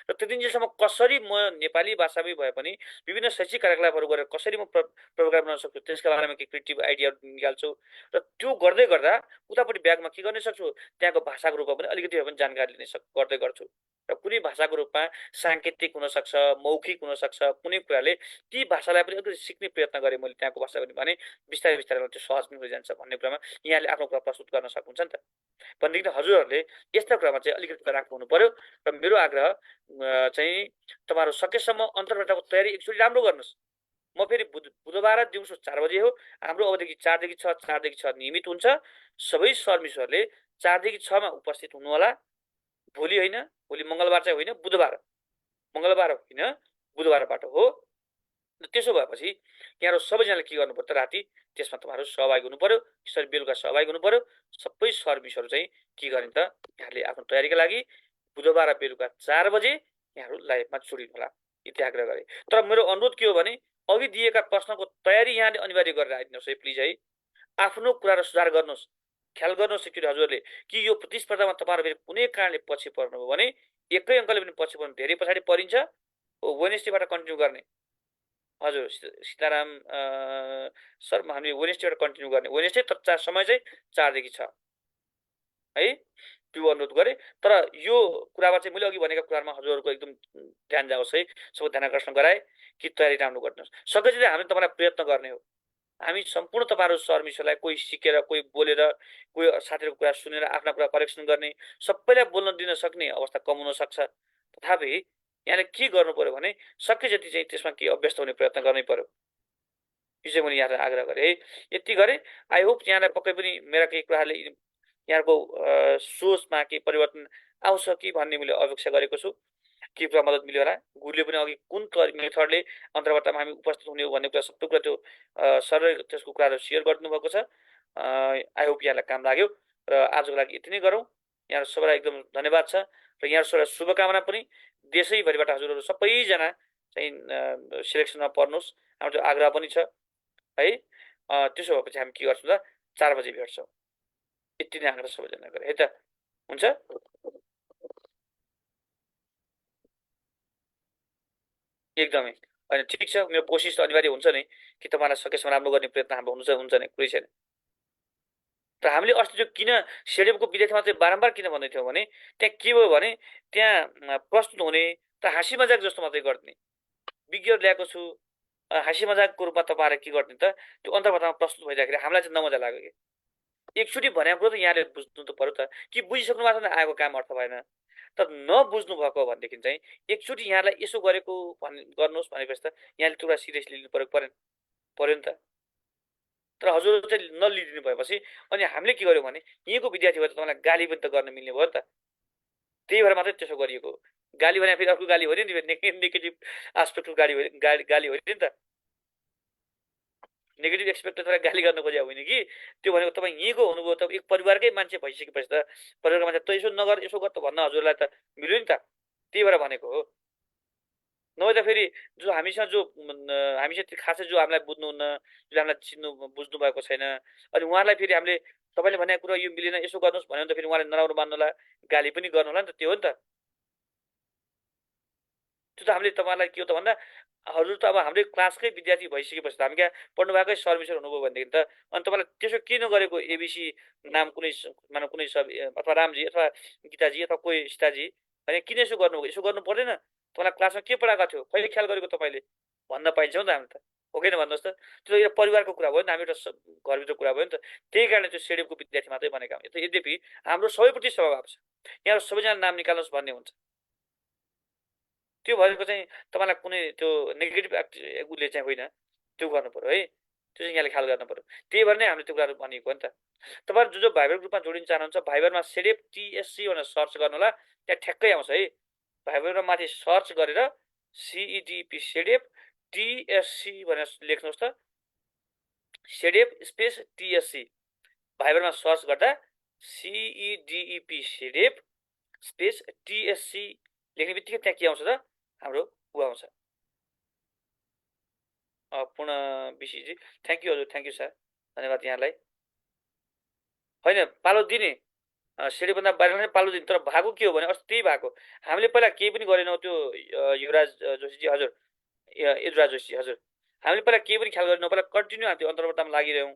र त्यतिन्जेलसम्म कसरी म नेपाली भाषामै भए पनि विभिन्न शैक्षिक कार्यकलापहरू गरेर कसरी म प्रभावकारी बनाउन सक्छु त्यसका बारेमा केही क्रिएटिभ आइडियाहरू निकाल्छु र त्यो गर्दै गर्दा उतापट्टि ब्यागमा के गर्न सक्छु, त्यहाँको भाषाको रूपमा पनि अलिकति भए पनि जानकारी लिने गर्दै गर्छु। र कुनै भाषाको रूपमा साङ्केतिक हुनसक्छ, मौखिक हुनसक्छ, कुनै कुराले ती भाषालाई पनि अलिकति सिक्ने प्रयत्न गरेँ मैले त्यहाँको भाषा पनि भने बिस्तारै बिस्तारै त्यो सहज पनि हुँदै जान्छ भन्ने कुरामा यहाँले आफ्नो कुरा प्रस्तुत गर्न सक्नुहुन्छ नि त। भनेदेखि हजुरहरूले यस्ता कुरामा चाहिँ अलिकति राख्नु हुनु पर्यो। र मेरो आग्रह चाहिँ तपाईँहरू सकेसम्म अन्तर्वार्ताको तयारी एकचोटि राम्रो गर्नुहोस्। म फेरि बुधबार दिउँसो 4 बजे हो, हाम्रो अवधिकी 4 देखि 6, 4 देखि 6 नियमित हुन्छ। सबै सर्भिसहरूले 4 देखि 6 मा उपस्थित हुनुहोला। भोलि होइन, भोलि मङ्गलबार चाहिँ होइन, बुधबार, मङ्गलबार होइन बुधबारबाट हो। त्यसो भएपछि यहाँहरू सबैजनाले के गर्नु पर्यो त राति त्यसमा तपाईँहरू सहभागी हुनु पर्यो, त्यसरी बेलुका सहभागी हुनु पर्यो। सबै सर्भिसहरू चाहिँ के गर्ने त यहाँले आफ्नो तयारीका लागि बुधबार बेलुका 4 बजे यहाँहरू लाइभमा जोडिनु होला, यति आग्रह गरेँ। तर मेरो अनुरोध के हो भने अघि दिएका प्रश्नको तयारी यहाँले अनिवार्य गरेर आइदिनुहोस् है प्लिज है। आफ्नो कुरा र सुधार गर्नुहोस्, ख्याल गर्नुहोस् एकचोटि हजुरहरूले कि यो प्रतिस्पर्धामा तपाईँहरू फेरि कुनै कारणले पछि पर्नुभयो भने एकै अङ्कले पनि पछि पर्नु धेरै पछाडि परिन्छ। वेडनेसडेबाट कन्टिन्यू गर्ने हजुर सीताराम सर हामीले वेडनेसडेबाट कन्टिन्यू गर्ने, वेडनेसडे तर समय चाहिँ 4 देखि 6 है, त्यो अनुरोध गरेँ। तर यो कुरामा चाहिँ मैले अघि भनेका कुरामा हजुरहरूको एकदम ध्यान जाओस् है, सबै ध्यान आकर्षण गराए कि तयारी राम्रो गरिदिनुहोस्। सकेपछि चाहिँ हामीले तपाईँलाई प्रयत्न गर्ने हो, हामी सम्पूर्ण तपाईँहरू सर्भिसहरूलाई कोही सिकेर, कोही बोलेर, कोही साथीहरूको कुरा सुनेर आफ्ना कुरा करेक्सन गर्ने, सबैलाई बोल्न दिन सक्ने अवस्था कम हुनसक्छ। तथापि यहाँले के गर्नु पर्यो भने सके जति चाहिँ त्यसमा के अभ्यस्त हुने प्रयत्न गर्नै पर्यो। यो चाहिँ मैले यहाँलाई आग्रह गरेँ है, यति गरेँ। आई होप यहाँलाई पक्कै पनि मेरा केही कुराहरूले यहाँको सोचमा केही परिवर्तन आउँछ कि भन्ने मैले अपेक्षा गरेको छु। के कुरा मद्दत मिल्यो होला, गुरुले पनि अघि कुन मेथडले अन्तर्वार्तामा हामी उपस्थित हुने हो भन्ने कुरा सबै कुरा त्यो सरले त्यसको कुराहरू सेयर गरिदिनु भएको छ। आई होप यहाँलाई काम लाग्यो र आजको लागि यति नै गरौँ। यहाँहरू सबैलाई एकदम धन्यवाद छ र यहाँहरू सबैलाई शुभकामना पनि। देशैभरिबाट हजुरहरू सबैजना चाहिँ सिलेक्सनमा पर्नुहोस्, हाम्रो त्यो आग्रह पनि छ है। त्यसो भएपछि हामी के गर्छौँ त 4 बजे भेट्छौँ, यति नै आग्रह सबैजना गरेँ है त, हुन्छ? एकदमै होइन, ठिक छ। मेरो कोसिस त अनिवार्य हुन्छ नै कि तपाईँलाई सकेसम्म राम्रो गर्ने प्रयत्न हाम्रो हुन्छ नै, कुरै छैन। र हामीले अस्ति त्यो किन सेडेपको विद्यार्थीमा चाहिँ बारम्बार किन भन्दै थियौँ भने त्यहाँ के भयो भने त्यहाँ प्रस्तुत हुने त हाँसी मजाक जस्तो मात्रै गरिदिने, विज्ञहरू ल्याएको छु हाँसी मजाकको रूपमा तपाईँहरू के गरिदिने त त्यो अन्तर्वार्तामा प्रस्तुत भइदिँदाखेरि हामीलाई चाहिँ नमजा लाग्यो कि एकचोटि भनेको कुरो त यहाँले बुझ्नु त पर्यो त कि बुझिसक्नु भएको छ आएको काम अर्थ भएन। त नबुझ्नु भएको भनेदेखि चाहिँ एकचोटि यहाँलाई यसो गरेको गर्नुहोस् भनेपछि त यहाँले त्यो कुरा सिरियसली लिनु पर्यो नि त। तर हजुर चाहिँ नलिदिनु भएपछि अनि हामीले के गर्यौँ भने यहीँको विद्यार्थी भएर तपाईँलाई गाली पनि त गर्न मिल्ने भयो नि त, त्यही भएर मात्रै त्यसो गरिएको। गाली भने फेरि अर्को गाली हो नि, नेगेटिभ आस्पेक्टको गाली हो नि त। नेगेटिभ एक्सपेक्ट तपाईँलाई गाली गर्न खोजेको होइन कि, त्यो भनेको तपाईँ यहीँको हुनुभयो त एक परिवारकै मान्छे भइसकेपछि त परिवारको मान्छे त यसो नगर यसो गर त भन्न हजुरलाई त मिल्यो नि त, त्यही भएर भनेको हो। नभए त फेरि जो हामीसँग जो हामीसित खासै जो हामीलाई बुझ्नुहुन्न, जो हामीलाई चिन्नु बुझ्नु भएको छैन, अनि उहाँलाई फेरि हामीले तपाईँले भनेको कुरा यो मिलेन यसो गर्नुहोस् भन्यो भने त फेरि उहाँले नराम्रो मान्नुहोला, गाली पनि गर्नुहोला नि त, त्यो हो नि त। त्यो त हामीले तपाईँलाई के हो त भन्दा हजुर त अब हाम्रै क्लासकै विद्यार्थी भइसकेपछि त हामी क्या पढ्नुभएकै सर्भिसर हुनुभयो भनेदेखि त अनि तपाईँलाई त्यसो किन गरेको एबिसी नाम कुनै मानव कुनै सब अथवा रामजी अथवा गीताजी अथवा कोही सीताजी भने किन यसो गर्नुभयो, यसो गर्नु पर्दैन, तपाईँलाई क्लासमा के पढाएको थियो कहिले ख्याल गरेको तपाईँले भन्न पाइन्छ नि त हामी त, हो कि भन्नुहोस् त। त्यो एउटा परिवारको कुरा भयो नि त, हामी एउटा घरभित्र कुरा भयो नि त, त्यही कारणले त्यो सेडेपको विद्यार्थी मात्रै भनेका हामी। यद्यपि हाम्रो सबैप्रति स्वभाव छ, यहाँ सबैजना नाम निकाल्नुहोस् भन्ने हुन्छ, त्यो भएको चाहिँ तपाईँलाई कुनै त्यो नेगेटिभ उसले चाहिँ होइन, त्यो गर्नु पऱ्यो है, त्यो चाहिँ यहाँले ख्याल गर्नु पऱ्यो। त्यही भएर नै हामीले त्यो कुराहरू भनिएको हो नि त। तपाईँहरू जो भाइबर ग्रुपमा जोडिन चाहनुहुन्छ भाइबरमा सेडेप टिएससी भनेर सर्च गर्नु होला, त्यहाँ ठ्याक्कै आउँछ है। भाइबरमा माथि सर्च गरेर सिइडिपी सेडेप टिएससी भनेर लेख्नुहोस् त, सेडेप स्पेस टिएससी भाइबरमा सर्च गर्दा सिइडिइपी सेडेप स्पेस टिएससी लेख्ने बित्तिकै त्यहाँ के आउँछ त हाम्रो ऊ आउँछ। पूर्ण विशीजी थ्याङ्क यू हजुर, थ्याङ्क यू सर, धन्यवाद यहाँलाई। होइन पालो दिने सिडीभन्दा बाहिर नै पालो दिने, तर भएको के हो भने अस्ति त्यही भएको, हामीले पहिला केही पनि गरेनौँ। त्यो युवराज जोशीजी हजुर, युवराज जोशी हजुर, हामीले पहिला केही पनि ख्याल गरेनौँ, पहिला कन्टिन्यू हामी त्यो अन्तर्वार्तामा लागिरह्यौँ।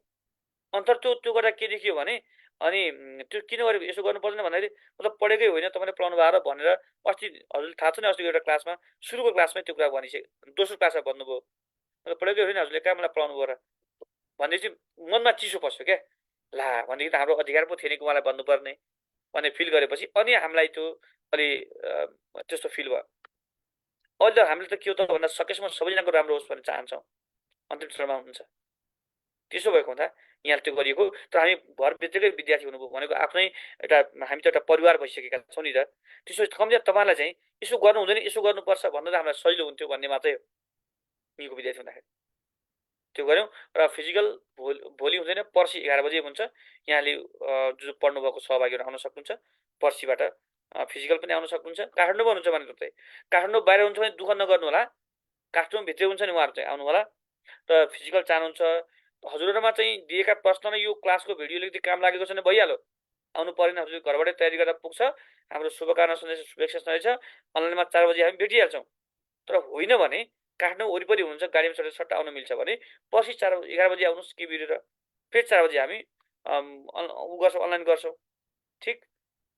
अन्तर त्यो गर्दा के देखियो भने अनि त्यो किन गरेको यसो गर्नु पर्दैन भन्दाखेरि मतलब पढेकै होइन तपाईँले पढाउनु भएको भनेर अस्ति हजुरले थाहा छ नि, अस्तिको एउटा क्लासमा सुरुको क्लासमै त्यो कुरा भनिसक्यो, दोस्रो क्लासमा भन्नुभयो मतलब पढेकै होइन हजुरले कहाँ मलाई पढाउनु भयो र भन्ने चाहिँ मनमा चिसो पस्यो क्या, ला भनेदेखि त हाम्रो अधिकार पो थिएन कि उहाँलाई भन्नुपर्ने भन्ने फिल गरेपछि अनि हामीलाई त्यो अलि त्यस्तो फिल भयो। अहिले त हामीले त के हो त भन्दा सकेसम्म सबैजनाको राम्रो होस् भन्ने चाहन्छौँ, अन्तिम चरणमा हुन्छ। त्यसो भएको हुँदा यहाँ त्यो गरिएको, तर हामी घरभित्रकै विद्यार्थी हुनुभयो भनेको आफ्नै एउटा हामी त एउटा परिवार भइसकेका छौँ नि त, त्यसो कमजोर तपाईँलाई चाहिँ यसो गर्नु हुँदैन यसो गर्नुपर्छ भन्दा त हामीलाई सजिलो हुन्थ्यो भन्ने मात्रै हो। यहीँको विद्यार्थी हुँदाखेरि त्यो गऱ्यौँ र फिजिकल भोलि हुँदैन, पर्सि 11 बजे हुन्छ। यहाँले जो पढ्नुभएको सहभागीहरू आउन सक्नुहुन्छ, पर्सिबाट फिजिकल पनि आउन सक्नुहुन्छ। काठमाडौँमा हुनुहुन्छ भने त काठमाडौँ बाहिर हुन्छ भने दुःख नगर्नु होला, काठमाडौँ भित्रै हुन्छ नि उहाँहरू चाहिँ आउनु होला। र फिजिकल चाहनुहुन्छ हजुरहरूमा चाहिँ दिएका प्रश्न र यो क्लासको भिडियोले यदि काम लागेको छ भने भइहाल्यो, आउनु परेन, हजुर घरबाटै तयारी गर्दा पुग्छ। हाम्रो शुभकामना सन्देश शुभेच्छा सन्देश छ, अनलाइनमा 4 बजी हामी भेटिहाल्छौँ। तर होइन भने काठमाडौँ वरिपरि हुनुहुन्छ, गाडीमा चढेर सट्ट आउनु मिल्छ भने पर्सि 11 बजी आउनुहोस् के भिडेर, फेरि 4 बजी हामी ऊ गर्छौँ, अनलाइन गर्छौँ। ठिक,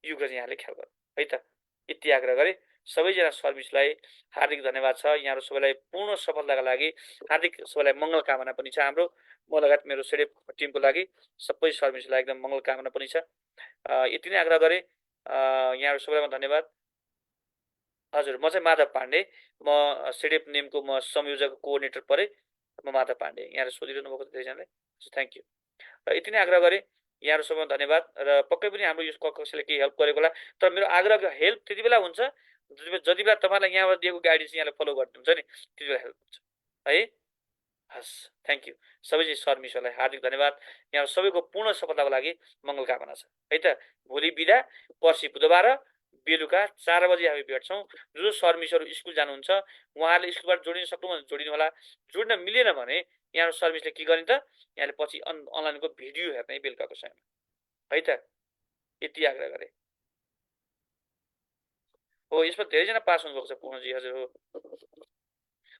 यो कुरा यहाँले ख्याल गर्नु है त। यति आग्रह गरेँ। सबैजना सर्भिसलाई हार्दिक धन्यवाद छ। यहाँहरू सबैलाई पूर्ण सफलताका लागि हार्दिक सबैलाई मङ्गल कामना पनि छ। हाम्रो म लगायत मेरो सेडेप टिमको लागि सबै सर्भिसलाई एकदम मङ्गल कामना पनि छ। यति नै आग्रह गरेँ। यहाँहरू सबैलाई धन्यवाद। हजुर, म चाहिँ माधव पाण्डे, म सेडेप नेमको म संयोजक कोअर्डिनेटर परेँ, म माधव पाण्डे। यहाँहरू सोधिरहनु भएको धेरैजनाले, थ्याङ्क यू। र यति नै आग्रह गरेँ। यहाँहरू सबैमा धन्यवाद र पक्कै पनि हाम्रो यो कक्षाले केही हेल्प गरेको होला। तर मेरो आग्रह हेल्प त्यति बेला हुन्छ जति बेला तपाईँलाई यहाँबाट दिएको गाइडेन्स यहाँले फलो गरिदिनुहुन्छ नि, त्यति बेला हेल्प हुन्छ है। हस्, थ्याङ्क यू। सबै सर्भिसहरूलाई हार्दिक धन्यवाद। यहाँ सबैको पूर्ण सफलताको लागि मङ्गल कामना छ है त। भोलि बिदा, पर्सि बुधबार बेलुका 4 बजी हामी भेट्छौँ। जो सर्भिसहरू स्कुल जानुहुन्छ उहाँहरूले स्कुलबाट जोडिन सक्नु भने जोडिनु होला, जोड्न मिलेन भने यहाँ सर्भिसले के गर्ने त, यहाँले पछि अनलाइनको भिडियो हेर्ने बेलुकाको समयमा है त। यति आग्रह गरेँ। हो, यसमा धेरैजना पास हुनुभएको छ पूर्णजी, हजुर हो।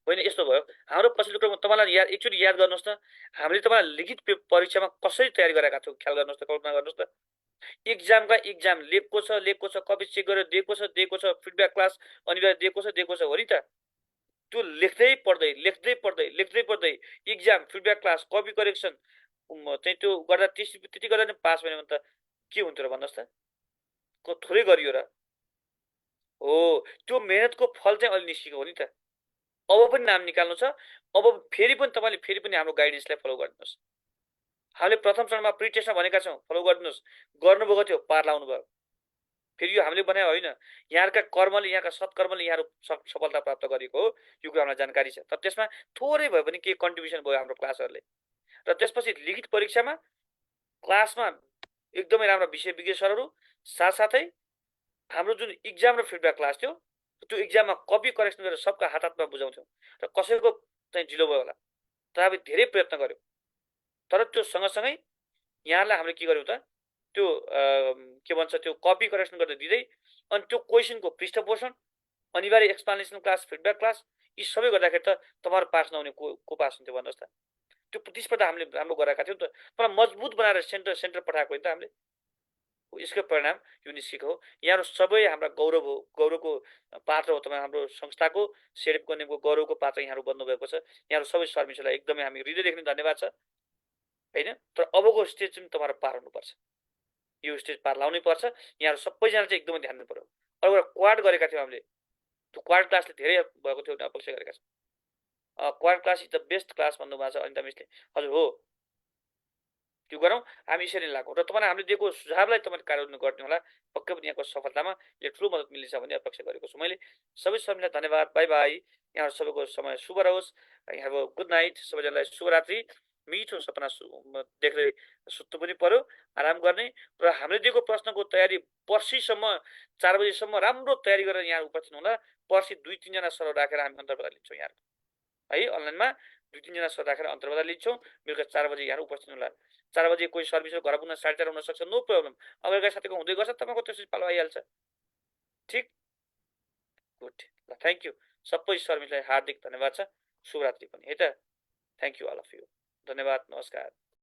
होइन यस्तो भयो, हाम्रो पछिल्लो क्रममा तपाईँलाई एकचोटि याद गर्नुहोस् त, हामीले तपाईँलाई लिखित परीक्षामा कसरी तयारी गरेका थियौँ, ख्याल गर्नुहोस् त, कल्पना गर्नुहोस् त। एक्जाम लेखको छ, कपी चेक गरेर दिएको छ, फिडब्याक क्लास अनिवार्य दिएको छ हो नि त। त्यो लेख्दै पढ्दै exam feedback class copy correction चाहिँ त्यो गर्दा त्यति गर्दा नि पास भयो भने त के हुन्थ्यो र भन्नुहोस् त, थोरै गरियो र हो। त्यो मेहनतको फल चाहिँ अहिले निस्केको हो नि त। अब पनि नाम निकाल्नु छ, अब फेरि पनि तपाईँले फेरि पनि हाम्रो गाइडेन्सलाई फलो गरिदिनुहोस्। हामीले प्रथम चरणमा प्रि टेस्टमा भनेका छौँ, फलो गरिदिनुहोस्। गर्नुभएको थियो, पार लाउनु भयो। फेरि यो हामीले बनायो होइन, यहाँका कर्मले, यहाँका सत्कर्मले यहाँहरू सफलता प्राप्त गरेको हो, यो कुरा हामीलाई जानकारी छ। तर त्यसमा थोरै भए पनि केही कन्ट्रिब्युसन भयो हाम्रो क्लासहरूले। र त्यसपछि लिखित परीक्षामा क्लासमा एकदमै राम्रा विषय विज्ञ सरहरू साथसाथै हाम्रो जुन इक्जाम र फिडब्याक क्लास थियो त्यो इक्जाममा कपी करेक्सन गरेर सबका हात हातमा बुझाउँथ्यौँ र कसैको चाहिँ ढिलो भयो होला तर हामी धेरै प्रयत्न गऱ्यौँ तर त्यो सँगसँगै यहाँलाई हामीले के गर्यौँ त त्यो के भन्छ त्यो कपी करेक्सन गरेर दिँदै अनि त्यो क्वेसनको पृष्ठपोषण अनिवार्य एक्सप्लानेसन क्लास फिडब्याक क्लास यी सबै गर्दाखेरि त तपाईँहरू पास नहुने को पास हुन्थ्यो भन्नुहोस् त त्यो प्रतिस्पर्धा हामीले राम्रो गराएका थियौँ त तर मजबुत बनाएर सेन्टर पठाएको नि त हामीले यसको परिणाम यो निस्केको हो यहाँहरू सबै हाम्रा गौरव हो गौरवको पात्र हो तपाईँ हाम्रो संस्थाको सेडेपको नियमको गौरवको पात्र यहाँहरू बन्नुभएको छ यहाँहरू सबै सर्भिसहरूलाई एकदमै हामी हृदयदेखि धन्यवाद छ होइन तर अबको स्टेज चाहिँ तपाईँहरू पार हुनुपर्छ यो स्टेज पार लाउनै पर्छ यहाँहरू सबैजना चाहिँ एकदमै ध्यान दिनु पऱ्यो अरू एउटा क्वाड गरेका थियौँ हामीले त्यो क्वाड क्लासले धेरै भएको थियो अपेक्षा गरेका छौँ quad class is the best class भन्नुभएको छ अनिता मिसले हजुर हो त्यो गरौँ हामी यसरी लागौँ र तपाईँलाई हामीले दिएको सुझावलाई तपाईँले कार्यान्वयन गरिदिनु होला पक्कै पनि यहाँको सफलतामा यो ठुलो मद्दत मिल्नेछ भन्ने अपेक्षा गरेको छु मैले सबै सबैलाई धन्यवाद बाई बाई यहाँहरू सबैको समय शुभ रहोस् यहाँको गुड नाइट सबैजनालाई शुभरात्रि मिठो सपना देख्दै सुत्नु पनि पर्यो आराम गर्ने र हामीले दिएको प्रश्नको तयारी पर्सिसम्म 4 बजीसम्म राम्रो तयारी गरेर यहाँ उपस्थित हुँदा पर्सि 2-3 जना सर राखेर हामी अन्तर्वार्ता लिन्छौँ यहाँ है अनलाइनमा 2-3 जना सर राखेर अन्तर्वार्ता लिन्छौँ बेलुका 4 बजी यहाँ उपस्थित हुनुला 4 बजे कोही सर्भिसको घर पुग्न 4:30 हुन सक्छ नो प्रब्लम अगाडिका साथीको हुँदै गर्छ तपाईँको त्यसपछि पालो आइहाल्छ ठिक गुड ल थ्याङ्क यू सबै सर्भिसलाई हार्दिक धन्यवाद छ शुभरात्रि पनि है त thank you all of you धन्यवाद नमस्कार